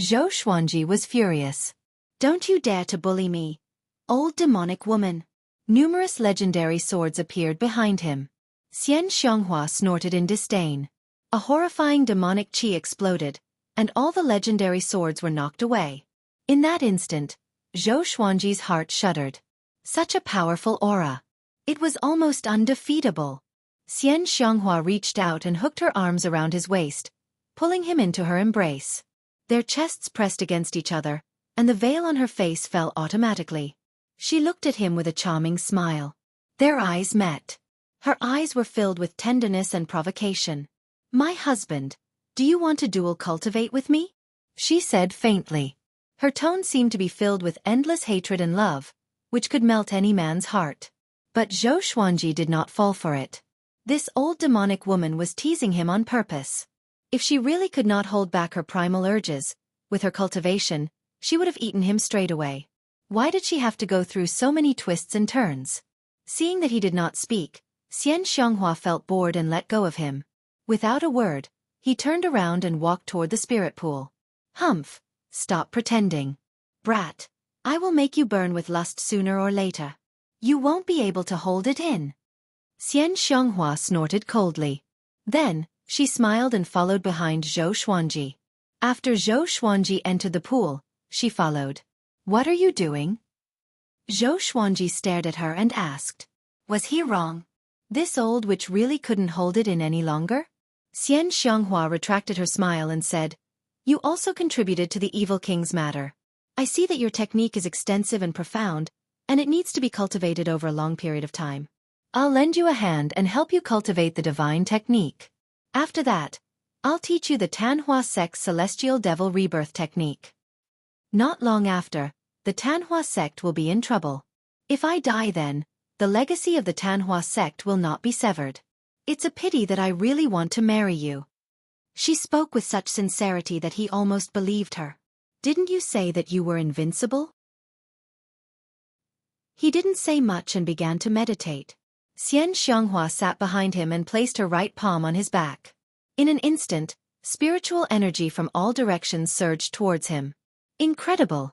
Zhou Xuanji was furious. Don't you dare to bully me, old demonic woman. Numerous legendary swords appeared behind him. Xian Xianghua snorted in disdain. A horrifying demonic chi exploded, and all the legendary swords were knocked away. In that instant, Zhou Xuanji's heart shuddered. Such a powerful aura. It was almost undefeatable. Xian Xianghua reached out and hooked her arms around his waist, pulling him into her embrace. Their chests pressed against each other, and the veil on her face fell automatically. She looked at him with a charming smile. Their eyes met. Her eyes were filled with tenderness and provocation. My husband, do you want to dual cultivate with me? She said faintly. Her tone seemed to be filled with endless hatred and love, which could melt any man's heart. But Zhou Xuanji did not fall for it. This old demonic woman was teasing him on purpose. If she really could not hold back her primal urges, with her cultivation, she would have eaten him straight away. Why did she have to go through so many twists and turns? Seeing that he did not speak, Xian Xianghua felt bored and let go of him. Without a word, he turned around and walked toward the spirit pool. Humph! Stop pretending. Brat, I will make you burn with lust sooner or later. You won't be able to hold it in. Xian Xianghua snorted coldly. Then, she smiled and followed behind Zhou Xuanji. After Zhou Xuanji entered the pool, she followed. What are you doing? Zhou Xuanji stared at her and asked. Was he wrong? This old witch really couldn't hold it in any longer? Xian Xianghua retracted her smile and said, You also contributed to the evil king's matter. I see that your technique is extensive and profound, and it needs to be cultivated over a long period of time. I'll lend you a hand and help you cultivate the divine technique. After that, I'll teach you the Tanhua sect's celestial devil rebirth technique. Not long after, the Tanhua sect will be in trouble. If I die then, the legacy of the Tanhua sect will not be severed. It's a pity that I really want to marry you. She spoke with such sincerity that he almost believed her. Didn't you say that you were invincible? He didn't say much and began to meditate. Xian Xianghua sat behind him and placed her right palm on his back. In an instant, spiritual energy from all directions surged towards him. Incredible!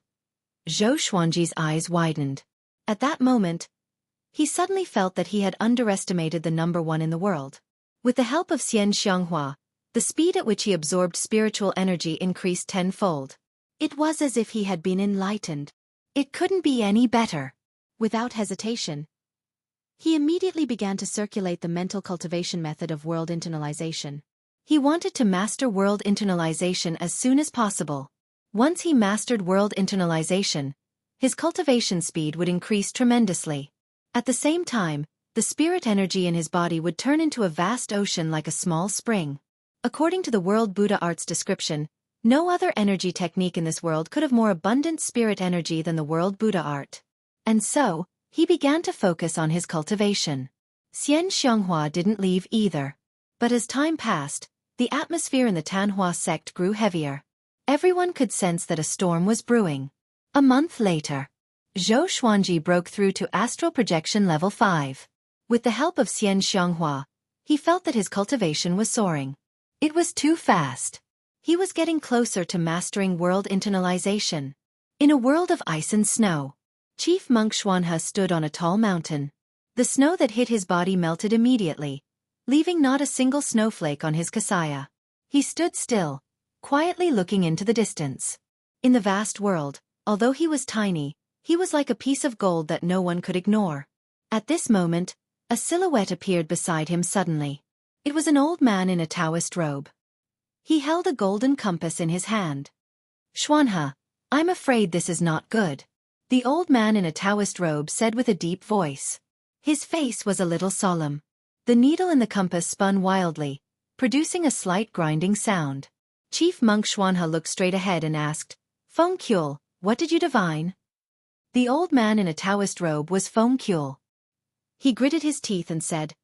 Zhou Xuanji's eyes widened. At that moment, he suddenly felt that he had underestimated the number one in the world. With the help of Xian Xianghua, the speed at which he absorbed spiritual energy increased tenfold. It was as if he had been enlightened. It couldn't be any better. Without hesitation, he immediately began to circulate the mental cultivation method of world internalization. He wanted to master world internalization as soon as possible. Once he mastered world internalization, his cultivation speed would increase tremendously. At the same time, the spirit energy in his body would turn into a vast ocean like a small spring. According to the World Buddha Art's description, no other energy technique in this world could have more abundant spirit energy than the World Buddha Art. And so, he began to focus on his cultivation. Xian Xianghua didn't leave either. But as time passed, the atmosphere in the Tanhua sect grew heavier. Everyone could sense that a storm was brewing. A month later, Zhou Xuanji broke through to astral projection level 5. With the help of Xian Xianghua, he felt that his cultivation was soaring. It was too fast. He was getting closer to mastering world internalization. In a world of ice and snow, Chief Monk Xuanhe stood on a tall mountain. The snow that hit his body melted immediately, leaving not a single snowflake on his kasaya. He stood still, quietly looking into the distance. In the vast world, although he was tiny, he was like a piece of gold that no one could ignore. At this moment, a silhouette appeared beside him suddenly. It was an old man in a Taoist robe. He held a golden compass in his hand. Xuanhe, I'm afraid this is not good. The old man in a Taoist robe said with a deep voice. His face was a little solemn. The needle in the compass spun wildly, producing a slight grinding sound. Chief Monk Xuanhe looked straight ahead and asked, Feng Kuel, what did you divine? The old man in a Taoist robe was Feng Kuel. He gritted his teeth and said,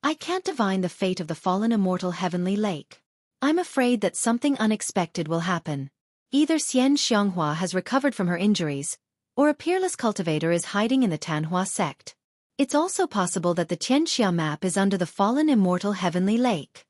I can't divine the fate of the fallen immortal heavenly lake. I'm afraid that something unexpected will happen. Either Xian Xianghua has recovered from her injuries, or a peerless cultivator is hiding in the Tanhua sect. It's also possible that the Tianxia map is under the fallen immortal heavenly lake.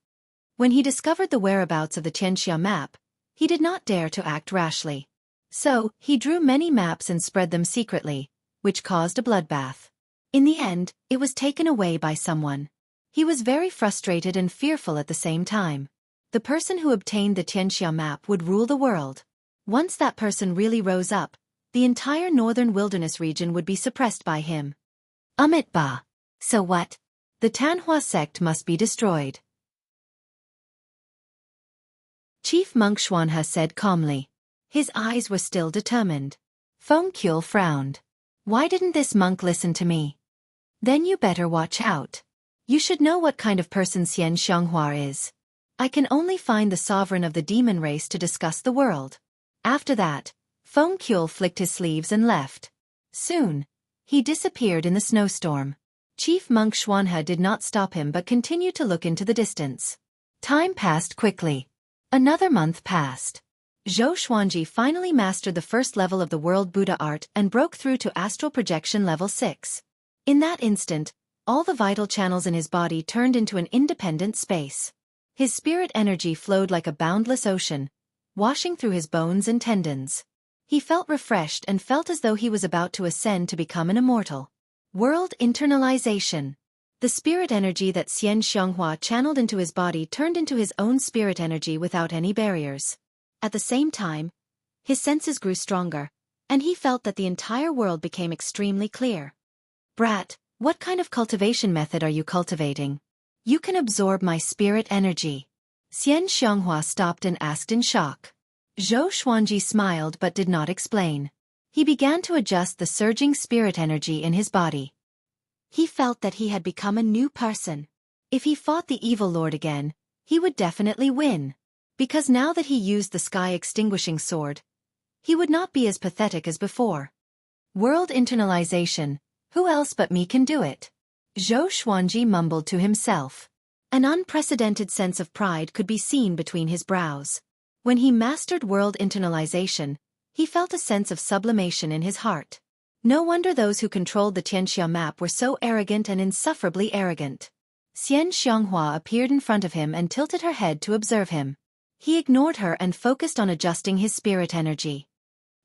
When he discovered the whereabouts of the Tianxia map, he did not dare to act rashly. So, he drew many maps and spread them secretly, which caused a bloodbath. In the end, it was taken away by someone. He was very frustrated and fearful at the same time. The person who obtained the Tianxia map would rule the world. Once that person really rose up, the entire northern wilderness region would be suppressed by him. Ba. So what? The Tanhua sect must be destroyed. Chief Monk Xuanhe said calmly. His eyes were still determined. Feng Kuel frowned. Why didn't this monk listen to me? Then you better watch out. You should know what kind of person Xian Xianghua is. I can only find the sovereign of the demon race to discuss the world. After that, Feng Kuel flicked his sleeves and left. Soon, he disappeared in the snowstorm. Chief Monk Xuanhe did not stop him but continued to look into the distance. Time passed quickly. Another month passed. Zhou Xuanji finally mastered the first level of the World Buddha Art and broke through to astral projection level 6. In that instant, all the vital channels in his body turned into an independent space. His spirit energy flowed like a boundless ocean, washing through his bones and tendons. He felt refreshed and felt as though he was about to ascend to become an immortal. World internalization. The spirit energy that Xian Xianghua channeled into his body turned into his own spirit energy without any barriers. At the same time, his senses grew stronger, and he felt that the entire world became extremely clear. Brat, what kind of cultivation method are you cultivating? You can absorb my spirit energy. Xian Xianghua stopped and asked in shock. Zhou Xuanji smiled but did not explain. He began to adjust the surging spirit energy in his body. He felt that he had become a new person. If he fought the evil lord again, he would definitely win. Because now that he used the sky-extinguishing sword, he would not be as pathetic as before. World internalization. Who else but me can do it? Xueqi mumbled to himself. An unprecedented sense of pride could be seen between his brows. When he mastered world internalization, he felt a sense of sublimation in his heart. No wonder those who controlled the Tianxia map were so arrogant and insufferably arrogant. Xian Xianghua appeared in front of him and tilted her head to observe him. He ignored her and focused on adjusting his spirit energy.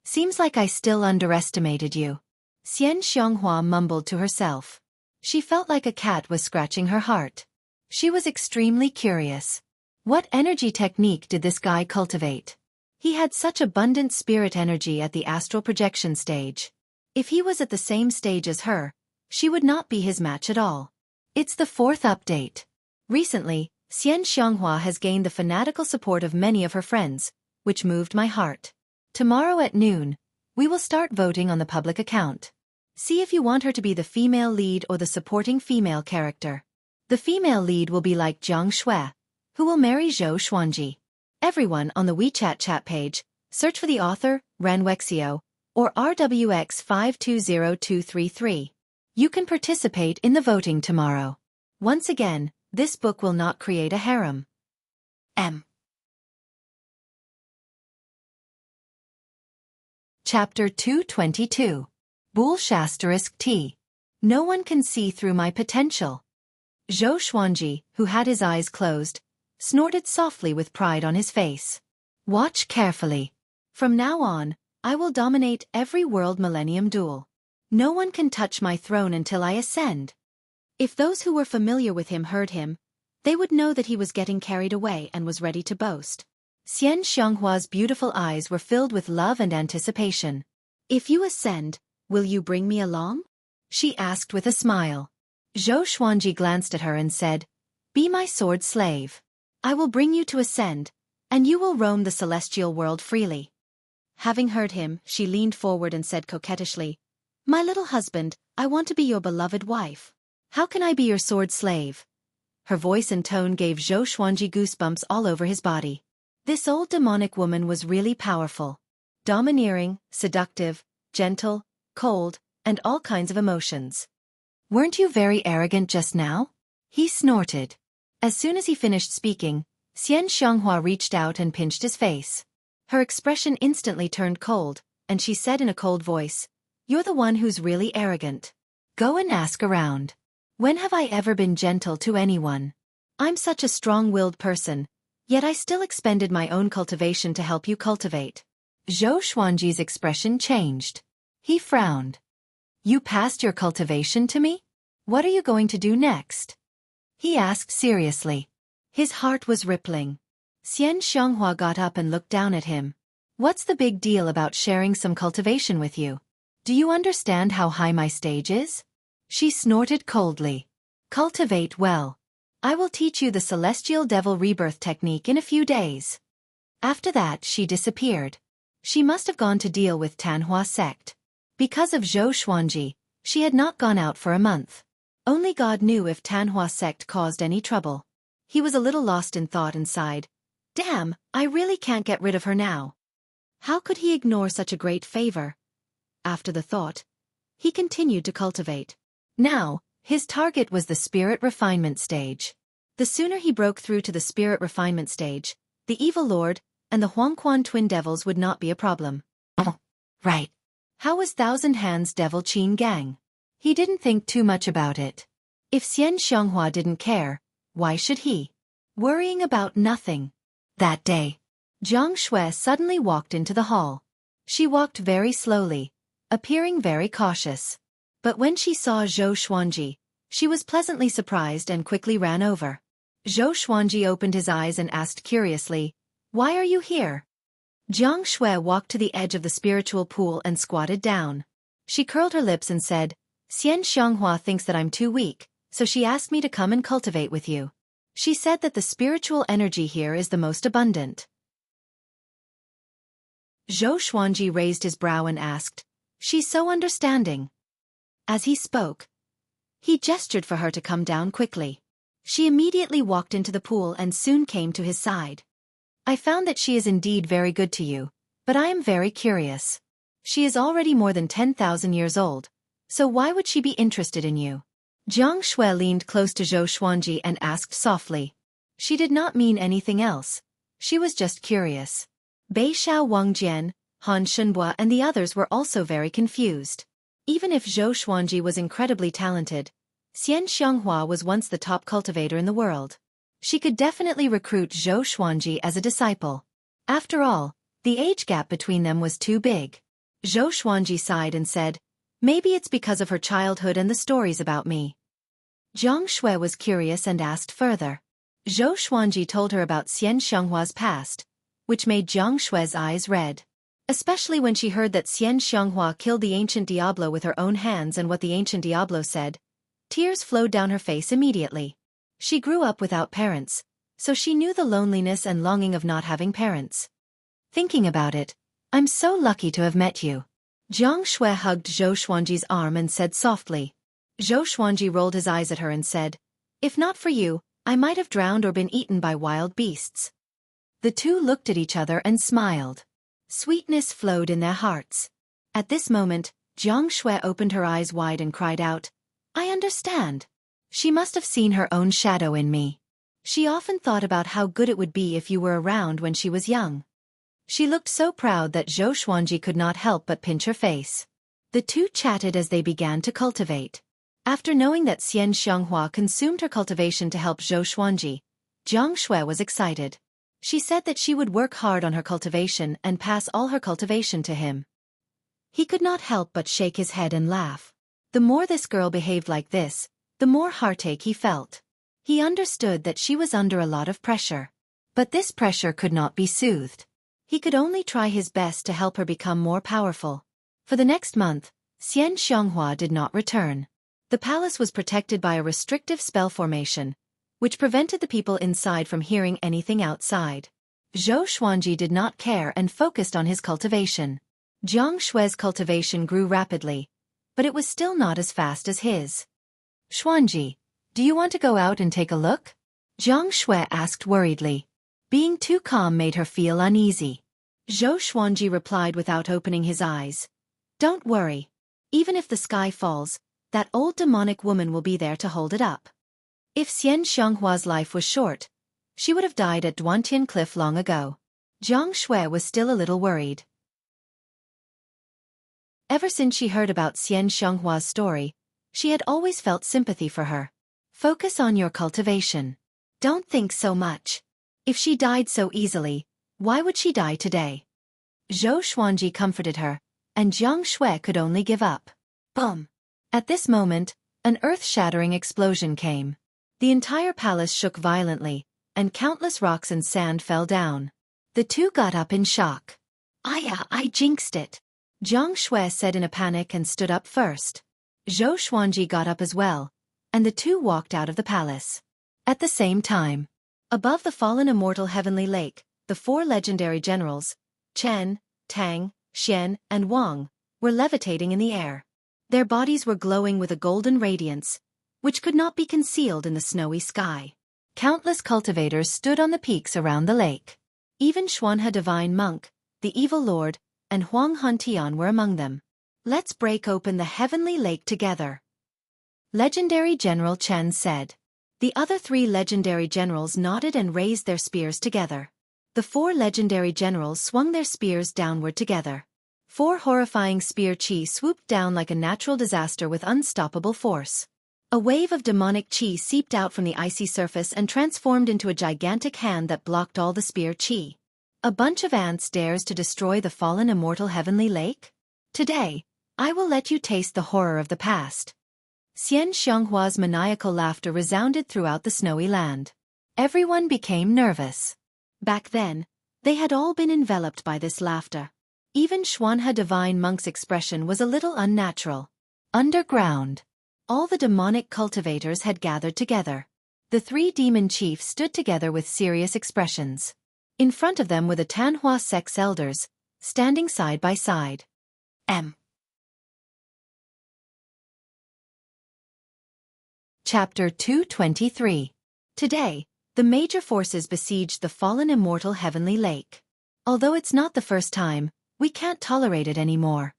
Seems like I still underestimated you. Xian Xianghua mumbled to herself. She felt like a cat was scratching her heart. She was extremely curious. What energy technique did this guy cultivate? He had such abundant spirit energy at the astral projection stage. If he was at the same stage as her, she would not be his match at all. It's the 4th update. Recently, Xian Xianghua has gained the fanatical support of many of her friends, which moved my heart. Tomorrow at noon, we will start voting on the public account. See if you want her to be the female lead or the supporting female character. The female lead will be like Jiang Shui, who will marry Xueqi. Everyone on the WeChat chat page, search for the author, Ranwexio, or RWX520233. You can participate in the voting tomorrow. Once again, this book will not create a harem. Chapter 222. Bull****. No one can see through my potential. Xueqi, who had his eyes closed, snorted softly with pride on his face. Watch carefully. From now on, I will dominate every world millennium duel. No one can touch my throne until I ascend. If those who were familiar with him heard him, they would know that he was getting carried away and was ready to boast. Xian Xianghua's beautiful eyes were filled with love and anticipation. If you ascend, will you bring me along? She asked with a smile. Xueqi glanced at her and said, Be my sword slave. I will bring you to ascend, and you will roam the celestial world freely. Having heard him, she leaned forward and said coquettishly, My little husband, I want to be your beloved wife. How can I be your sword slave? Her voice and tone gave Xueqi goosebumps all over his body. This old demonic woman was really powerful. Domineering, seductive, gentle, cold, and all kinds of emotions. Weren't you very arrogant just now? He snorted. As soon as he finished speaking, Xian Xianghua reached out and pinched his face. Her expression instantly turned cold, and she said in a cold voice, You're the one who's really arrogant. Go and ask around. When have I ever been gentle to anyone? I'm such a strong-willed person, yet I still expended my own cultivation to help you cultivate. Xueqi's expression changed. He frowned. You passed your cultivation to me? What are you going to do next? He asked seriously. His heart was rippling. Xian Xianghua got up and looked down at him. What's the big deal about sharing some cultivation with you? Do you understand how high my stage is? She snorted coldly. Cultivate well. I will teach you the celestial devil rebirth technique in a few days. After that she disappeared. She must have gone to deal with Tanhua sect. Because of Xueqi, she had not gone out for a month. Only God knew if Tanhua sect caused any trouble. He was a little lost in thought and sighed. Damn, I really can't get rid of her now. How could he ignore such a great favor? After the thought, he continued to cultivate. Now, his target was the spirit refinement stage. The sooner he broke through to the spirit refinement stage, the evil lord and the Huangquan twin devils would not be a problem. Right. How was Thousand Hands Devil Qin Gang? He didn't think too much about it. If Xian Xianghua didn't care, why should he? Worrying about nothing. That day, Jiang Shui suddenly walked into the hall. She walked very slowly, appearing very cautious. But when she saw Xueqi, she was pleasantly surprised and quickly ran over. Xueqi opened his eyes and asked curiously, Why are you here? Jiang Shui walked to the edge of the spiritual pool and squatted down. She curled her lips and said, Xian Xianghua thinks that I'm too weak, so she asked me to come and cultivate with you. She said that the spiritual energy here is the most abundant. Xueqi raised his brow and asked, She's so understanding. As he spoke, he gestured for her to come down quickly. She immediately walked into the pool and soon came to his side. I found that she is indeed very good to you, but I am very curious. She is already more than 10,000 years old, so why would she be interested in you? Jiang Shui leaned close to Zhou Xuanji and asked softly. She did not mean anything else. She was just curious. Bei Xiao Wangjian, Han Shenhua and the others were also very confused. Even if Zhou Xuanji was incredibly talented, Xian Xianghua was once the top cultivator in the world. She could definitely recruit Zhou Xuanji as a disciple. After all, the age gap between them was too big. Zhou Xuanji sighed and said, maybe it's because of her childhood and the stories about me. Jiang Shui was curious and asked further. Zhou Xuanji told her about Xian Xianghua's past, which made Jiang Shui's eyes red. Especially when she heard that Xian Xianghua killed the ancient Diablo with her own hands and what the ancient Diablo said. Tears flowed down her face immediately. She grew up without parents, so she knew the loneliness and longing of not having parents. Thinking about it, I'm so lucky to have met you. Jiang Shui hugged Zhou Xuanji's arm and said softly. Zhou Xuanji rolled his eyes at her and said, if not for you, I might have drowned or been eaten by wild beasts. The two looked at each other and smiled. Sweetness flowed in their hearts. At this moment, Jiang Shui opened her eyes wide and cried out, I understand. She must have seen her own shadow in me. She often thought about how good it would be if you were around when she was young. She looked so proud that Zhou Xuanji could not help but pinch her face. The two chatted as they began to cultivate. After knowing that Xian Xianghua consumed her cultivation to help Zhou Xuanji, Jiang Shui was excited. She said that she would work hard on her cultivation and pass all her cultivation to him. He could not help but shake his head and laugh. The more this girl behaved like this, the more heartache he felt. He understood that she was under a lot of pressure. But this pressure could not be soothed. He could only try his best to help her become more powerful. For the next month, Xian Xianghua did not return. The palace was protected by a restrictive spell formation, which prevented the people inside from hearing anything outside. Zhou Xuanji did not care and focused on his cultivation. Jiang Shui's cultivation grew rapidly, but it was still not as fast as his. Xuanji, do you want to go out and take a look? Jiang Shui asked worriedly. Being too calm made her feel uneasy. Zhou Xuanji replied without opening his eyes. Don't worry. Even if the sky falls, that old demonic woman will be there to hold it up. If Xian Xianghua's life was short, she would have died at Duantian Cliff long ago. Jiang Shui was still a little worried. Ever since she heard about Xian Xianghua's story, she had always felt sympathy for her. Focus on your cultivation. Don't think so much. If she died so easily, why would she die today? Zhou Xuanji comforted her, and Jiang Shui could only give up. Boom! At this moment, an earth-shattering explosion came. The entire palace shook violently, and countless rocks and sand fell down. The two got up in shock. I jinxed it. Jiang Shui said in a panic and stood up first. Zhou Xuanji got up as well, and the two walked out of the palace. At the same time, above the fallen immortal heavenly lake, the four legendary generals, Chen, Tang, Xian, and Wang, were levitating in the air. Their bodies were glowing with a golden radiance, which could not be concealed in the snowy sky. Countless cultivators stood on the peaks around the lake. Even Xuanhe Divine Monk, the Evil Lord, and Huang Hantian were among them. Let's break open the heavenly lake together. Legendary General Chen said. The other three legendary generals nodded and raised their spears together. The four legendary generals swung their spears downward together. Four horrifying spear chi swooped down like a natural disaster with unstoppable force. A wave of demonic chi seeped out from the icy surface and transformed into a gigantic hand that blocked all the spear chi. A bunch of ants dares to destroy the fallen immortal heavenly lake? Today, I will let you taste the horror of the past. Xian Xianghua's maniacal laughter resounded throughout the snowy land. Everyone became nervous. Back then, they had all been enveloped by this laughter. Even Xuanhe Divine Monk's expression was a little unnatural. Underground. All the demonic cultivators had gathered together. The three demon chiefs stood together with serious expressions. In front of them were the Tanhua sect's elders, standing side by side. Chapter 223. Today, the major forces besieged the fallen immortal heavenly lake. Although it's not the first time, we can't tolerate it anymore.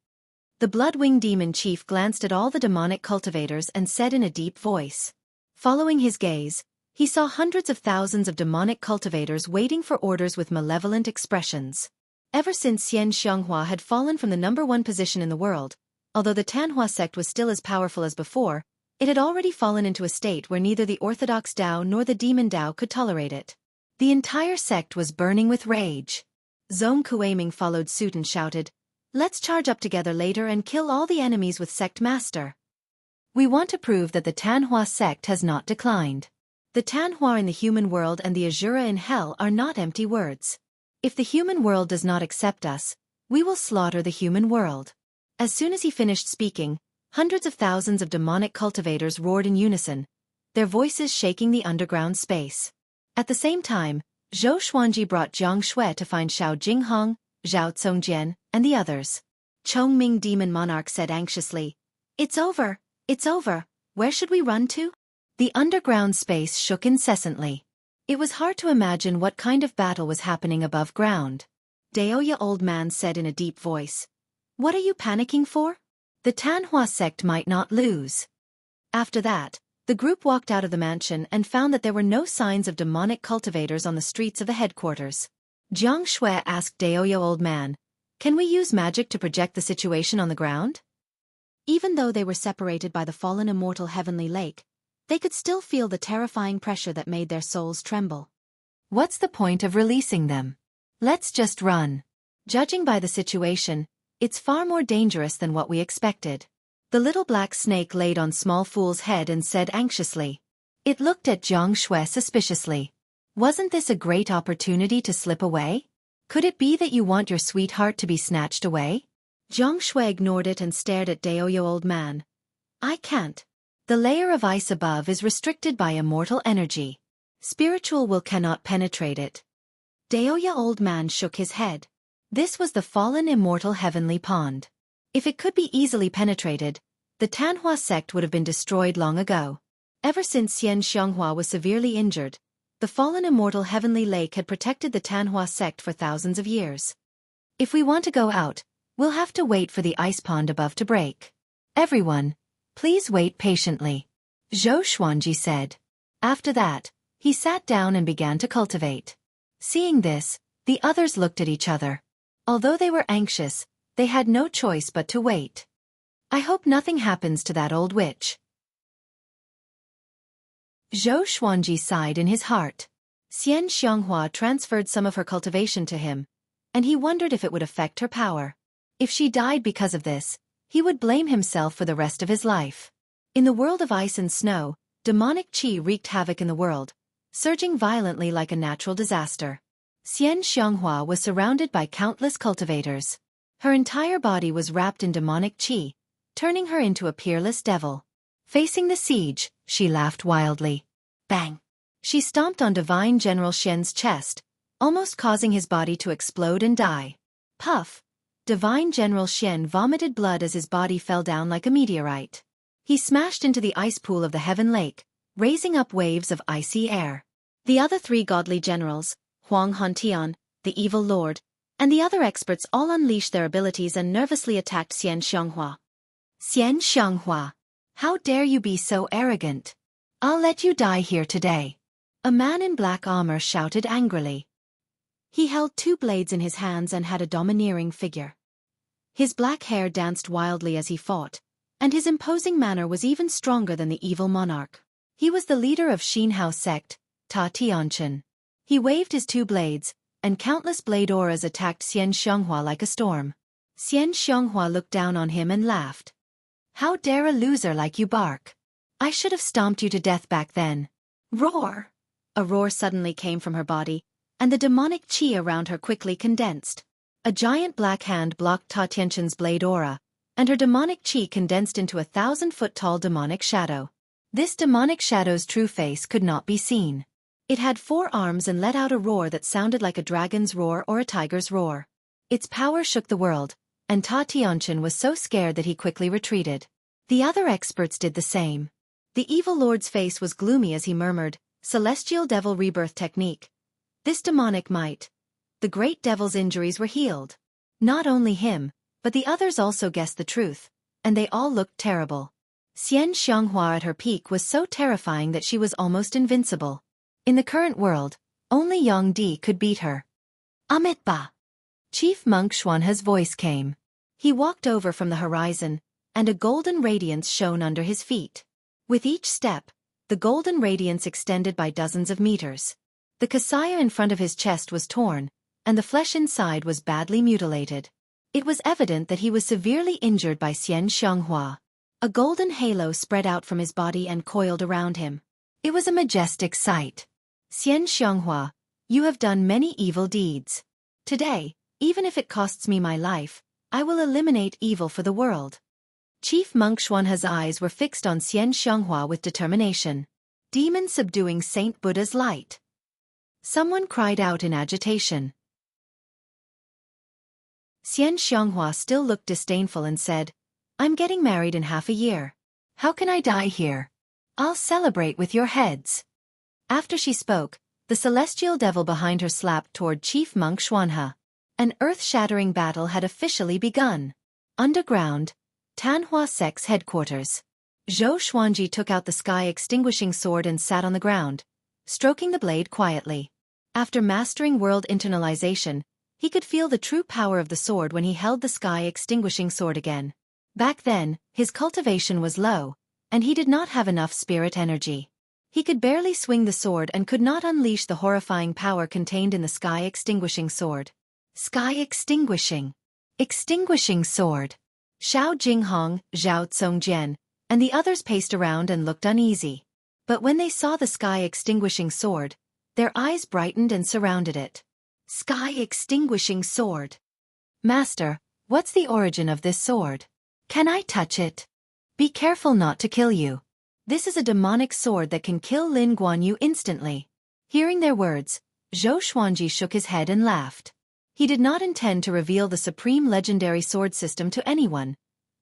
The Bloodwing Demon Chief glanced at all the demonic cultivators and said in a deep voice. Following his gaze, he saw hundreds of thousands of demonic cultivators waiting for orders with malevolent expressions. Ever since Xian Xianghua had fallen from the #1 position in the world, although the Tanhua sect was still as powerful as before, it had already fallen into a state where neither the orthodox Dao nor the demon Dao could tolerate it. The entire sect was burning with rage. Zhong Kueiming followed suit and shouted, "Let's charge up together later and kill all the enemies with Sect Master. We want to prove that the Tanhua sect has not declined. The Tanhua in the human world and the Azura in hell are not empty words. If the human world does not accept us, we will slaughter the human world." As soon as he finished speaking, hundreds of thousands of demonic cultivators roared in unison, their voices shaking the underground space. At the same time, Zhou Xuanji brought Jiang Shui to find Xiao Jinghong, Zhao Congjian, and the others. Chongming Demon Monarch said anxiously, It's over, where should we run to?" The underground space shook incessantly. It was hard to imagine what kind of battle was happening above ground. Daoya Old Man said in a deep voice, "What are you panicking for? The Tanhua sect might not lose." After that, the group walked out of the mansion and found that there were no signs of demonic cultivators on the streets of the headquarters. Jiang Shui asked Daoya Old Man, "Can we use magic to project the situation on the ground?" Even though they were separated by the fallen immortal heavenly lake, they could still feel the terrifying pressure that made their souls tremble. "What's the point of releasing them? Let's just run. Judging by the situation, it's far more dangerous than what we expected." The little black snake laid on Small Fool's head and said anxiously. It looked at Jiang Shui suspiciously. "Wasn't this a great opportunity to slip away? Could it be that you want your sweetheart to be snatched away?" Jiang Shui ignored it and stared at Daoya Old Man. "I can't. The layer of ice above is restricted by immortal energy. Spiritual will cannot penetrate it." Daoya Old Man shook his head. This was the fallen immortal heavenly pond. If it could be easily penetrated, the Tanhua sect would have been destroyed long ago. Ever since Xian Xianghua was severely injured, the fallen immortal heavenly lake had protected the Tanhua sect for thousands of years. "If we want to go out, we'll have to wait for the ice pond above to break. Everyone, please wait patiently," Zhou Xuanji said. After that, he sat down and began to cultivate. Seeing this, the others looked at each other. Although they were anxious, they had no choice but to wait. "I hope nothing happens to that old witch." Zhou Xuanji sighed in his heart. Xian Xianghua transferred some of her cultivation to him, and he wondered if it would affect her power. If she died because of this, he would blame himself for the rest of his life. In the world of ice and snow, demonic qi wreaked havoc in the world, surging violently like a natural disaster. Xian Xianghua was surrounded by countless cultivators. Her entire body was wrapped in demonic qi, turning her into a peerless devil. Facing the siege, she laughed wildly. Bang! She stomped on Divine General Xian's chest, almost causing his body to explode and die. Puff! Divine General Xian vomited blood as his body fell down like a meteorite. He smashed into the ice pool of the Heaven Lake, raising up waves of icy air. The other three godly generals, Huang Hantian, the evil lord, and the other experts all unleashed their abilities and nervously attacked Xian Xianghua. "Xian Xianghua, how dare you be so arrogant? I'll let you die here today." A man in black armor shouted angrily. He held two blades in his hands and had a domineering figure. His black hair danced wildly as he fought, and his imposing manner was even stronger than the evil monarch. He was the leader of Xinhao sect, Ta Tianchen. He waved his two blades, and countless blade auras attacked Xian Xianghua like a storm. Xian Xianghua looked down on him and laughed. "How dare a loser like you bark? I should have stomped you to death back then." Roar! A roar suddenly came from her body, and the demonic qi around her quickly condensed. A giant black hand blocked Ta Tianchen's blade aura, and her demonic qi condensed into a 1,000-foot-tall demonic shadow. This demonic shadow's true face could not be seen. It had 4 arms and let out a roar that sounded like a dragon's roar or a tiger's roar. Its power shook the world, and Ta Tianchen was so scared that he quickly retreated. The other experts did the same. The evil lord's face was gloomy as he murmured, "Celestial Devil Rebirth Technique. This demonic might. The great devil's injuries were healed. Not only him, But the others also guessed the truth, and they all looked terrible. Xian Xianghua at her peak was so terrifying that she was almost invincible. In the current world, only Yang Di could beat her. Amitba! Chief Monk Xuanhe's voice came. He walked over from the horizon, and a golden radiance shone under his feet. With each step, the golden radiance extended by dozens of meters. The kasaya in front of his chest was torn, and the flesh inside was badly mutilated. It was evident that he was severely injured by Xian Xianghua. A golden halo spread out from his body and coiled around him. It was a majestic sight. Xian Xianghua, you have done many evil deeds. Today, even if it costs me my life, I will eliminate evil for the world. Chief Monk Xuanhe's eyes were fixed on Xian Xianghua with determination. Demon subduing Saint Buddha's light. Someone cried out in agitation. Xian Xianghua still looked disdainful and said, I'm getting married in half a year. How can I die here? I'll celebrate with your heads. After she spoke, the celestial devil behind her slapped toward Chief Monk Xuanhe. An earth-shattering battle had officially begun. Underground, Tanhua Sect's headquarters. Zhou Xuanji took out the sky-extinguishing sword and sat on the ground, stroking the blade quietly. After mastering world internalization, he could feel the true power of the sword when he held the sky-extinguishing sword again. Back then, his cultivation was low, and he did not have enough spirit energy. He could barely swing the sword and could not unleash the horrifying power contained in the sky-extinguishing sword. Sky-extinguishing. Extinguishing sword. Xiao Jinghong, Zhao Tsongjian, and the others paced around and looked uneasy. But when they saw the sky-extinguishing sword, their eyes brightened and surrounded it. Sky-extinguishing sword. Master, what's the origin of this sword? Can I touch it? Be careful not to kill you. This is a demonic sword that can kill Lin Guanyu instantly. Hearing their words, Zhou Xuanji shook his head and laughed. He did not intend to reveal the supreme legendary sword system to anyone,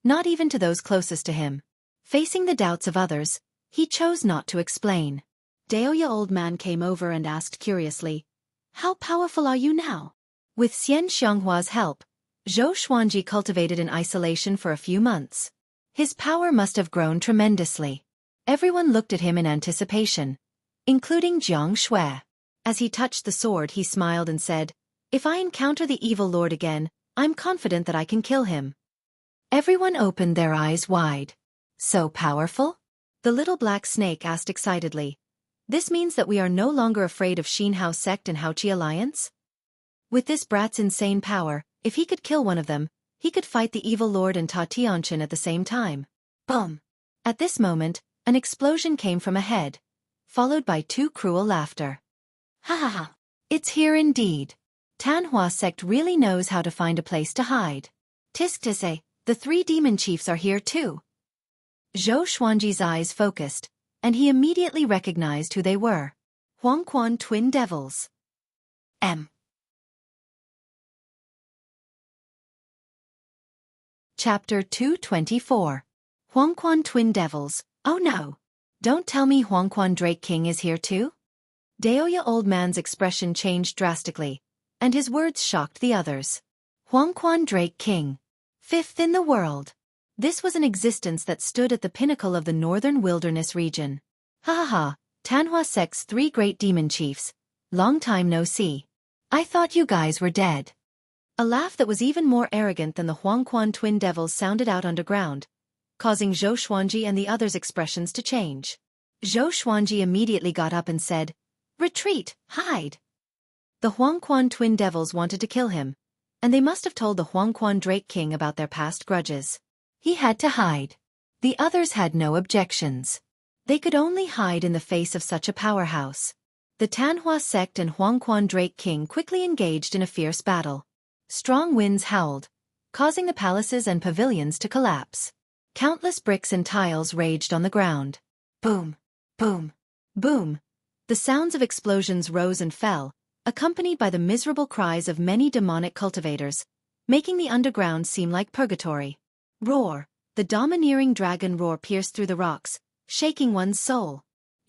not even to those closest to him. Facing the doubts of others, he chose not to explain. Daoya old man came over and asked curiously, How powerful are you now? With Xian Xianghua's help, Zhou Xuanji cultivated in isolation for a few months. His power must have grown tremendously. Everyone looked at him in anticipation, including Jiang Shui. As he touched the sword, he smiled and said, If I encounter the evil lord again, I'm confident that I can kill him. Everyone opened their eyes wide. So powerful? The little black snake asked excitedly. This means that we are no longer afraid of Xinhao sect and Haoqi alliance? With this brat's insane power, if he could kill one of them, he could fight the evil lord and Ta Tianchen at the same time. Boom! At this moment, an explosion came from ahead, followed by two cruel laughter. Ha ha ha! It's here indeed. Tanhua sect really knows how to find a place to hide. Tisk to say, the three demon chiefs are here too. Zhou Xuanji's eyes focused, and he immediately recognized who they were. Huangquan twin devils. Chapter 224. Huangquan twin devils. Oh no! Don't tell me Huangquan Drake King is here too? Daoya old man's expression changed drastically, and his words shocked the others. Huangquan Drake King. Fifth in the world. This was an existence that stood at the pinnacle of the northern wilderness region. Ha ha ha, Tanhua sect's three great demon chiefs. Long time no see. I thought you guys were dead. A laugh that was even more arrogant than the Huangquan twin devils sounded out underground, causing Zhou Xuanji and the others' expressions to change. Zhou Xuanji immediately got up and said, Retreat, hide. The Huangquan twin devils wanted to kill him, and they must have told the Huangquan Drake King about their past grudges. He had to hide. The others had no objections. They could only hide in the face of such a powerhouse. The Tanhua sect and Huangquan Drake King quickly engaged in a fierce battle. Strong winds howled, causing the palaces and pavilions to collapse. Countless bricks and tiles raged on the ground. Boom, boom, boom. The sounds of explosions rose and fell, accompanied by the miserable cries of many demonic cultivators, making the underground seem like purgatory. Roar! The domineering dragon roar pierced through the rocks, shaking one's soul.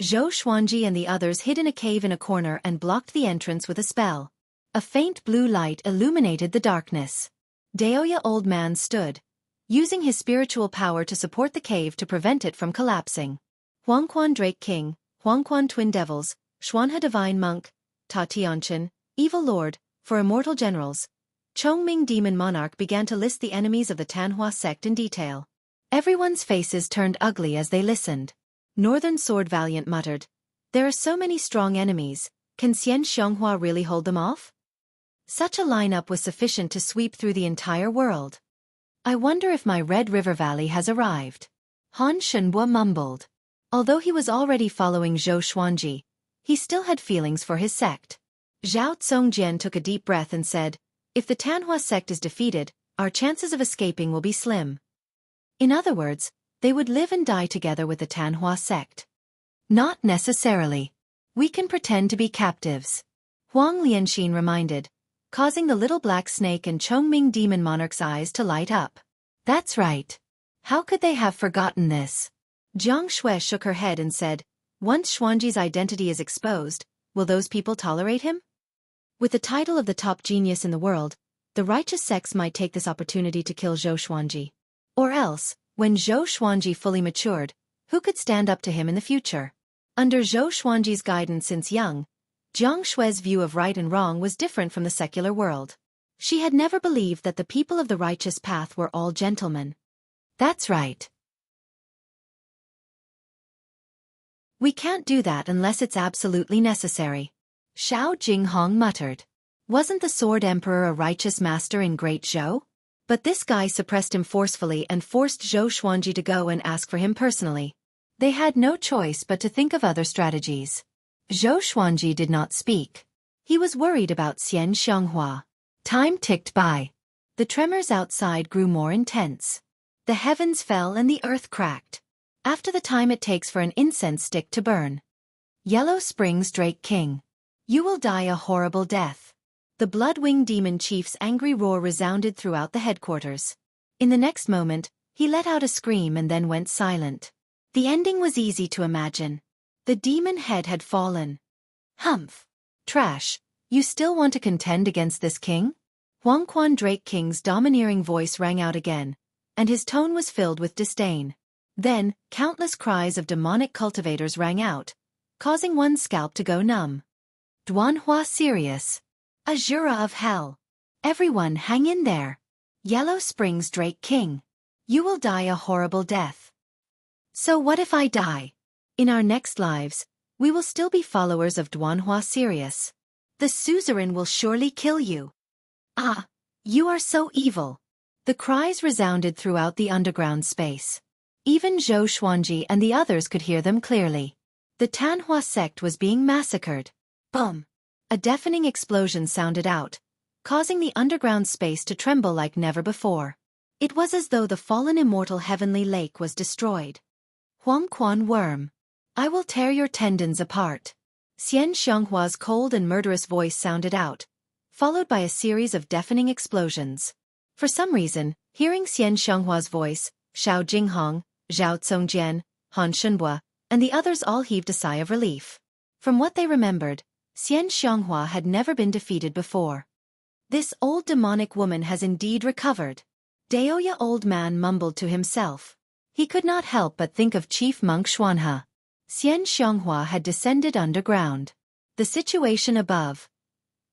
Zhou Xuanji and the others hid in a cave in a corner and blocked the entrance with a spell. A faint blue light illuminated the darkness. Daoya Old Man stood, using his spiritual power to support the cave to prevent it from collapsing. Huangquan Drake King, Huangquan Twin Devils, Xuanhe Divine Monk, Ta Tianchen, Evil Lord, for Immortal Generals. Chongming Demon Monarch began to list the enemies of the Tanhua sect in detail. Everyone's faces turned ugly as they listened. Northern Sword Valiant muttered, "There are so many strong enemies, can Xian Xianghua really hold them off?" Such a lineup was sufficient to sweep through the entire world. "I wonder if my Red River Valley has arrived," Han Shenbo mumbled. Although he was already following Zhou Xuanji, he still had feelings for his sect. Zhao Tsongjian took a deep breath and said, "If the Tanhua sect is defeated, our chances of escaping will be slim." In other words, they would live and die together with the Tanhua sect. "Not necessarily. We can pretend to be captives," Huang Lianxin reminded, causing the little black snake and Chongming Demon Monarch's eyes to light up. "That's right. How could they have forgotten this?" Jiang Shui shook her head and said, "Once Xuanji's identity is exposed, will those people tolerate him?" With the title of the top genius in the world, the righteous sects might take this opportunity to kill Zhou Xuanji. Or else, when Zhou Xuanji fully matured, who could stand up to him in the future? Under Zhou Xuanji's guidance since young, Jiang Shui's view of right and wrong was different from the secular world. She had never believed that the people of the righteous path were all gentlemen. "That's right. We can't do that unless it's absolutely necessary," Xiao Jinghong muttered. Wasn't the Sword Emperor a righteous master in Great Zhou? But this guy suppressed him forcefully and forced Zhou Xuanji to go and ask for him personally. They had no choice but to think of other strategies. Zhou Xuanji did not speak. He was worried about Xian Xianghua. Time ticked by. The tremors outside grew more intense. The heavens fell and the earth cracked. After the time it takes for an incense stick to burn. Yellow Springs Drake King. You will die a horrible death. The Blood-Winged Demon Chief's angry roar resounded throughout the headquarters. In the next moment, he let out a scream and then went silent. The ending was easy to imagine. The demon head had fallen. "Humph! Trash, you still want to contend against this king?" Huangquan Drake King's domineering voice rang out again, and his tone was filled with disdain. Then, countless cries of demonic cultivators rang out, causing one's scalp to go numb. "Duanhua Sirius! Azura of Hell! Everyone hang in there! Yellow Springs Drake King! You will die a horrible death." "So what if I die? In our next lives, we will still be followers of Duanhua Sirius. The suzerain will surely kill you." "Ah, you are so evil!" The cries resounded throughout the underground space. Even Zhou Xuanji and the others could hear them clearly. The Tanhua sect was being massacred. Boom! A deafening explosion sounded out, causing the underground space to tremble like never before. It was as though the fallen immortal heavenly lake was destroyed. "Huangquan Worm! I will tear your tendons apart." Xian Xianghua's cold and murderous voice sounded out, followed by a series of deafening explosions. For some reason, hearing Xian Xianghua's voice, Xiao Jinghong, Zhao Tsongjian, Han Shenbo, and the others all heaved a sigh of relief. From what they remembered, Xian Xianghua had never been defeated before. "This old demonic woman has indeed recovered," Daoya Old Man mumbled to himself. He could not help but think of Chief Monk Xuanhe. Xian Xianghua had descended underground. The situation above.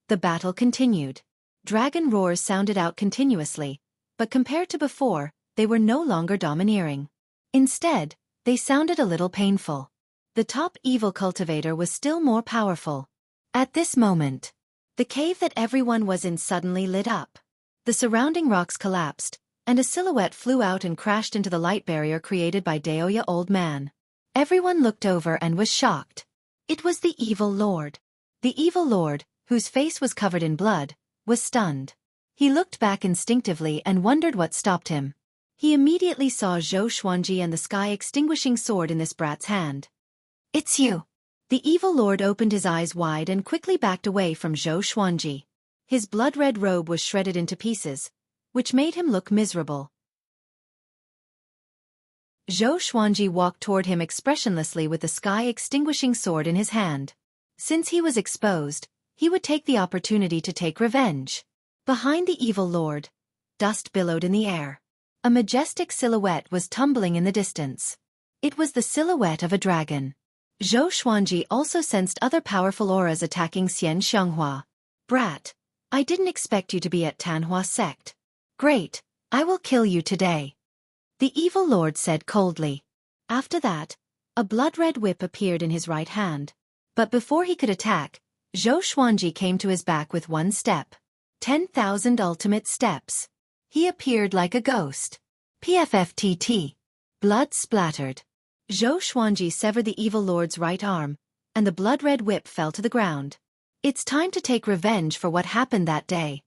The battle continued. Dragon roars sounded out continuously, but compared to before, they were no longer domineering. Instead, they sounded a little painful. The top evil cultivator was still more powerful. At this moment, the cave that everyone was in suddenly lit up. The surrounding rocks collapsed, and a silhouette flew out and crashed into the light barrier created by Daoya Old Man. Everyone looked over and was shocked. It was the Evil Lord. The Evil Lord, whose face was covered in blood, was stunned. He looked back instinctively and wondered what stopped him. He immediately saw Zhou Xuanji and the sky-extinguishing sword in this brat's hand. "It's you!" The Evil Lord opened his eyes wide and quickly backed away from Zhou Xuanji. His blood-red robe was shredded into pieces, which made him look miserable. Zhou Xuanji walked toward him expressionlessly with the sky-extinguishing sword in his hand. Since he was exposed, he would take the opportunity to take revenge. Behind the Evil Lord, dust billowed in the air. A majestic silhouette was tumbling in the distance. It was the silhouette of a dragon. Zhou Xuanji also sensed other powerful auras attacking Xian Xianghua. Brat, I didn't expect you to be at Tanhua sect. Great, I will kill you today. The evil lord said coldly. After that, a blood-red whip appeared in his right hand. But before he could attack, Zhou Xuanji came to his back with one step. 10,000 ultimate steps. He appeared like a ghost. PFFTT. Blood splattered. Zhou Xuanji severed the evil lord's right arm, and the blood-red whip fell to the ground. It's time to take revenge for what happened that day.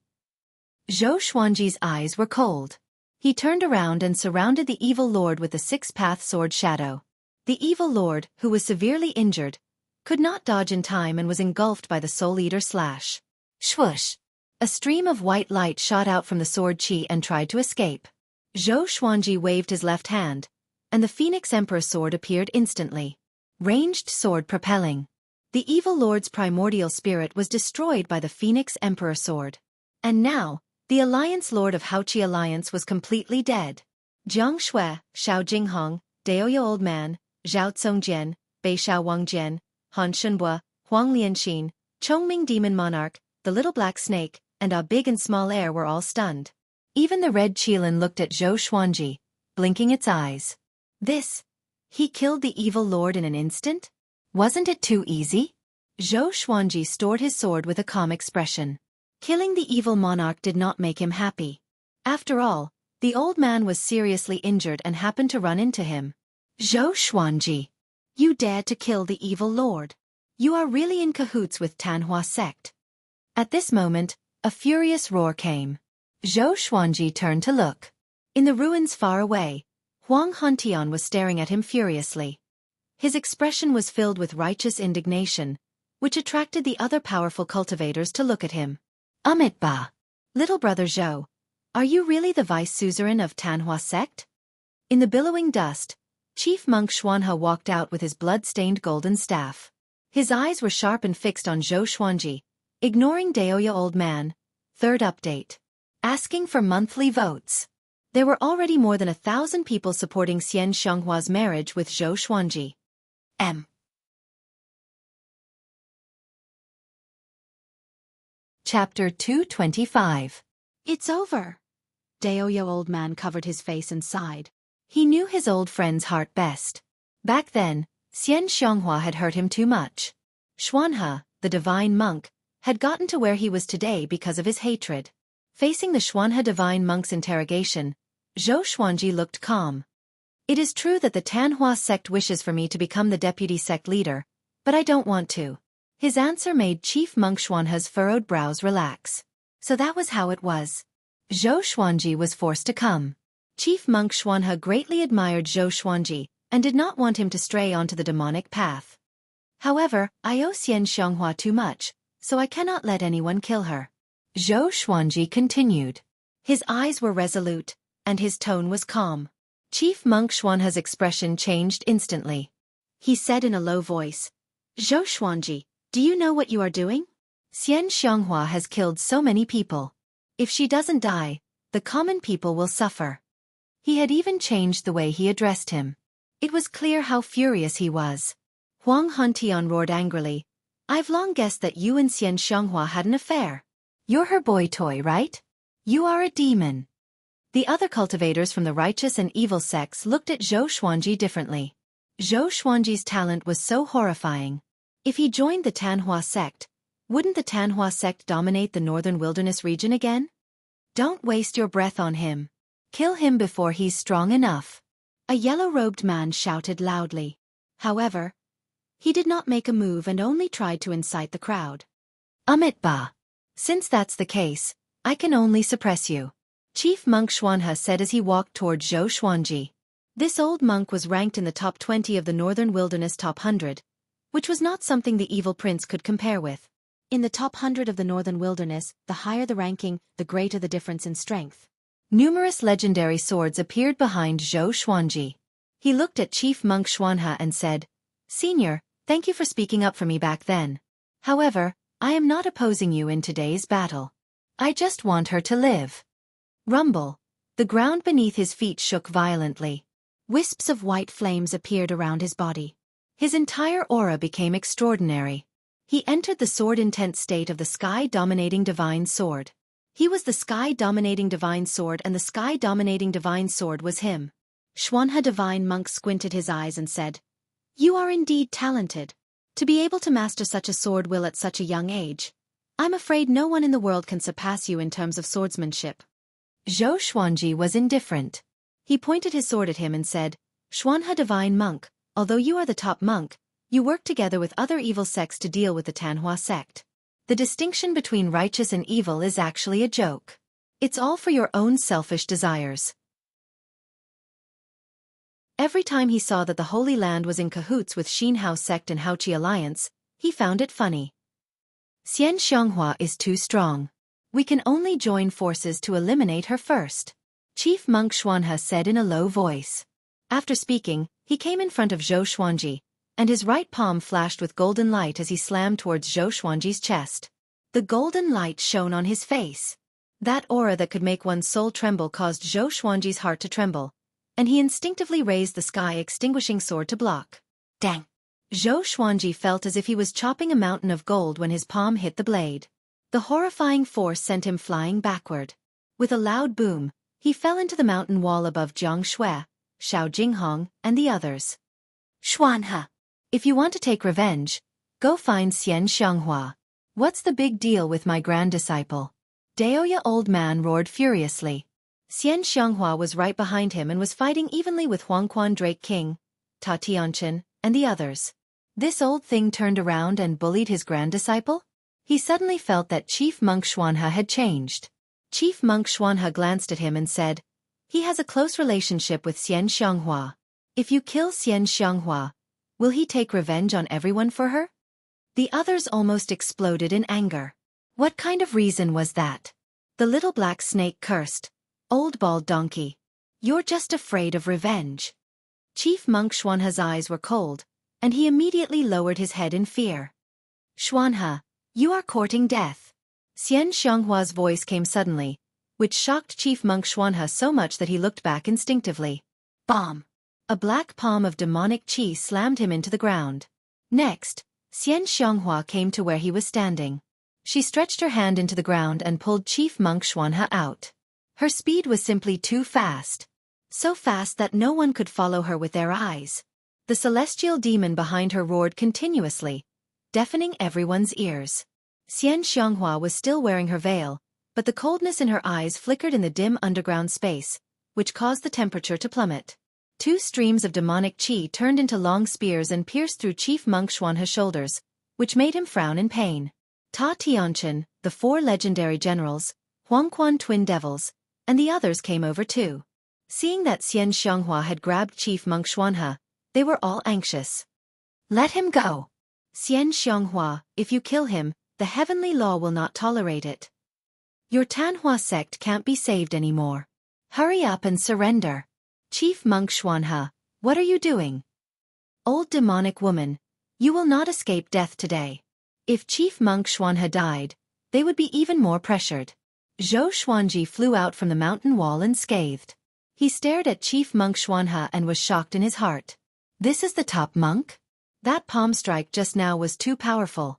Zhou Xuanji's eyes were cold. He turned around and surrounded the evil lord with the six-path sword shadow. The evil lord, who was severely injured, could not dodge in time and was engulfed by the Soul Eater slash. Swoosh! A stream of white light shot out from the sword chi and tried to escape. Zhou Xuanji waved his left hand, and the Phoenix Emperor sword appeared instantly. Ranged sword propelling. The evil lord's primordial spirit was destroyed by the Phoenix Emperor sword. And now, the Alliance Lord of Haoqi Alliance was completely dead. Jiang Shui, Xiao Jinghong, Daoya Old Man, Zhao Tsongjian, Bei Shao Wangjian, Han Shunbua, Huang Lianxin, Chongming Demon Monarch, the Little Black Snake, and A Big and Small Air were all stunned. Even the red Qilin looked at Zhou Xuanji, blinking its eyes. He killed the evil lord in an instant? Wasn't it too easy? Zhou Xuanji stored his sword with a calm expression. Killing the evil monarch did not make him happy. After all, the old man was seriously injured and happened to run into him. Zhou Xuanji, you dared to kill the evil lord. You are really in cahoots with Tanhua sect. At this moment, a furious roar came. Zhou Xuanji turned to look. In the ruins far away, Huang Hantian was staring at him furiously. His expression was filled with righteous indignation, which attracted the other powerful cultivators to look at him. Ba! Little brother Zhou, are you really the vice suzerain of Tanhua sect? In the billowing dust, Chief Monk Xuanhe walked out with his blood-stained golden staff. His eyes were sharp and fixed on Zhou Xuanji, ignoring Daoya Old Man. Third update. Asking for monthly votes. There were already more than 1,000 people supporting Xian Xianghua's marriage with Zhou Xuanji. Chapter 225. It's over. Daoya Old Man covered his face and sighed. He knew his old friend's heart best. Back then, Xian Xianghua had hurt him too much. Xuanhe, the divine monk, had gotten to where he was today because of his hatred. Facing the Xuanhe divine monk's interrogation, Zhou Xuanji looked calm. It is true that the Tanhua sect wishes for me to become the deputy sect leader, but I don't want to. His answer made Chief Monk Xuanhe's furrowed brows relax. So that was how it was. Zhou Xuanji was forced to come. Chief Monk Xuanhe greatly admired Zhou Xuanji and did not want him to stray onto the demonic path. However, I owe Xian Xianghua too much, so I cannot let anyone kill her. Zhou Xuanji continued. His eyes were resolute, and his tone was calm. Chief Monk Xuanhe's expression changed instantly. He said in a low voice, Zhou Xuanji, do you know what you are doing? Xian Xianghua has killed so many people. If she doesn't die, the common people will suffer. He had even changed the way he addressed him. It was clear how furious he was. Huang Hantian roared angrily, I've long guessed that you and Xian Xianghua had an affair. You're her boy toy, right? You are a demon. The other cultivators from the righteous and evil sects looked at Zhou Xuanji differently. Zhou Xuanji's talent was so horrifying. If he joined the Tanhua sect, wouldn't the Tanhua sect dominate the northern wilderness region again? Don't waste your breath on him. Kill him before he's strong enough. A yellow-robed man shouted loudly. However, he did not make a move and only tried to incite the crowd. Ba. Since that's the case, I can only suppress you. Chief Monk Xuanhe said as he walked toward Zhou Xuanji. This old monk was ranked in the top 20 of the Northern Wilderness top 100, which was not something the evil prince could compare with. In the top 100 of the Northern Wilderness, the higher the ranking, the greater the difference in strength. Numerous legendary swords appeared behind Zhou Xuanji. He looked at Chief Monk Xuanhe and said, Senior, thank you for speaking up for me back then. However, I am not opposing you in today's battle. I just want her to live. Rumble. The ground beneath his feet shook violently. Wisps of white flames appeared around his body. His entire aura became extraordinary. He entered the sword-intent state of the sky-dominating divine sword. He was the sky-dominating divine sword, and the sky-dominating divine sword was him. Xuanhe divine monk squinted his eyes and said, "You are indeed talented. To be able to master such a sword will at such a young age. I'm afraid no one in the world can surpass you in terms of swordsmanship." Zhou Xuanji was indifferent. He pointed his sword at him and said, "Xuanhe divine monk, although you are the top monk, you work together with other evil sects to deal with the Tanhua sect. The distinction between righteous and evil is actually a joke. It's all for your own selfish desires." Every time he saw that the Holy Land was in cahoots with Xinhao sect and Haoqi alliance, he found it funny. Xian Xianghua is too strong. We can only join forces to eliminate her first, Chief Monk Xuanhe said in a low voice. After speaking, he came in front of Zhou Xuanji, and his right palm flashed with golden light as he slammed towards Zhou Xuanji's chest. The golden light shone on his face. That aura that could make one's soul tremble caused Zhou Xuanji's heart to tremble, and he instinctively raised the sky-extinguishing sword to block. Dang! Zhou Xuanji felt as if he was chopping a mountain of gold when his palm hit the blade. The horrifying force sent him flying backward. With a loud boom, he fell into the mountain wall above Jiang Shui, Xiao Jinghong, and the others. "Xuanhe! If you want to take revenge, go find Xian Xianghua. What's the big deal with my grand disciple?" Daoya old man roared furiously. Xian Xianghua was right behind him and was fighting evenly with Huangquan Drake King, Ta Tianchen, and the others. This old thing turned around and bullied his grand disciple? He suddenly felt that Chief Monk Xuanhe had changed. Chief Monk Xuanhe glanced at him and said, "He has a close relationship with Xian Xianghua. If you kill Xian Xianghua, will he take revenge on everyone for her?" The others almost exploded in anger. What kind of reason was that? The little black snake cursed, "Old bald donkey. You're just afraid of revenge." Chief Monk Xuanhe's eyes were cold, and he immediately lowered his head in fear. "Xuanhe, you are courting death." Xian Xianghua's voice came suddenly, which shocked Chief Monk Xuanhe so much that he looked back instinctively. Bomb! A black palm of demonic qi slammed him into the ground. Next, Xian Xianghua came to where he was standing. She stretched her hand into the ground and pulled Chief Monk Xuanhe out. Her speed was simply too fast. So fast that no one could follow her with their eyes. The celestial demon behind her roared continuously, deafening everyone's ears. Xian Xianghua was still wearing her veil, but the coldness in her eyes flickered in the dim underground space, which caused the temperature to plummet. Two streams of demonic qi turned into long spears and pierced through Chief Monk Xuanhe's shoulders, which made him frown in pain. Ta Tianchen, the 4 legendary generals, Huangquan twin devils, and the others came over too. Seeing that Xian Xianghua had grabbed Chief Monk Xuanhe, they were all anxious. "Let him go. Xian Xianghua, if you kill him, the heavenly law will not tolerate it. Your Tanhua sect can't be saved anymore. Hurry up and surrender." "Chief Monk Xuanhe, what are you doing?" "Old demonic woman, you will not escape death today." If Chief Monk Xuanhe died, they would be even more pressured. Zhou Xuanji flew out from the mountain wall unscathed. He stared at Chief Monk Xuanhe and was shocked in his heart. This is the top monk? That palm strike just now was too powerful.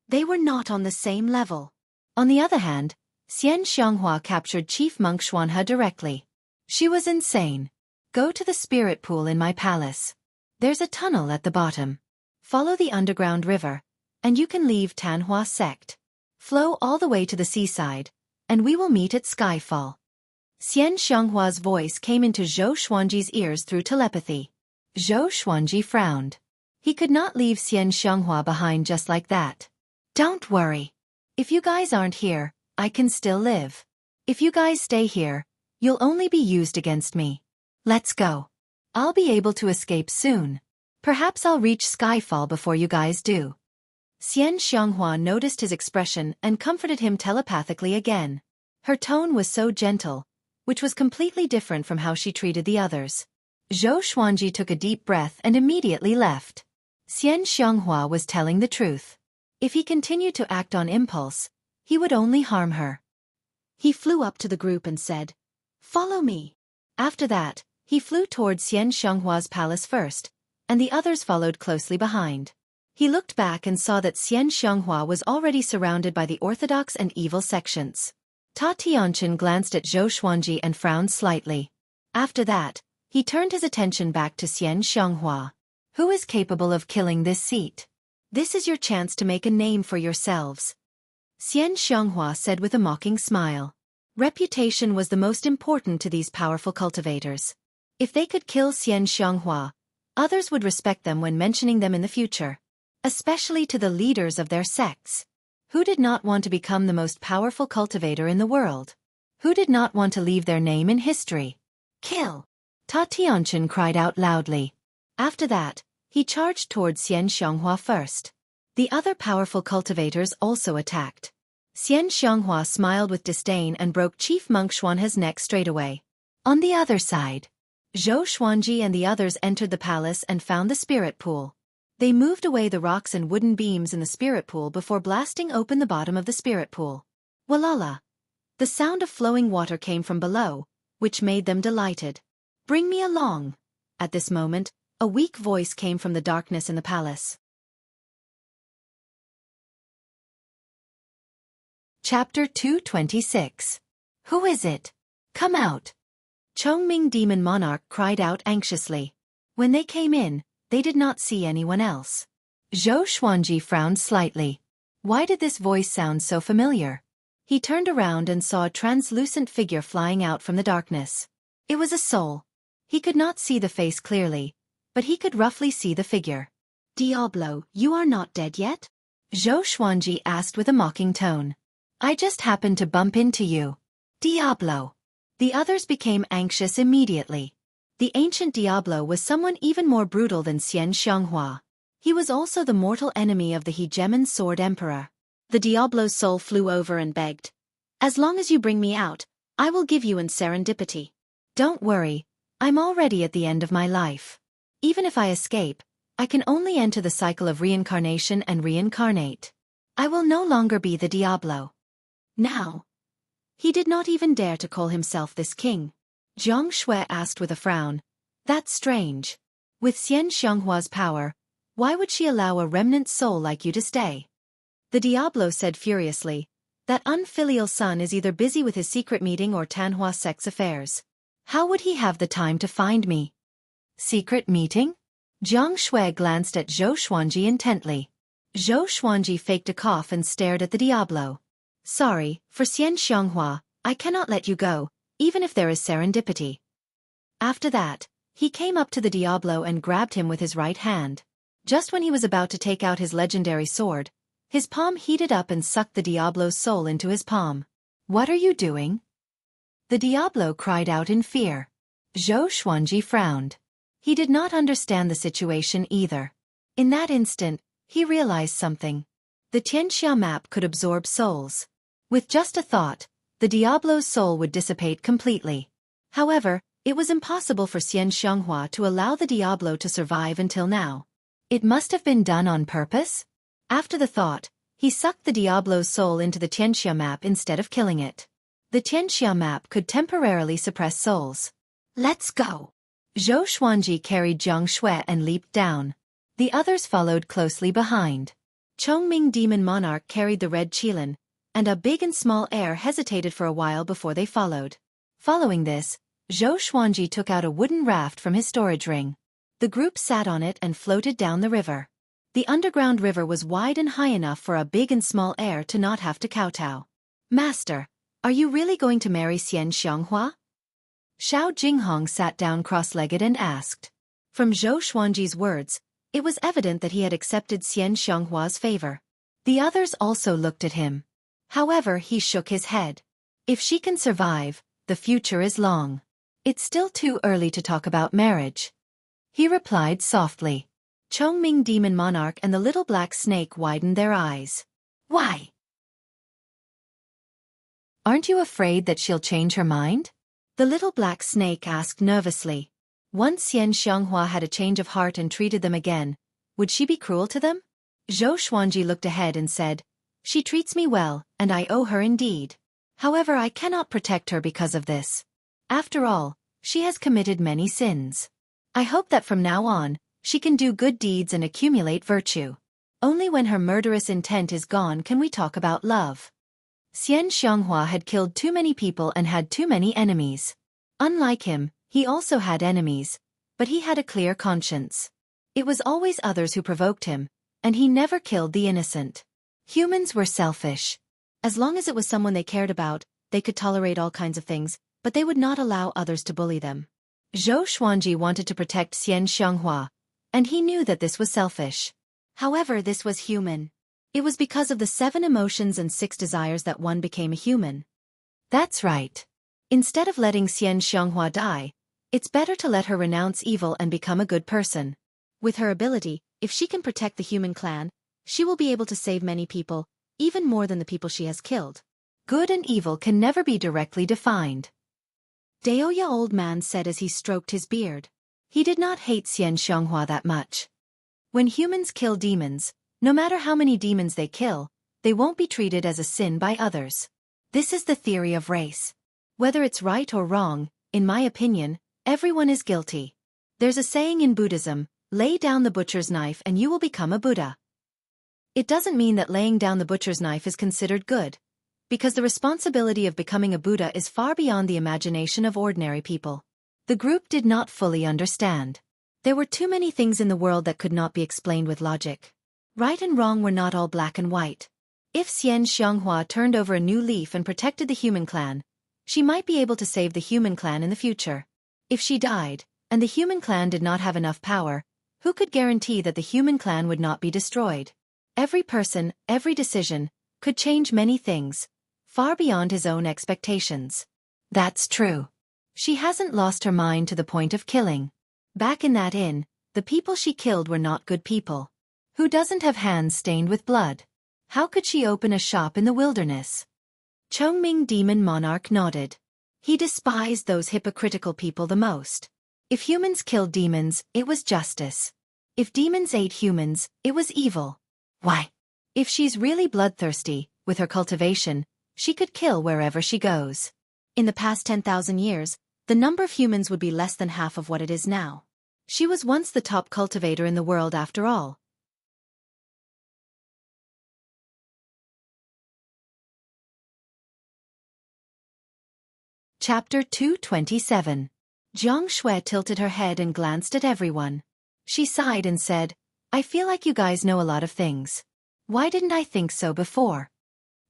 They were not on the same level. On the other hand, Xian Xianghua captured Chief Monk Xuanhe directly. She was insane. "Go to the spirit pool in my palace. There's a tunnel at the bottom. Follow the underground river, and you can leave Tanhua sect. Flow all the way to the seaside, and we will meet at Skyfall." Xian Xianghua's voice came into Zhou Xuanji's ears through telepathy. Zhou Xuanji frowned. He could not leave Xian Xianghua behind just like that. "Don't worry. If you guys aren't here, I can still live. If you guys stay here, you'll only be used against me. Let's go. I'll be able to escape soon. Perhaps I'll reach Skyfall before you guys do." Xian Xianghua noticed his expression and comforted him telepathically again. Her tone was so gentle, which was completely different from how she treated the others. Zhou Xuanji took a deep breath and immediately left. Xian Xianghua was telling the truth. If he continued to act on impulse, he would only harm her. He flew up to the group and said, "Follow me." After that, he flew toward Xian Xianghua's palace first, and the others followed closely behind. He looked back and saw that Xian Xianghua was already surrounded by the orthodox and evil sections. Ta Tianqian glanced at Zhou Xuanji and frowned slightly. After that, he turned his attention back to Xian Xianghua. Who is capable of killing this seat? This is your chance to make a name for yourselves. Xian Xianghua said with a mocking smile. Reputation was the most important to these powerful cultivators. If they could kill Xian Xianghua, others would respect them when mentioning them in the future. Especially to the leaders of their sects. Who did not want to become the most powerful cultivator in the world? Who did not want to leave their name in history? Kill! Ta Tianqian cried out loudly. After that, he charged towards Xian Xianghua first. The other powerful cultivators also attacked. Xian Xianghua smiled with disdain and broke Chief Monk Xuanhe's neck straightaway. On the other side, Zhou Xuanji and the others entered the palace and found the spirit pool. They moved away the rocks and wooden beams in the spirit pool before blasting open the bottom of the spirit pool. Walala! The sound of flowing water came from below, which made them delighted. Bring me along! At this moment, a weak voice came from the darkness in the palace. Chapter 226. Who is it? Come out! Chongming Demon Monarch cried out anxiously. When they came in, they did not see anyone else. Zhou Xuanji frowned slightly. Why did this voice sound so familiar? He turned around and saw a translucent figure flying out from the darkness. It was a soul. He could not see the face clearly, but he could roughly see the figure. Diablo, you are not dead yet? Zhou Xuanji asked with a mocking tone. I just happened to bump into you. Diablo. The others became anxious immediately. The ancient Diablo was someone even more brutal than Xian Xianghua. He was also the mortal enemy of the Hegemon Sword Emperor. The Diablo's soul flew over and begged. As long as you bring me out, I will give you in serendipity. Don't worry, I'm already at the end of my life. Even if I escape, I can only enter the cycle of reincarnation and reincarnate. I will no longer be the Diablo. Now. He did not even dare to call himself this king. Jiang Shui asked with a frown. That's strange. With Xian Xianghua's power, why would she allow a remnant soul like you to stay? The Diablo said furiously. That unfilial son is either busy with his secret meeting or Tanhua sect's affairs. How would he have the time to find me? Secret meeting? Jiang Shui glanced at Zhou Xuanji intently. Zhou Xuanji faked a cough and stared at the Diablo. Sorry, for Xian Xianghua, I cannot let you go, even if there is serendipity. After that, he came up to the Diablo and grabbed him with his right hand. Just when he was about to take out his legendary sword, his palm heated up and sucked the Diablo's soul into his palm. What are you doing? The Diablo cried out in fear. Zhou Xuanji frowned. He did not understand the situation either. In that instant, he realized something. The Tianxia map could absorb souls. With just a thought, the Diablo's soul would dissipate completely. However, it was impossible for Xian Xianghua to allow the Diablo to survive until now. It must have been done on purpose? After the thought, he sucked the Diablo's soul into the Tianxia map instead of killing it. The Tianxia map could temporarily suppress souls. Let's go! Zhou Xuanji carried Jiang Shui and leaped down. The others followed closely behind. Chongming Demon Monarch carried the red Qilin, and a big and small heir hesitated for a while before they followed. Following this, Zhou Xuanji took out a wooden raft from his storage ring. The group sat on it and floated down the river. The underground river was wide and high enough for a big and small heir to not have to kowtow. Master, are you really going to marry Xian Xianghua? Xiao Jinghong sat down cross-legged and asked. From Zhou Xuanji's words, it was evident that he had accepted Xian Xianghua's favor. The others also looked at him. However, he shook his head. If she can survive, the future is long. It's still too early to talk about marriage. He replied softly. Chongming Demon Monarch and the little black snake widened their eyes. Why? Aren't you afraid that she'll change her mind? The little black snake asked nervously. Once Xian Xianghua had a change of heart and treated them again, would she be cruel to them? Zhou Xuanji looked ahead and said, She treats me well, and I owe her indeed. However, I cannot protect her because of this. After all, she has committed many sins. I hope that from now on, she can do good deeds and accumulate virtue. Only when her murderous intent is gone can we talk about love. Xian Xianghua had killed too many people and had too many enemies. Unlike him, he also had enemies, but he had a clear conscience. It was always others who provoked him, and he never killed the innocent. Humans were selfish. As long as it was someone they cared about, they could tolerate all kinds of things, but they would not allow others to bully them. Zhou Xuanji wanted to protect Xian Xianghua, and he knew that this was selfish. However, this was human. It was because of the 7 emotions and 6 desires that one became a human. That's right. Instead of letting Xian Xianghua die, it's better to let her renounce evil and become a good person. With her ability, if she can protect the human clan, she will be able to save many people, even more than the people she has killed. Good and evil can never be directly defined. Daoya old man said as he stroked his beard. He did not hate Xian Xianghua that much. When humans kill demons, no matter how many demons they kill, they won't be treated as a sin by others. This is the theory of race. Whether it's right or wrong, in my opinion, everyone is guilty. There's a saying in Buddhism, lay down the butcher's knife and you will become a Buddha. It doesn't mean that laying down the butcher's knife is considered good, because the responsibility of becoming a Buddha is far beyond the imagination of ordinary people. The group did not fully understand. There were too many things in the world that could not be explained with logic. Right and wrong were not all black and white. If Xian Xianghua turned over a new leaf and protected the human clan, she might be able to save the human clan in the future. If she died, and the human clan did not have enough power, who could guarantee that the human clan would not be destroyed? Every person, every decision, could change many things, far beyond his own expectations. That's true. She hasn't lost her mind to the point of killing. Back in that inn, the people she killed were not good people. Who doesn't have hands stained with blood? How could she open a shop in the wilderness? Chongming Demon Monarch nodded. He despised those hypocritical people the most. If humans killed demons, it was justice. If demons ate humans, it was evil. Why? If she's really bloodthirsty, with her cultivation, she could kill wherever she goes. In the past 10,000 years, the number of humans would be less than half of what it is now. She was once the top cultivator in the world after all. Chapter 227. Jiang Shui tilted her head and glanced at everyone. She sighed and said, I feel like you guys know a lot of things. Why didn't I think so before?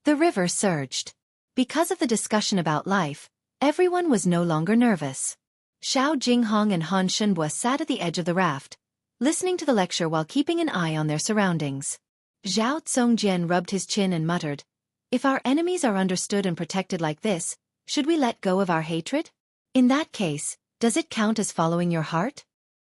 The river surged. Because of the discussion about life, everyone was no longer nervous. Xiao Jinghong and Han Shenbua sat at the edge of the raft, listening to the lecture while keeping an eye on their surroundings. Zhao Zongjian rubbed his chin and muttered, If our enemies are understood and protected like this, should we let go of our hatred? In that case, does it count as following your heart?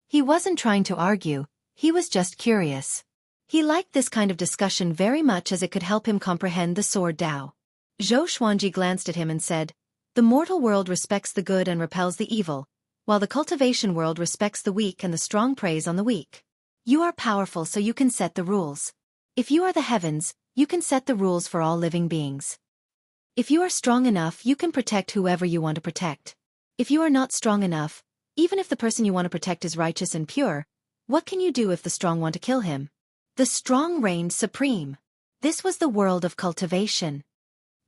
He wasn't trying to argue, he was just curious. He liked this kind of discussion very much as it could help him comprehend the sword Tao. Zhou Xuanji glanced at him and said, The mortal world respects the good and repels the evil, while the cultivation world respects the weak and the strong preys on the weak. You are powerful so you can set the rules. If you are the heavens, you can set the rules for all living beings. If you are strong enough, you can protect whoever you want to protect. If you are not strong enough, even if the person you want to protect is righteous and pure, what can you do if the strong want to kill him? The strong reigned supreme. This was the world of cultivation.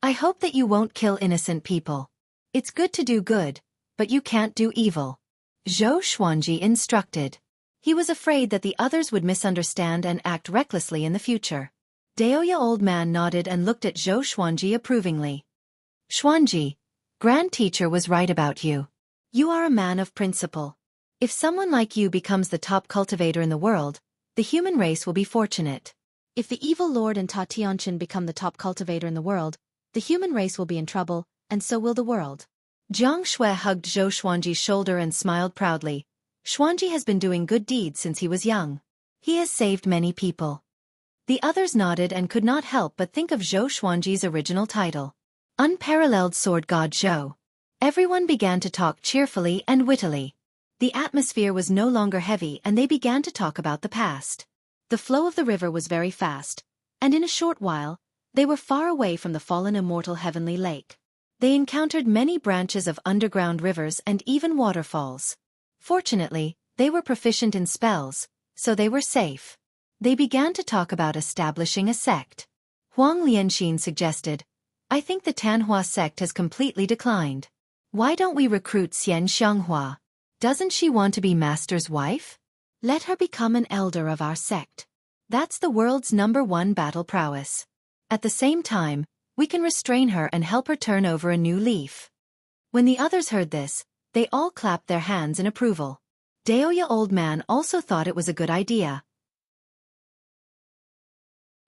I hope that you won't kill innocent people. It's good to do good, but you can't do evil. Zhou Xuanji instructed. He was afraid that the others would misunderstand and act recklessly in the future. Daoya old man nodded and looked at Zhou Xuanji approvingly. Xuanji, Grand Teacher was right about you. You are a man of principle. If someone like you becomes the top cultivator in the world, the human race will be fortunate. If the evil lord and Ta Tianqin become the top cultivator in the world, the human race will be in trouble, and so will the world. Jiang Shui hugged Zhou Xuanji's shoulder and smiled proudly. Xuanji has been doing good deeds since he was young. He has saved many people. The others nodded and could not help but think of Zhou Xuanji's original title. Unparalleled Sword God Zhou. Everyone began to talk cheerfully and wittily. The atmosphere was no longer heavy and they began to talk about the past. The flow of the river was very fast, and in a short while, they were far away from the fallen immortal heavenly lake. They encountered many branches of underground rivers and even waterfalls. Fortunately, they were proficient in spells, so they were safe. They began to talk about establishing a sect. Huang Lianxin suggested, "I think the Tanhua sect has completely declined. Why don't we recruit Xian Xianghua? Doesn't she want to be master's wife? Let her become an elder of our sect. That's the world's #1 battle prowess. At the same time, we can restrain her and help her turn over a new leaf." When the others heard this, they all clapped their hands in approval. Daoya Old Man also thought it was a good idea.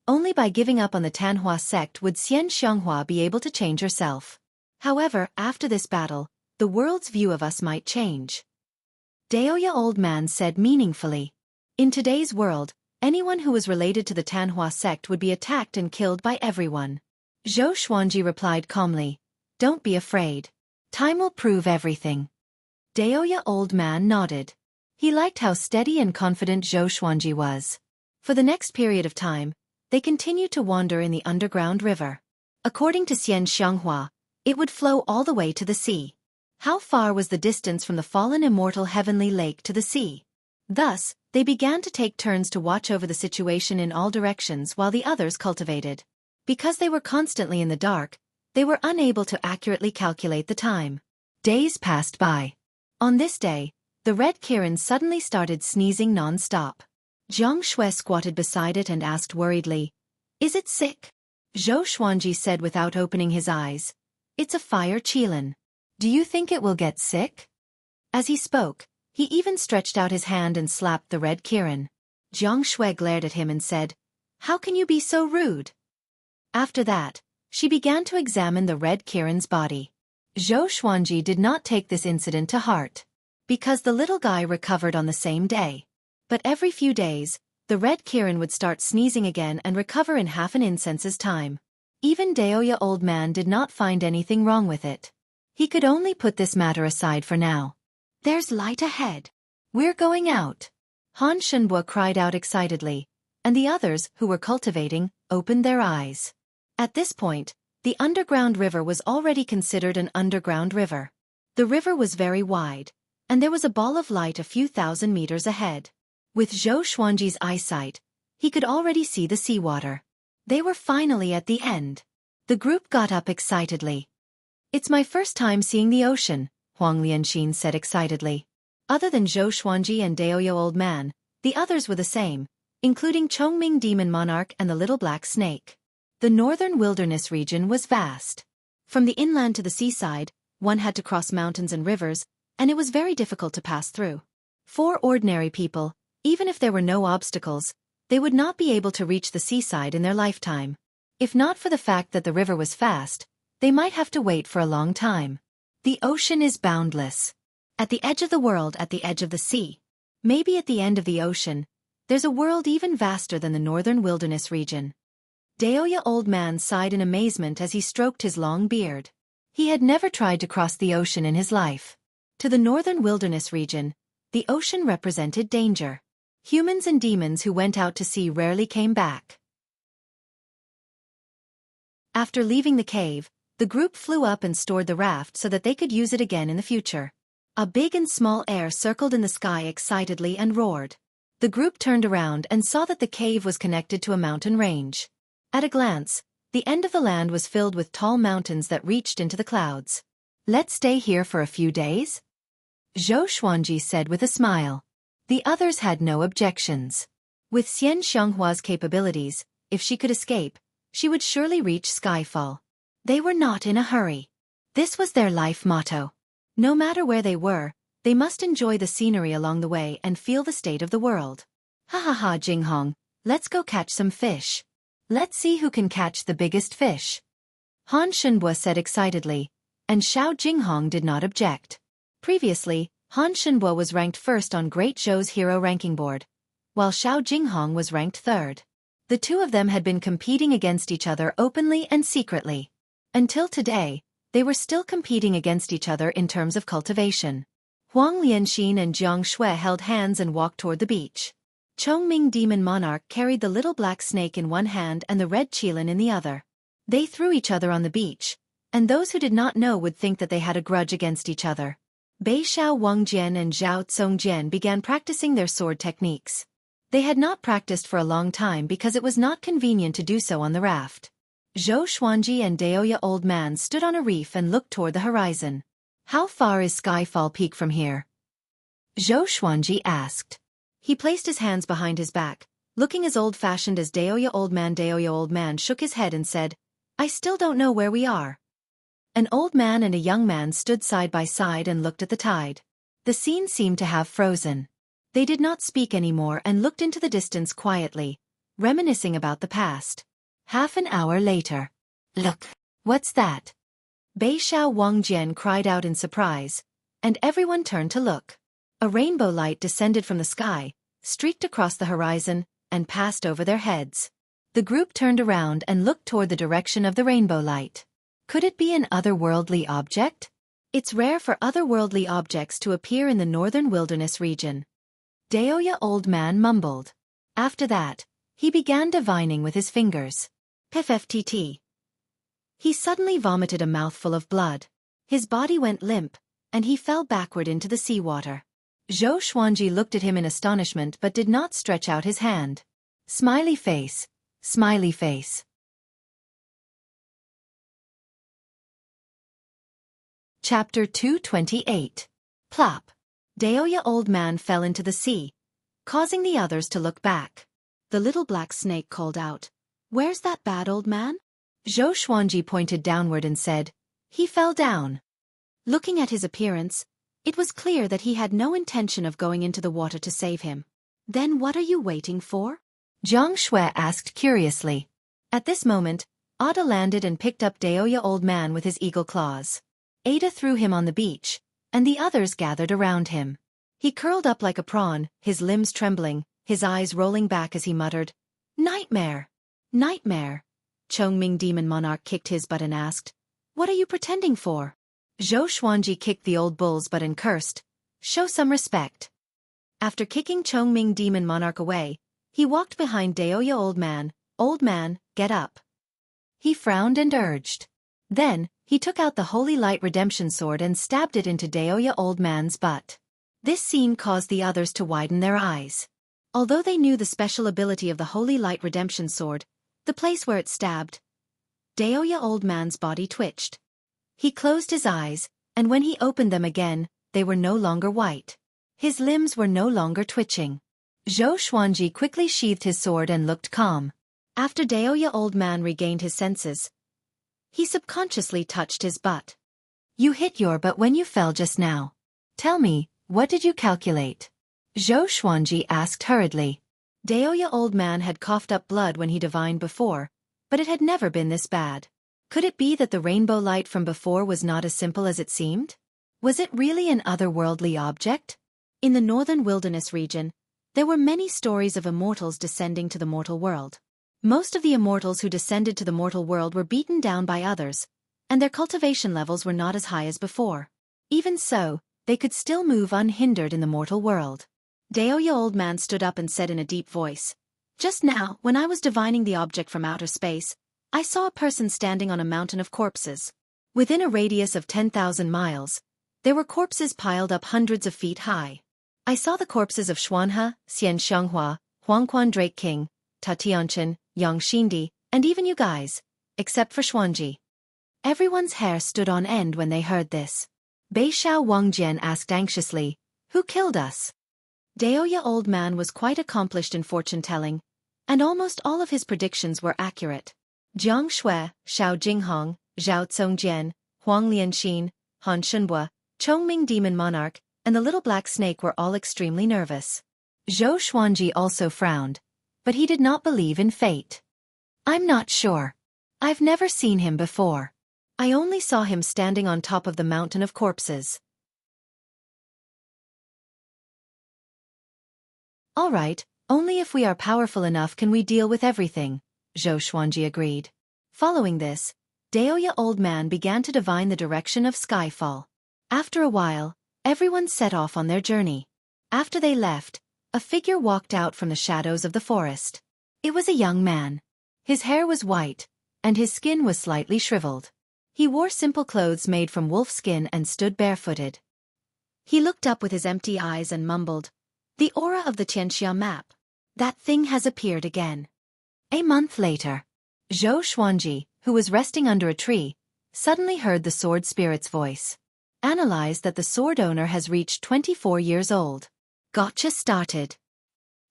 Only by giving up on the Tanhua sect would Xian Xianghua be able to change herself. However, after this battle, the world's view of us might change. Daoya Old Man said meaningfully. In today's world, anyone who was related to the Tanhua sect would be attacked and killed by everyone. Zhou Xuanji replied calmly, "Don't be afraid. Time will prove everything." Daoya Old Man nodded. He liked how steady and confident Zhou Xuanji was. For the next period of time, they continued to wander in the underground river. According to Xian Xianghua, it would flow all the way to the sea. How far was the distance from the fallen immortal heavenly lake to the sea? Thus, they began to take turns to watch over the situation in all directions while the others cultivated. Because they were constantly in the dark, they were unable to accurately calculate the time. Days passed by. On this day, the red Kirin suddenly started sneezing non-stop. Jiang Shui squatted beside it and asked worriedly, "Is it sick?" Zhou Xuanji said without opening his eyes, "It's a fire qilin. Do you think it will get sick?" As he spoke, he even stretched out his hand and slapped the red Kirin. Jiang Shui glared at him and said, "How can you be so rude?" After that, she began to examine the red Kirin's body. Zhou Xuanji did not take this incident to heart, because the little guy recovered on the same day. But every few days, the red Kirin would start sneezing again and recover in half an incense's time. Even Daoya Old Man did not find anything wrong with it. He could only put this matter aside for now. "There's light ahead. We're going out." Han Shenbo cried out excitedly, and the others, who were cultivating, opened their eyes. At this point, the underground river was already considered an underground river. The river was very wide, and there was a ball of light a few thousand meters ahead. With Zhou Xuanji's eyesight, he could already see the seawater. They were finally at the end. The group got up excitedly. "It's my first time seeing the ocean," Huang Lianxin said excitedly. Other than Zhou Xuanji and Daoya Old Man, the others were the same, including Chongming Demon Monarch and the Little Black Snake. The northern wilderness region was vast. From the inland to the seaside, one had to cross mountains and rivers, and it was very difficult to pass through. For ordinary people, even if there were no obstacles, they would not be able to reach the seaside in their lifetime. If not for the fact that the river was fast, they might have to wait for a long time. The ocean is boundless. At the edge of the world, at the edge of the sea. Maybe at the end of the ocean, there's a world even vaster than the northern wilderness region. Daoya Old Man sighed in amazement as he stroked his long beard. He had never tried to cross the ocean in his life. To the northern wilderness region, the ocean represented danger. Humans and demons who went out to sea rarely came back. After leaving the cave, the group flew up and stored the raft so that they could use it again in the future. A big and small air circled in the sky excitedly and roared. The group turned around and saw that the cave was connected to a mountain range. At a glance, the end of the land was filled with tall mountains that reached into the clouds. "Let's stay here for a few days?" Zhou Xuanji said with a smile. The others had no objections. With Xian Xianghua's capabilities, if she could escape, she would surely reach Skyfall. They were not in a hurry. This was their life motto. No matter where they were, they must enjoy the scenery along the way and feel the state of the world. "Ha ha ha, Jinghong, let's go catch some fish. Let's see who can catch the biggest fish." Han Shenbo said excitedly, and Xiao Jinghong did not object. Previously, Han Shenbo was ranked first on Great Zhou's hero ranking board, while Xiao Jinghong was ranked third. The two of them had been competing against each other openly and secretly. Until today, they were still competing against each other in terms of cultivation. Huang Lianxin and Jiang Shui held hands and walked toward the beach. Chongming Demon Monarch carried the Little Black Snake in one hand and the Red Qilin in the other. They threw each other on the beach, and those who did not know would think that they had a grudge against each other. Bei Xiao Wangjian and Zhao Tsongjian began practicing their sword techniques. They had not practiced for a long time because it was not convenient to do so on the raft. Zhou Xuanji and Daoya Old Man stood on a reef and looked toward the horizon. How far is Skyfall Peak from here? Zhou Xuanji asked. He placed his hands behind his back, looking as old-fashioned as Daoya Old Man. Daoya Old Man shook his head and said, I still don't know where we are. An old man and a young man stood side by side and looked at the tide. The scene seemed to have frozen. They did not speak anymore and looked into the distance quietly, reminiscing about the past. Half an hour later. Look, what's that? Bei Xiao Wangjian cried out in surprise, and everyone turned to look. A rainbow light descended from the sky, streaked across the horizon, and passed over their heads. The group turned around and looked toward the direction of the rainbow light. Could it be an otherworldly object? It's rare for otherworldly objects to appear in the northern wilderness region. Daoya Old Man mumbled. After that, he began divining with his fingers. PFFTT. He suddenly vomited a mouthful of blood. His body went limp, and he fell backward into the seawater. Zhou Xuanji looked at him in astonishment but did not stretch out his hand. Smiley face. Smiley face. Chapter 228. Plop. Daoya Old Man fell into the sea, causing the others to look back. The little black snake called out, Where's that bad old man? Zhou Xuanji pointed downward and said, He fell down. Looking at his appearance, it was clear that he had no intention of going into the water to save him. Then what are you waiting for? Zhang Xue asked curiously. At this moment, Ada landed and picked up Daoya Old Man with his eagle claws. Ada threw him on the beach, and the others gathered around him. He curled up like a prawn, his limbs trembling, his eyes rolling back as he muttered, Nightmare! Nightmare! Chongming Demon Monarch kicked his butt and asked, What are you pretending for? Zhou Xuanji kicked the old bull's butt and cursed, Show some respect. After kicking Chongming Demon Monarch away, he walked behind Daoya Old Man, get up. He frowned and urged. Then, he took out the Holy Light Redemption Sword and stabbed it into Daoya Old Man's butt. This scene caused the others to widen their eyes. Although they knew the special ability of the Holy Light Redemption Sword, the place where it stabbed, Daoya Old Man's body twitched. He closed his eyes, and when he opened them again, they were no longer white. His limbs were no longer twitching. Zhou Xuanji quickly sheathed his sword and looked calm. After Daoya Old Man regained his senses, he subconsciously touched his butt. You hit your butt when you fell just now. Tell me, what did you calculate? Zhou Xuanji asked hurriedly. Daoya Old Man had coughed up blood when he divined before, but it had never been this bad. Could it be that the rainbow light from before was not as simple as it seemed? Was it really an otherworldly object? In the northern wilderness region, there were many stories of immortals descending to the mortal world. Most of the immortals who descended to the mortal world were beaten down by others, and their cultivation levels were not as high as before. Even so, they could still move unhindered in the mortal world. Daoya Old Man stood up and said in a deep voice, Just now, when I was divining the object from outer space, I saw a person standing on a mountain of corpses. Within a radius of 10,000 miles, there were corpses piled up hundreds of feet high. I saw the corpses of Xuanhe, Xian Xianghua, Huangquan Drake King, Ta Tianchen, Yang Xindi, and even you guys, except for Xuanji. Everyone's hair stood on end when they heard this. Bei Xiao Wangjian asked anxiously, Who killed us? Daoya Old Man was quite accomplished in fortune-telling, and almost all of his predictions were accurate. Jiang Shui, Xiao Jinghong, Zhao Tsongjian, Huang Lianxin, Han Shunbua, Chongming Demon Monarch, and the little black snake were all extremely nervous. Zhou Xuanji also frowned, but he did not believe in fate. I'm not sure. I've never seen him before. I only saw him standing on top of the mountain of corpses. All right, only if we are powerful enough can we deal with everything, Zhou Xuanji agreed. Following this, Daoya Old Man began to divine the direction of Skyfall. After a while, everyone set off on their journey. After they left, a figure walked out from the shadows of the forest. It was a young man. His hair was white, and his skin was slightly shriveled. He wore simple clothes made from wolf skin and stood barefooted. He looked up with his empty eyes and mumbled, "The aura of the Tianxia map. That thing has appeared again." A month later, Xueqi, who was resting under a tree, suddenly heard the sword spirit's voice. Analyze that the sword owner has reached 24 years old. Gotcha started.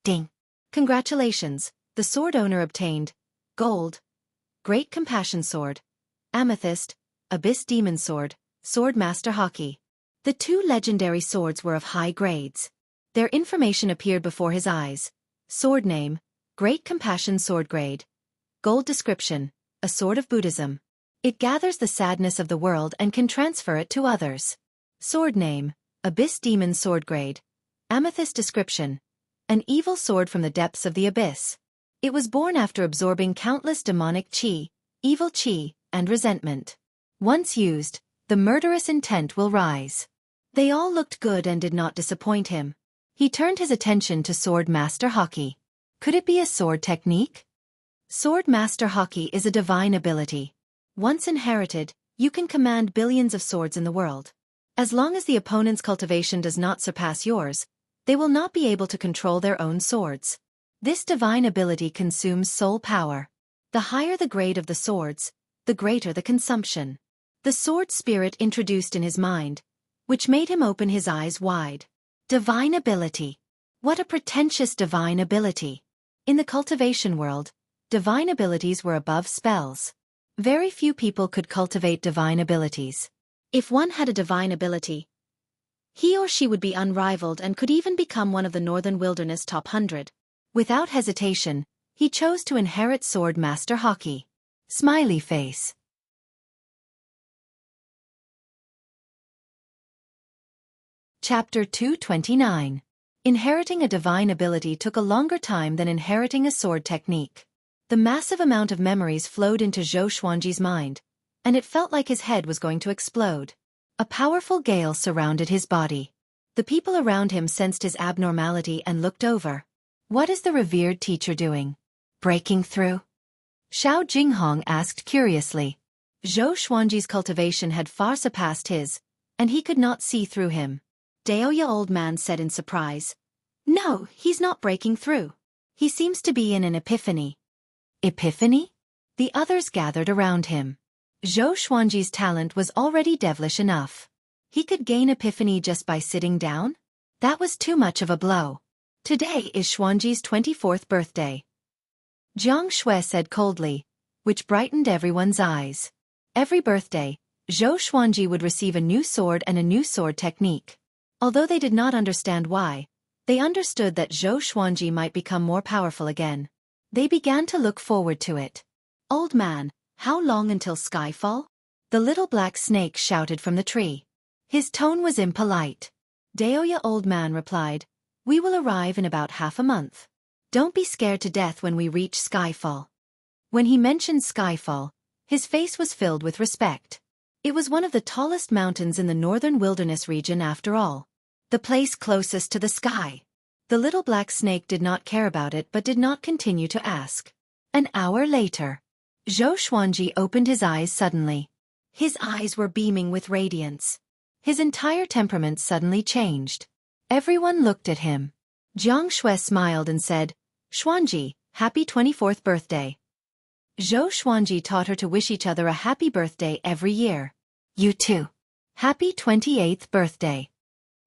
Ding. Congratulations, the sword owner obtained Gold, Great Compassion Sword, Amethyst, Abyss Demon Sword, Sword Master Xueqi. The two legendary swords were of high grades. Their information appeared before his eyes. Sword name, Great Compassion Sword Grade. Gold description, a sword of Buddhism. It gathers the sadness of the world and can transfer it to others. Sword name, Abyss Demon Sword Grade. Amethyst description, an evil sword from the depths of the abyss. It was born after absorbing countless demonic qi, evil qi, and resentment. Once used, the murderous intent will rise. They all looked good and did not disappoint him. He turned his attention to Sword Master Xueqi. Could it be a sword technique? Sword Master Xueqi is a divine ability. Once inherited, you can command billions of swords in the world. As long as the opponent's cultivation does not surpass yours, they will not be able to control their own swords. This divine ability consumes soul power. The higher the grade of the swords, the greater the consumption. The sword spirit introduced in his mind, which made him open his eyes wide. Divine ability. What a pretentious divine ability. In the cultivation world, divine abilities were above spells. Very few people could cultivate divine abilities. If one had a divine ability, he or she would be unrivaled and could even become one of the Northern Wilderness top 100. Without hesitation, he chose to inherit Sword Master Xueqi. Smiley face. Chapter 229. Inheriting a divine ability took a longer time than inheriting a sword technique. The massive amount of memories flowed into Xueqi's mind, and it felt like his head was going to explode. A powerful gale surrounded his body. The people around him sensed his abnormality and looked over. What is the revered teacher doing? Breaking through? Xiao Jinghong asked curiously. Xueqi's cultivation had far surpassed his, and he could not see through him. Daoya old man said in surprise. No, he's not breaking through. He seems to be in an epiphany. Epiphany? The others gathered around him. Xueqi's talent was already devilish enough. He could gain epiphany just by sitting down? That was too much of a blow. Today is Xueqi's 24th birthday. Jiang Shui said coldly, which brightened everyone's eyes. Every birthday, Xueqi would receive a new sword and a new sword technique. Although they did not understand why, they understood that Xueqi might become more powerful again. They began to look forward to it. Old man, how long until skyfall? The little black snake shouted from the tree. His tone was impolite. Daoya old man replied, we will arrive in about half a month. Don't be scared to death when we reach skyfall. When he mentioned skyfall, his face was filled with respect. It was one of the tallest mountains in the northern wilderness region after all. The place closest to the sky. The little black snake did not care about it but did not continue to ask. An hour later, Xueqi opened his eyes suddenly. His eyes were beaming with radiance. His entire temperament suddenly changed. Everyone looked at him. Jiang Shui smiled and said, Xuanji, happy 24th birthday. Xueqi taught her to wish each other a happy birthday every year. You too. Happy 28th birthday.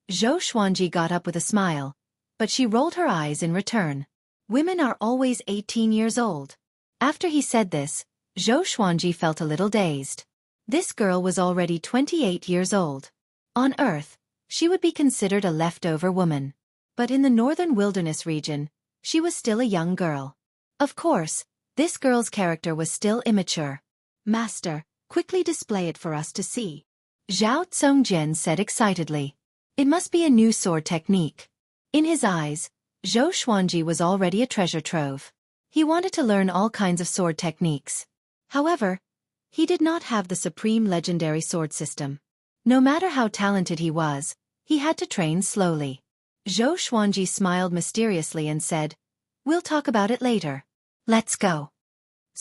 Xueqi got up with a smile, but she rolled her eyes in return. Women are always 18 years old. After he said this, Xueqi felt a little dazed. This girl was already 28 years old. On Earth, she would be considered a leftover woman. But in the northern wilderness region, she was still a young girl. Of course, this girl's character was still immature. Master, quickly display it for us to see. Zhao Zongjian said excitedly. It must be a new sword technique. In his eyes, Xueqi was already a treasure trove. He wanted to learn all kinds of sword techniques. However, he did not have the supreme legendary sword system. No matter how talented he was, he had to train slowly. Xueqi smiled mysteriously and said, we'll talk about it later. Let's go.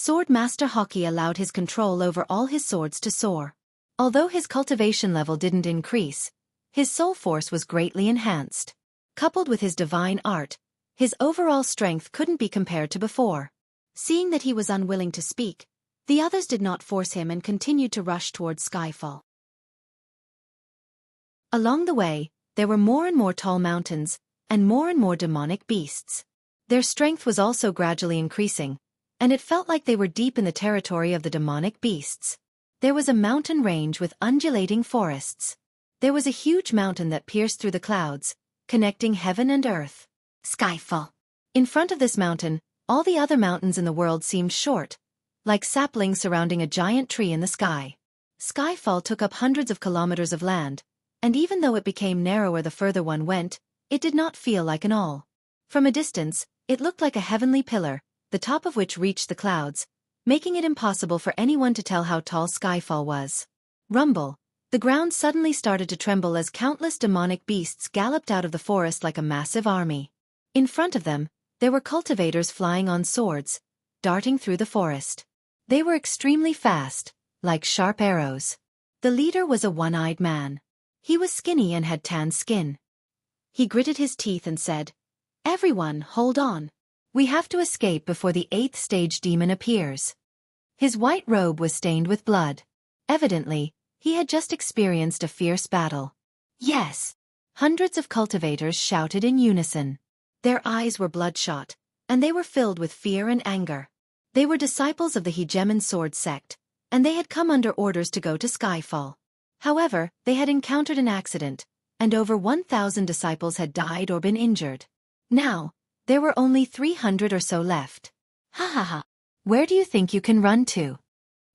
Sword Master Xueqi allowed his control over all his swords to soar. Although his cultivation level didn't increase, his soul force was greatly enhanced. Coupled with his divine art, his overall strength couldn't be compared to before. Seeing that he was unwilling to speak, the others did not force him and continued to rush towards Skyfall. Along the way, there were more and more tall mountains, and more demonic beasts. Their strength was also gradually increasing, and it felt like they were deep in the territory of the demonic beasts. There was a mountain range with undulating forests. There was a huge mountain that pierced through the clouds, connecting heaven and earth. Skyfall. In front of this mountain, all the other mountains in the world seemed short, like saplings surrounding a giant tree in the sky. Skyfall took up hundreds of kilometers of land, and even though it became narrower the further one went, it did not feel like an all. From a distance, it looked like a heavenly pillar, the top of which reached the clouds, making it impossible for anyone to tell how tall Skyfall was. Rumble. The ground suddenly started to tremble as countless demonic beasts galloped out of the forest like a massive army. In front of them, there were cultivators flying on swords, darting through the forest. They were extremely fast, like sharp arrows. The leader was a one-eyed man. He was skinny and had tan skin. He gritted his teeth and said, "Everyone, hold on. We have to escape before the 8th stage demon appears." His white robe was stained with blood. Evidently, he had just experienced a fierce battle. "Yes!" Hundreds of cultivators shouted in unison. Their eyes were bloodshot, and they were filled with fear and anger. They were disciples of the Hegemon Sword sect, and they had come under orders to go to Skyfall. However, they had encountered an accident, and over 1,000 disciples had died or been injured. Now, there were only 300 or so left. "Ha ha ha! Where do you think you can run to?"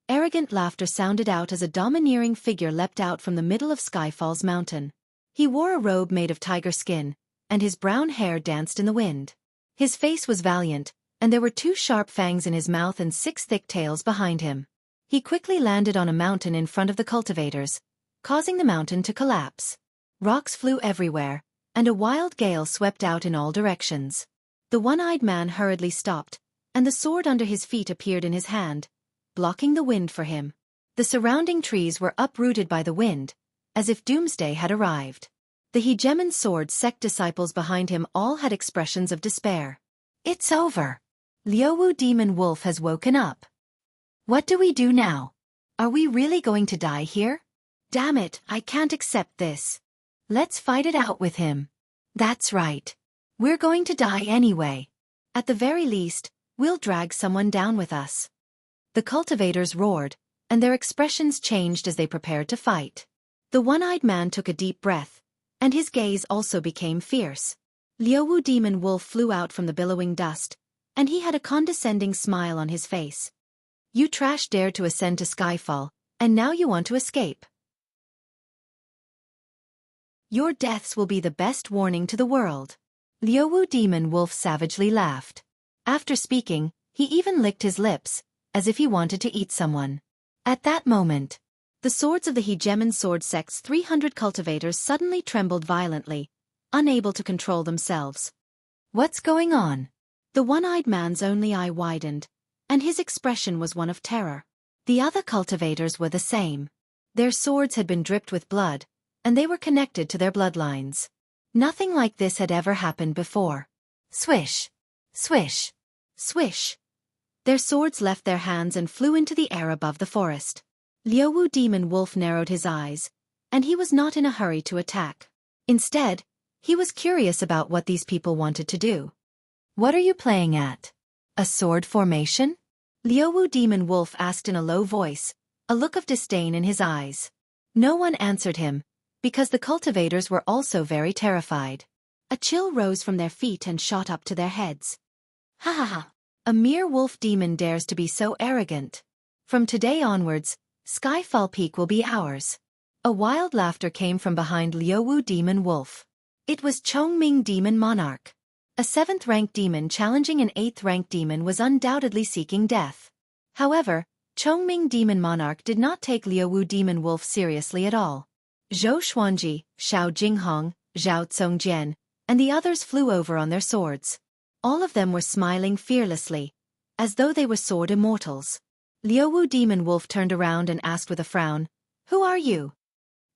Arrogant laughter sounded out as a domineering figure leapt out from the middle of Skyfall's mountain. He wore a robe made of tiger skin, and his brown hair danced in the wind. His face was valiant, and there were 2 sharp fangs in his mouth and 6 thick tails behind him. He quickly landed on a mountain in front of the cultivators, causing the mountain to collapse. Rocks flew everywhere, and a wild gale swept out in all directions. The one-eyed man hurriedly stopped, and the sword under his feet appeared in his hand, blocking the wind for him. The surrounding trees were uprooted by the wind, as if doomsday had arrived. The Hegemon Sword sect disciples behind him all had expressions of despair. "It's over. Liuwu Demon Wolf has woken up. What do we do now? Are we really going to die here? Damn it, I can't accept this. Let's fight it out with him." "That's right. We're going to die anyway. At the very least, we'll drag someone down with us." The cultivators roared, and their expressions changed as they prepared to fight. The one-eyed man took a deep breath, and his gaze also became fierce. Liuwu Demon Wolf flew out from the billowing dust, and he had a condescending smile on his face. "You trash dared to ascend to Skyfall, and now you want to escape. Your deaths will be the best warning to the world." Liuwu Demon Wolf savagely laughed. After speaking, he even licked his lips, as if he wanted to eat someone. At that moment, the swords of the Hegemon Sword sect's 300 cultivators suddenly trembled violently, unable to control themselves. "What's going on?" The one-eyed man's only eye widened, and his expression was one of terror. The other cultivators were the same. Their swords had been dripped with blood, and they were connected to their bloodlines. Nothing like this had ever happened before. Swish! Swish! Swish! Their swords left their hands and flew into the air above the forest. Liuwu Demon Wolf narrowed his eyes, and he was not in a hurry to attack. Instead, he was curious about what these people wanted to do. "What are you playing at? A sword formation?" Liuwu Demon Wolf asked in a low voice, a look of disdain in his eyes. No one answered him, because the cultivators were also very terrified. A chill rose from their feet and shot up to their heads. "Ha ha ha! A mere wolf demon dares to be so arrogant. From today onwards, Skyfall Peak will be ours." A wild laughter came from behind Liuwu Demon Wolf. It was Chongming Demon Monarch. A 7th-ranked demon challenging an 8th-ranked demon was undoubtedly seeking death. However, Chongming Demon Monarch did not take Liuwu Demon Wolf seriously at all. Xueqi, Xiao Jinghong, Zhao Tsongjian, and the others flew over on their swords. All of them were smiling fearlessly, as though they were sword immortals. Liuwu Demon Wolf turned around and asked with a frown, "Who are you?"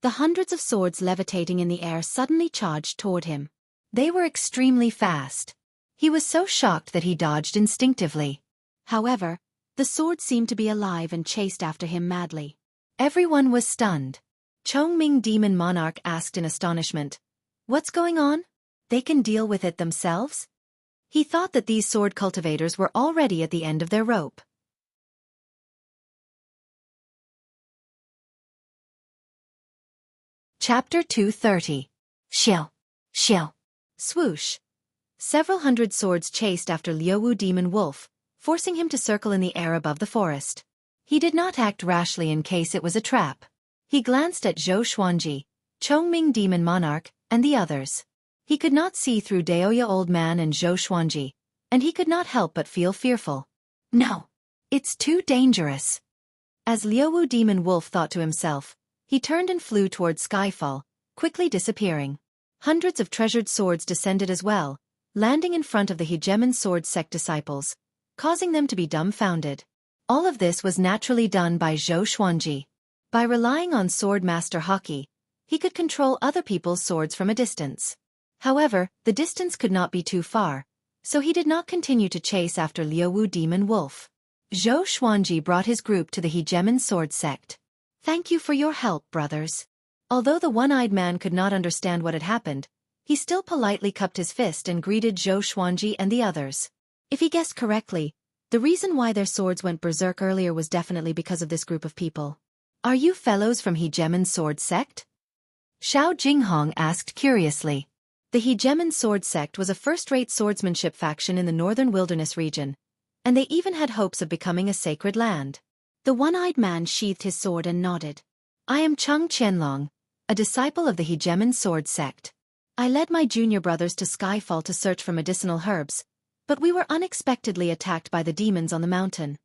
The hundreds of swords levitating in the air suddenly charged toward him. They were extremely fast. He was so shocked that he dodged instinctively. However, the swords seemed to be alive and chased after him madly. Everyone was stunned. Chongming Demon Monarch asked in astonishment, "What's going on? They can deal with it themselves?" He thought that these sword cultivators were already at the end of their rope. Chapter 230. Shill. Shill. Swoosh. Several hundred swords chased after Liuwu Demon Wolf, forcing him to circle in the air above the forest. He did not act rashly in case it was a trap. He glanced at Xueqi, Chongming Demon Monarch, and the others. He could not see through Daoya Old Man and Xueqi, and he could not help but feel fearful. No. It's too dangerous. As Liuwu Demon Wolf thought to himself, he turned and flew toward Skyfall, quickly disappearing. Hundreds of treasured swords descended as well, landing in front of the hegemon sword sect disciples, causing them to be dumbfounded. All of this was naturally done by Xueqi. By relying on Sword Master Xueqi, he could control other people's swords from a distance. However, the distance could not be too far, so he did not continue to chase after Liuwu Demon Wolf. Xueqi brought his group to the hegemon sword sect. "Thank you for your help, brothers." Although the one-eyed man could not understand what had happened, he still politely cupped his fist and greeted Xueqi and the others. If he guessed correctly, the reason why their swords went berserk earlier was definitely because of this group of people. "Are you fellows from Hegemon Sword Sect?" Xiao Jinghong asked curiously. The Hegemon Sword Sect was a first-rate swordsmanship faction in the northern wilderness region, and they even had hopes of becoming a sacred land. The one-eyed man sheathed his sword and nodded. "I am Chung Qianlong, a disciple of the Hegemon Sword Sect. I led my junior brothers to Skyfall to search for medicinal herbs, but we were unexpectedly attacked by the demons on the mountain.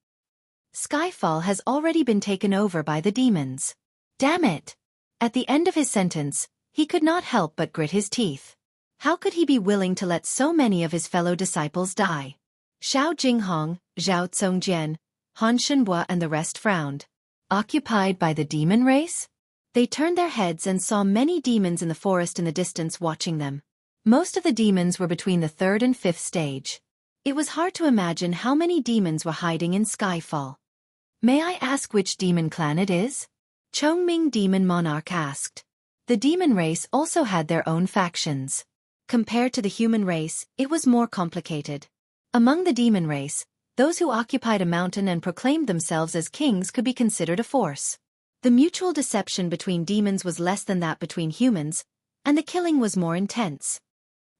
Skyfall has already been taken over by the demons. Damn it!" At the end of his sentence, he could not help but grit his teeth. How could he be willing to let so many of his fellow disciples die? Xiao Jinghong, Zhao Tsongjian, Han Shenhua and the rest frowned. Occupied by the demon race? They turned their heads and saw many demons in the forest in the distance watching them. Most of the demons were between the 3rd and 5th stage. It was hard to imagine how many demons were hiding in Skyfall. "May I ask which demon clan it is?" Chongming Demon Monarch asked. The demon race also had their own factions. Compared to the human race, it was more complicated. Among the demon race, those who occupied a mountain and proclaimed themselves as kings could be considered a force. The mutual deception between demons was less than that between humans, and the killing was more intense.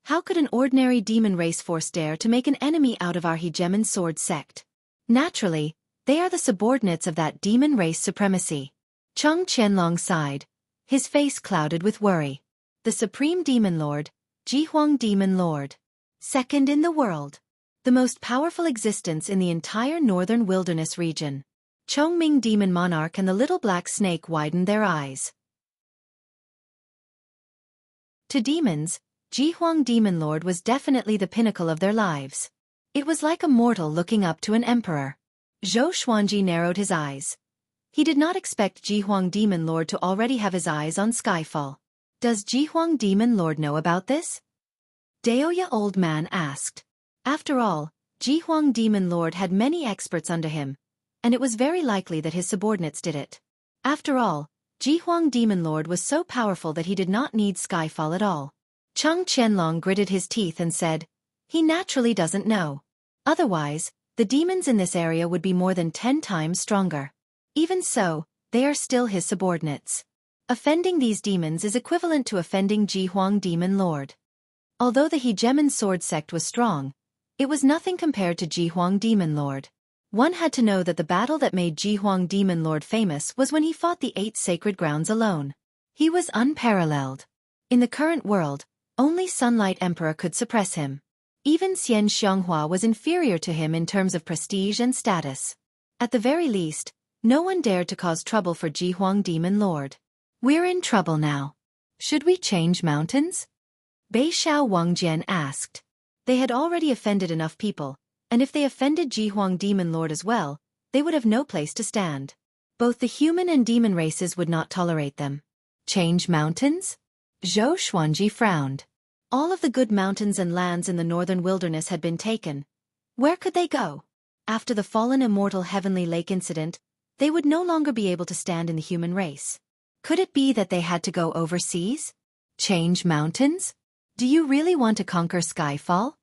How could an ordinary demon race force dare to make an enemy out of our Hegemon Sword Sect? Naturally, they are the subordinates of that demon race supremacy. Chung Qianlong sighed, his face clouded with worry. The Supreme Demon Lord, Jihuang Demon Lord. Second in the world. The most powerful existence in the entire northern wilderness region. Chongming Demon Monarch and the little black snake widened their eyes. To demons, Jihuang Demon Lord was definitely the pinnacle of their lives. It was like a mortal looking up to an emperor. Xueqi narrowed his eyes. He did not expect Jihuang Demon Lord to already have his eyes on Skyfall. "Does Jihuang Demon Lord know about this?" Daoya Old Man asked. After all, Jihuang Demon Lord had many experts under him, and it was very likely that his subordinates did it. After all, Jihuang Demon Lord was so powerful that he did not need Skyfall at all. Chung Qianlong gritted his teeth and said, "He naturally doesn't know. Otherwise, the demons in this area would be more than 10 times stronger. Even so, they are still his subordinates. Offending these demons is equivalent to offending Jihuang Demon Lord." Although the Hegemon Sword Sect was strong, it was nothing compared to Jihuang Demon Lord. One had to know that the battle that made Jihuang Demon Lord famous was when he fought the 8 sacred grounds alone. He was unparalleled. In the current world, only Sunlight Emperor could suppress him. Even Xian Xianghua was inferior to him in terms of prestige and status. At the very least, no one dared to cause trouble for Jihuang Demon Lord. "We're in trouble now. Should we change mountains?" Bei Xiao Wangjian asked. They had already offended enough people, And if they offended Jihuang Demon Lord as well, they would have no place to stand. Both the human and demon races would not tolerate them. Change mountains? Xueqi frowned. All of the good mountains and lands in the northern wilderness had been taken. Where could they go? After the fallen immortal heavenly lake incident, they would no longer be able to stand in the human race. Could it be that they had to go overseas? Change mountains? Do you really want to conquer Skyfall?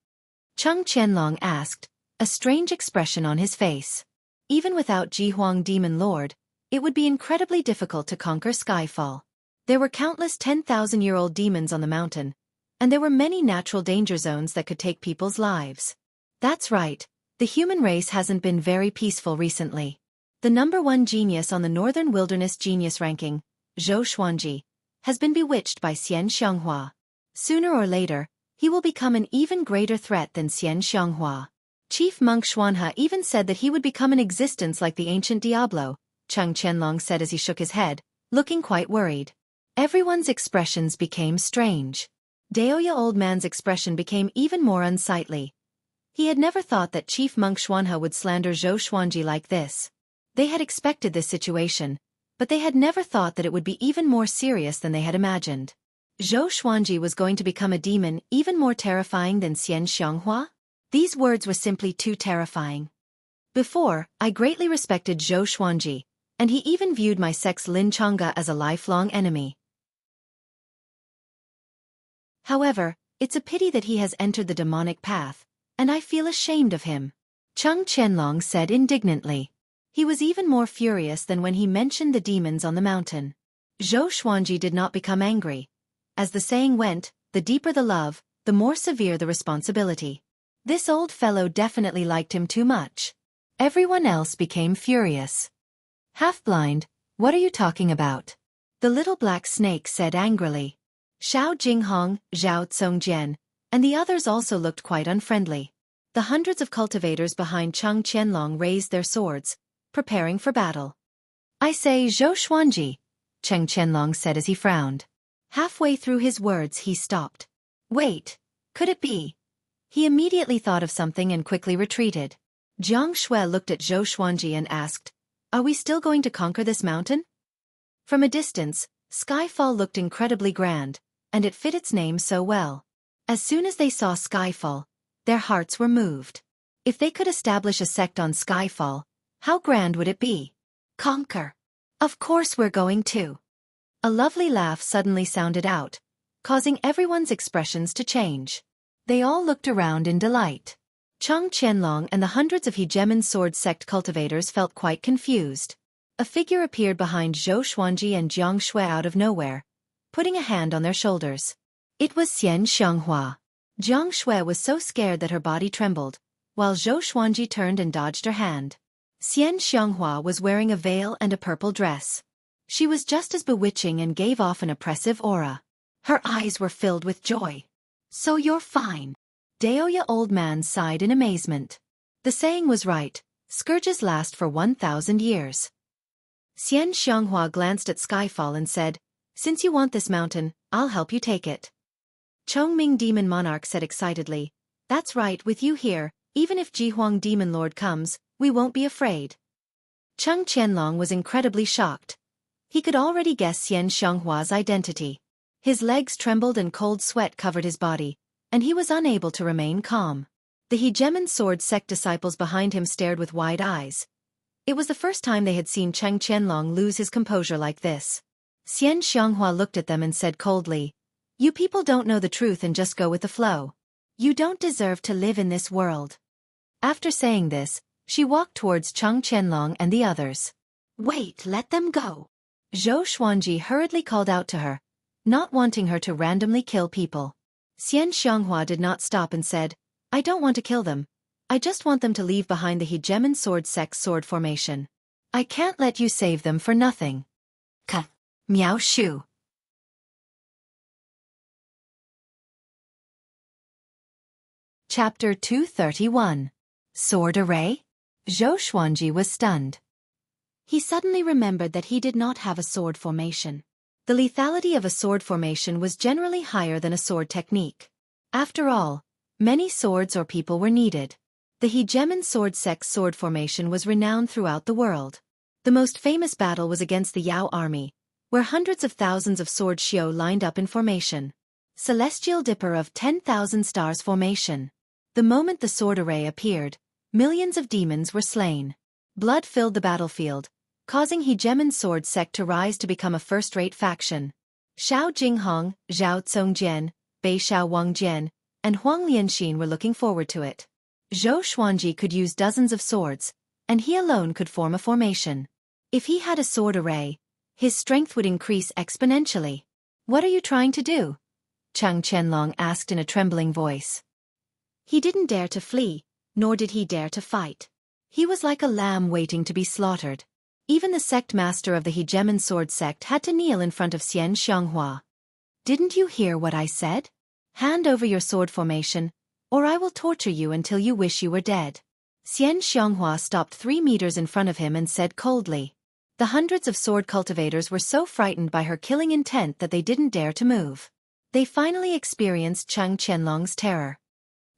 Cheng Qianlong asked, a strange expression on his face. Even without Jihuang Demon Lord, it would be incredibly difficult to conquer Skyfall. There were countless 10,000-year-old demons on the mountain, and there were many natural danger zones that could take people's lives. That's right, the human race hasn't been very peaceful recently. The #1 genius on the Northern Wilderness Genius ranking, Xueqi, has been bewitched by Xian Xianghua. Sooner or later, he will become an even greater threat than Xian Xianghua. Chief Monk Xuanhe even said that he would become an existence like the ancient Diablo, Cheng Qianlong said as he shook his head, looking quite worried. Everyone's expressions became strange. Daoya Old Man's expression became even more unsightly. He had never thought that Chief Monk Xuanhe would slander Xueqi like this. They had expected this situation, but they had never thought that it would be even more serious than they had imagined. Xueqi was going to become a demon even more terrifying than Xian Xianghua? These words were simply too terrifying. Before, I greatly respected Xueqi, and he even viewed my sex Lin Chang'e as a lifelong enemy. However, it's a pity that he has entered the demonic path, and I feel ashamed of him. Cheng Qianlong said indignantly. He was even more furious than when he mentioned the demons on the mountain. Xueqi did not become angry. As the saying went, the deeper the love, the more severe the responsibility. This old fellow definitely liked him too much. Everyone else became furious. Half-blind, what are you talking about? The little black snake said angrily. Xiao Jinghong, Zhao Tsongjian, and the others also looked quite unfriendly. The hundreds of cultivators behind Cheng Qianlong raised their swords, preparing for battle. I say Xueqi, Cheng Qianlong said as he frowned. Halfway through his words he stopped. Wait, could it be? He immediately thought of something and quickly retreated. Jiang Shui looked at Xueqi and asked, are we still going to conquer this mountain? From a distance, Skyfall looked incredibly grand, and it fit its name so well. As soon as they saw Skyfall, their hearts were moved. If they could establish a sect on Skyfall, how grand would it be? Conquer. Of course we're going to. A lovely laugh suddenly sounded out, causing everyone's expressions to change. They all looked around in delight. Cheng Qianlong and the hundreds of Hegemon sword sect cultivators felt quite confused. A figure appeared behind Xueqi and Jiang Shui out of nowhere, putting a hand on their shoulders. It was Xian Xianghua. Jiang Shui was so scared that her body trembled, while Xueqi turned and dodged her hand. Xian Xianghua was wearing a veil and a purple dress. She was just as bewitching and gave off an oppressive aura. Her eyes were filled with joy. So you're fine. Daoya Old Man sighed in amazement. The saying was right, scourges last for 1,000 years. Xian Xianghua glanced at Skyfall and said, since you want this mountain, I'll help you take it. Chongming Demon Monarch said excitedly, that's right, with you here, even if Jihuang Demon Lord comes, we won't be afraid. Cheng Qianlong was incredibly shocked. He could already guess Xian Xianghua's identity. His legs trembled and cold sweat covered his body, and he was unable to remain calm. The Hegemon sword sect disciples behind him stared with wide eyes. It was the first time they had seen Cheng Qianlong lose his composure like this. Xian Xianghua looked at them and said coldly, you people don't know the truth and just go with the flow. You don't deserve to live in this world. After saying this, she walked towards Cheng Qianlong and the others. Wait, let them go. Xueqi hurriedly called out to her, not wanting her to randomly kill people. Xian Xianghua did not stop and said, I don't want to kill them. I just want them to leave behind the Hegemon sword sect's sword formation. I can't let you save them for nothing. Miao Shu. Chapter 231. Sword Array? Xueqi was stunned. He suddenly remembered that he did not have a sword formation. The lethality of a sword formation was generally higher than a sword technique. After all, many swords or people were needed. The Hegemon sword sect's sword formation was renowned throughout the world. The most famous battle was against the Yao army, where hundreds of thousands of sword Xiao lined up in formation. Celestial Dipper of 10,000 Stars formation. The moment the sword array appeared, millions of demons were slain. Blood filled the battlefield, causing Hegemon sword sect to rise to become a first-rate faction. Xiao Jinghong, Zhao Congjian, Bei Xiao Wangjian, and Huang Lianxin were looking forward to it. Zhou Xuanji could use dozens of swords, and he alone could form a formation. If he had a sword array, his strength would increase exponentially. "What are you trying to do?" Chang Qianlong asked in a trembling voice. He didn't dare to flee, nor did he dare to fight. He was like a lamb waiting to be slaughtered. Even the sect master of the Hegemon sword sect had to kneel in front of Xian Xianghua. "Didn't you hear what I said? Hand over your sword formation, or I will torture you until you wish you were dead." Xian Xianghua stopped 3 meters in front of him and said coldly. The hundreds of sword cultivators were so frightened by her killing intent that they didn't dare to move. They finally experienced Chang Qianlong's terror.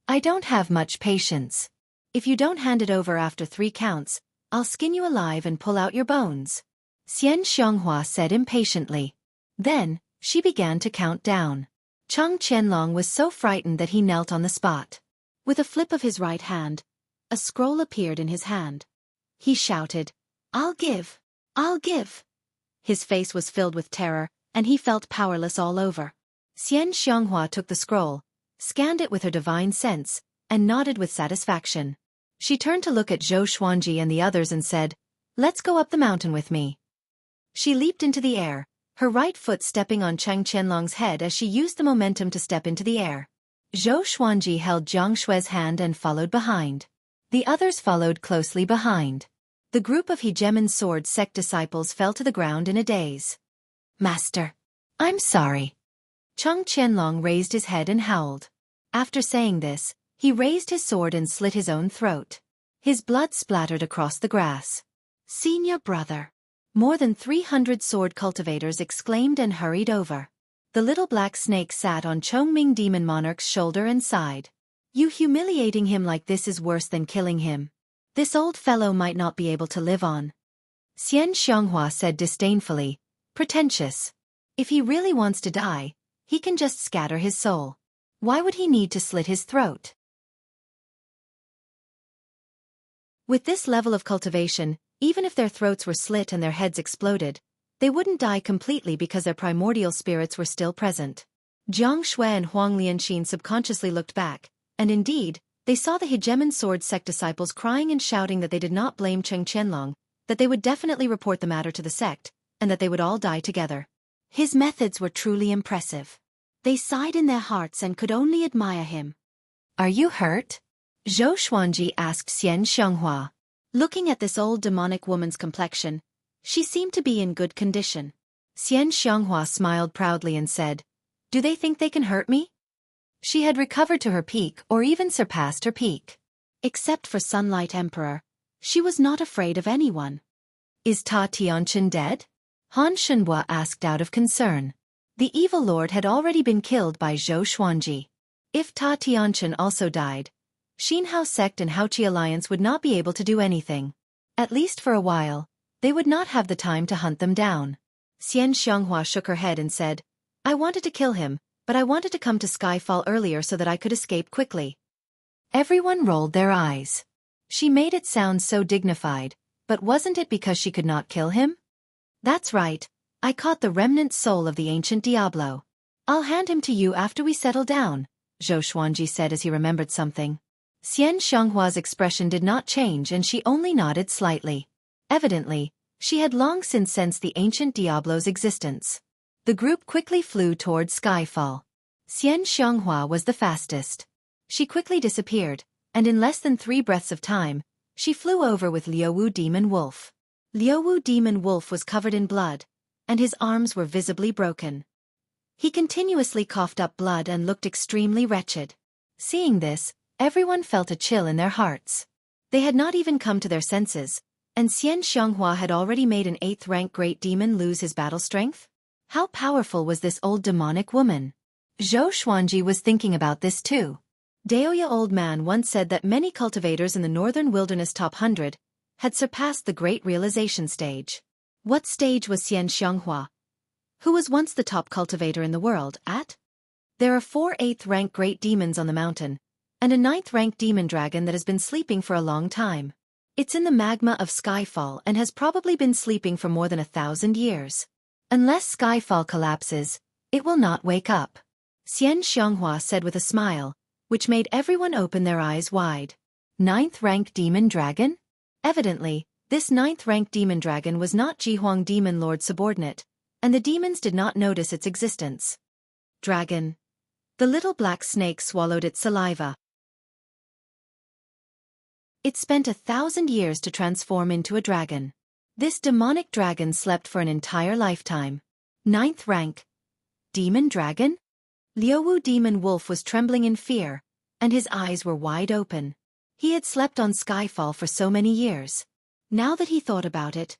"I don't have much patience. If you don't hand it over after 3 counts, I'll skin you alive and pull out your bones," Xian Xianghua said impatiently. Then, she began to count down. Chang Qianlong was so frightened that he knelt on the spot. With a flip of his right hand, a scroll appeared in his hand. He shouted, "I'll give! I'll give!" His face was filled with terror, and he felt powerless all over. Xian Xianghua took the scroll, scanned it with her divine sense, and nodded with satisfaction. She turned to look at Zhou Xuanji and the others and said, "Let's go up the mountain with me." She leaped into the air, her right foot stepping on Chang Qianlong's head as she used the momentum to step into the air. Zhou Xuanji held Jiang Shui's hand and followed behind. The others followed closely behind. The group of Hegemon sword sect disciples fell to the ground in a daze. "Master, I'm sorry." Chang Qianlong raised his head and howled. After saying this, he raised his sword and slit his own throat. His blood splattered across the grass. "Senior brother." More than 300 sword cultivators exclaimed and hurried over. The little black snake sat on Chongming Demon Monarch's shoulder and sighed. "You humiliating him like this is worse than killing him. This old fellow might not be able to live on." Xian Xianghua said disdainfully, "Pretentious. If he really wants to die, he can just scatter his soul. Why would he need to slit his throat?" With this level of cultivation, even if their throats were slit and their heads exploded, they wouldn't die completely because their primordial spirits were still present. Jiang Shui and Huang Lianxin subconsciously looked back, and indeed, they saw the Hegemon sword sect disciples crying and shouting that they did not blame Chang Qianlong, that they would definitely report the matter to the sect, and that they would all die together. His methods were truly impressive. They sighed in their hearts and could only admire him. "Are you hurt?" Zhou Xuanji asked Xian Xianghua. Looking at this old demonic woman's complexion, she seemed to be in good condition. Xian Xianghua smiled proudly and said, "Do they think they can hurt me?" She had recovered to her peak or even surpassed her peak. Except for Sunlight Emperor, she was not afraid of anyone. "Is Ta Tianchen dead?" Han Shenhua asked out of concern. The evil lord had already been killed by Zhou Xuanji. If Ta Tianchen also died, Xinhao sect and Haoqi alliance would not be able to do anything. At least for a while, they would not have the time to hunt them down. Xian Xianghua shook her head and said, "I wanted to kill him, but I wanted to come to Skyfall earlier so that I could escape quickly." Everyone rolled their eyes. She made it sound so dignified, but wasn't it because she could not kill him? "That's right, I caught the remnant soul of the ancient Diablo. I'll hand him to you after we settle down," Zhou Xuanji said as he remembered something. Xian Xianghua's expression did not change and she only nodded slightly. Evidently, she had long since sensed the ancient Diablo's existence. The group quickly flew toward Skyfall. Xian Xianghua was the fastest. She quickly disappeared, and in less than 3 breaths of time, she flew over with Liuwu Demon Wolf. Liuwu Demon Wolf was covered in blood, and his arms were visibly broken. He continuously coughed up blood and looked extremely wretched. Seeing this, everyone felt a chill in their hearts. They had not even come to their senses, and Xian Xianghua had already made an 8th-rank great demon lose his battle strength? How powerful was this old demonic woman? Zhou Xuanji was thinking about this too. Daoya Old Man once said that many cultivators in the Northern Wilderness Top 100 had surpassed the Great Realization stage. What stage was Xian Xianghua, who was once the top cultivator in the world, at? There are 4 8th-rank great demons on the mountain, and a 9th-rank demon dragon that has been sleeping for a long time. It's in the magma of Skyfall and has probably been sleeping for more than 1,000 years. Unless Skyfall collapses, it will not wake up. Xian Xianghua said with a smile, which made everyone open their eyes wide. 9th-rank demon dragon? Evidently, this 9th-rank demon dragon was not Jihuang Demon Lord's subordinate, and the demons did not notice its existence. Dragon. The little black snake swallowed its saliva. It spent 1,000 years to transform into a dragon. This demonic dragon slept for an entire lifetime. 9th rank. Demon dragon? Liuwu Demon Wolf was trembling in fear, and his eyes were wide open. He had slept on Skyfall for so many years. Now that he thought about it,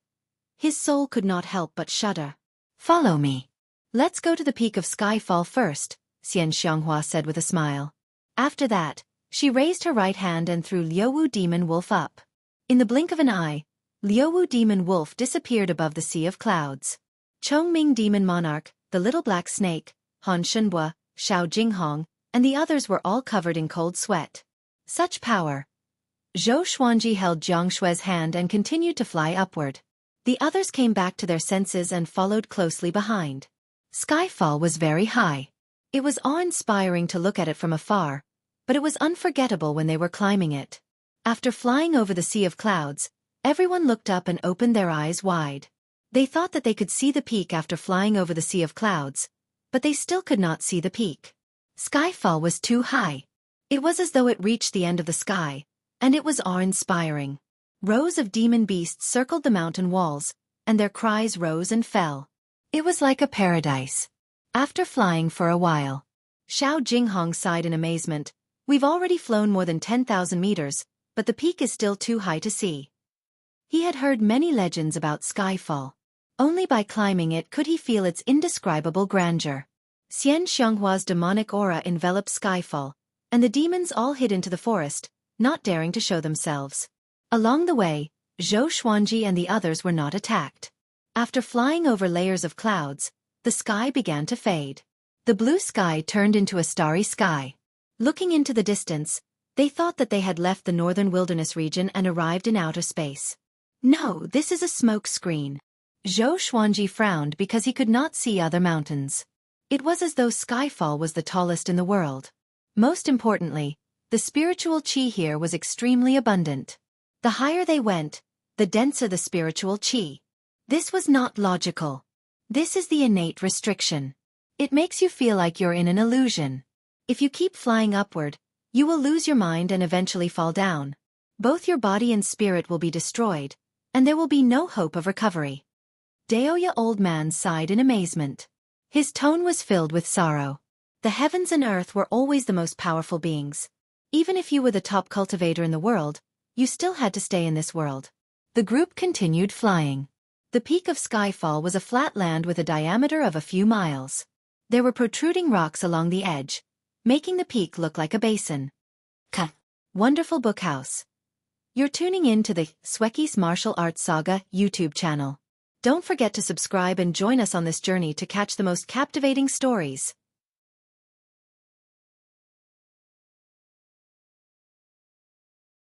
his soul could not help but shudder. Follow me. Let's go to the peak of Skyfall first, Xian Xianghua said with a smile. After that, she raised her right hand and threw Liuwu Demon Wolf up. In the blink of an eye, Liuwu Demon Wolf disappeared above the sea of clouds. Chongming Demon Monarch, the little black snake, Han Shenhua, Shao Jinghong, and the others were all covered in cold sweat. Such power. Zhou Xuanji held Jiang Shue's hand and continued to fly upward. The others came back to their senses and followed closely behind. Skyfall was very high. It was awe-inspiring to look at it from afar, but it was unforgettable when they were climbing it. After flying over the sea of clouds, everyone looked up and opened their eyes wide. They thought that they could see the peak after flying over the sea of clouds, but they still could not see the peak. Skyfall was too high. It was as though it reached the end of the sky, and it was awe-inspiring. Rows of demon beasts circled the mountain walls, and their cries rose and fell. It was like a paradise. After flying for a while, Shao Jinghong sighed in amazement. We've already flown more than 10,000 meters, but the peak is still too high to see. He had heard many legends about Skyfall. Only by climbing it could he feel its indescribable grandeur. Xian Xianghua's demonic aura enveloped Skyfall, and the demons all hid into the forest, not daring to show themselves. Along the way, Zhou Xuanji and the others were not attacked. After flying over layers of clouds, the sky began to fade. The blue sky turned into a starry sky. Looking into the distance, they thought that they had left the northern wilderness region and arrived in outer space. No, this is a smoke screen. Zhou Xuanji frowned because he could not see other mountains. It was as though Skyfall was the tallest in the world. Most importantly, the spiritual qi here was extremely abundant. The higher they went, the denser the spiritual qi. This was not logical. This is the innate restriction. It makes you feel like you're in an illusion. If you keep flying upward, you will lose your mind and eventually fall down. Both your body and spirit will be destroyed, and there will be no hope of recovery. Daoya Old Man sighed in amazement. His tone was filled with sorrow. The heavens and earth were always the most powerful beings. Even if you were the top cultivator in the world, you still had to stay in this world. The group continued flying. The peak of Skyfall was a flat land with a diameter of a few miles. There were protruding rocks along the edge, making the peak look like a basin. Wonderful Bookhouse. You're tuning in to the Xueqi's Martial Arts Saga YouTube channel. Don't forget to subscribe and join us on this journey to catch the most captivating stories.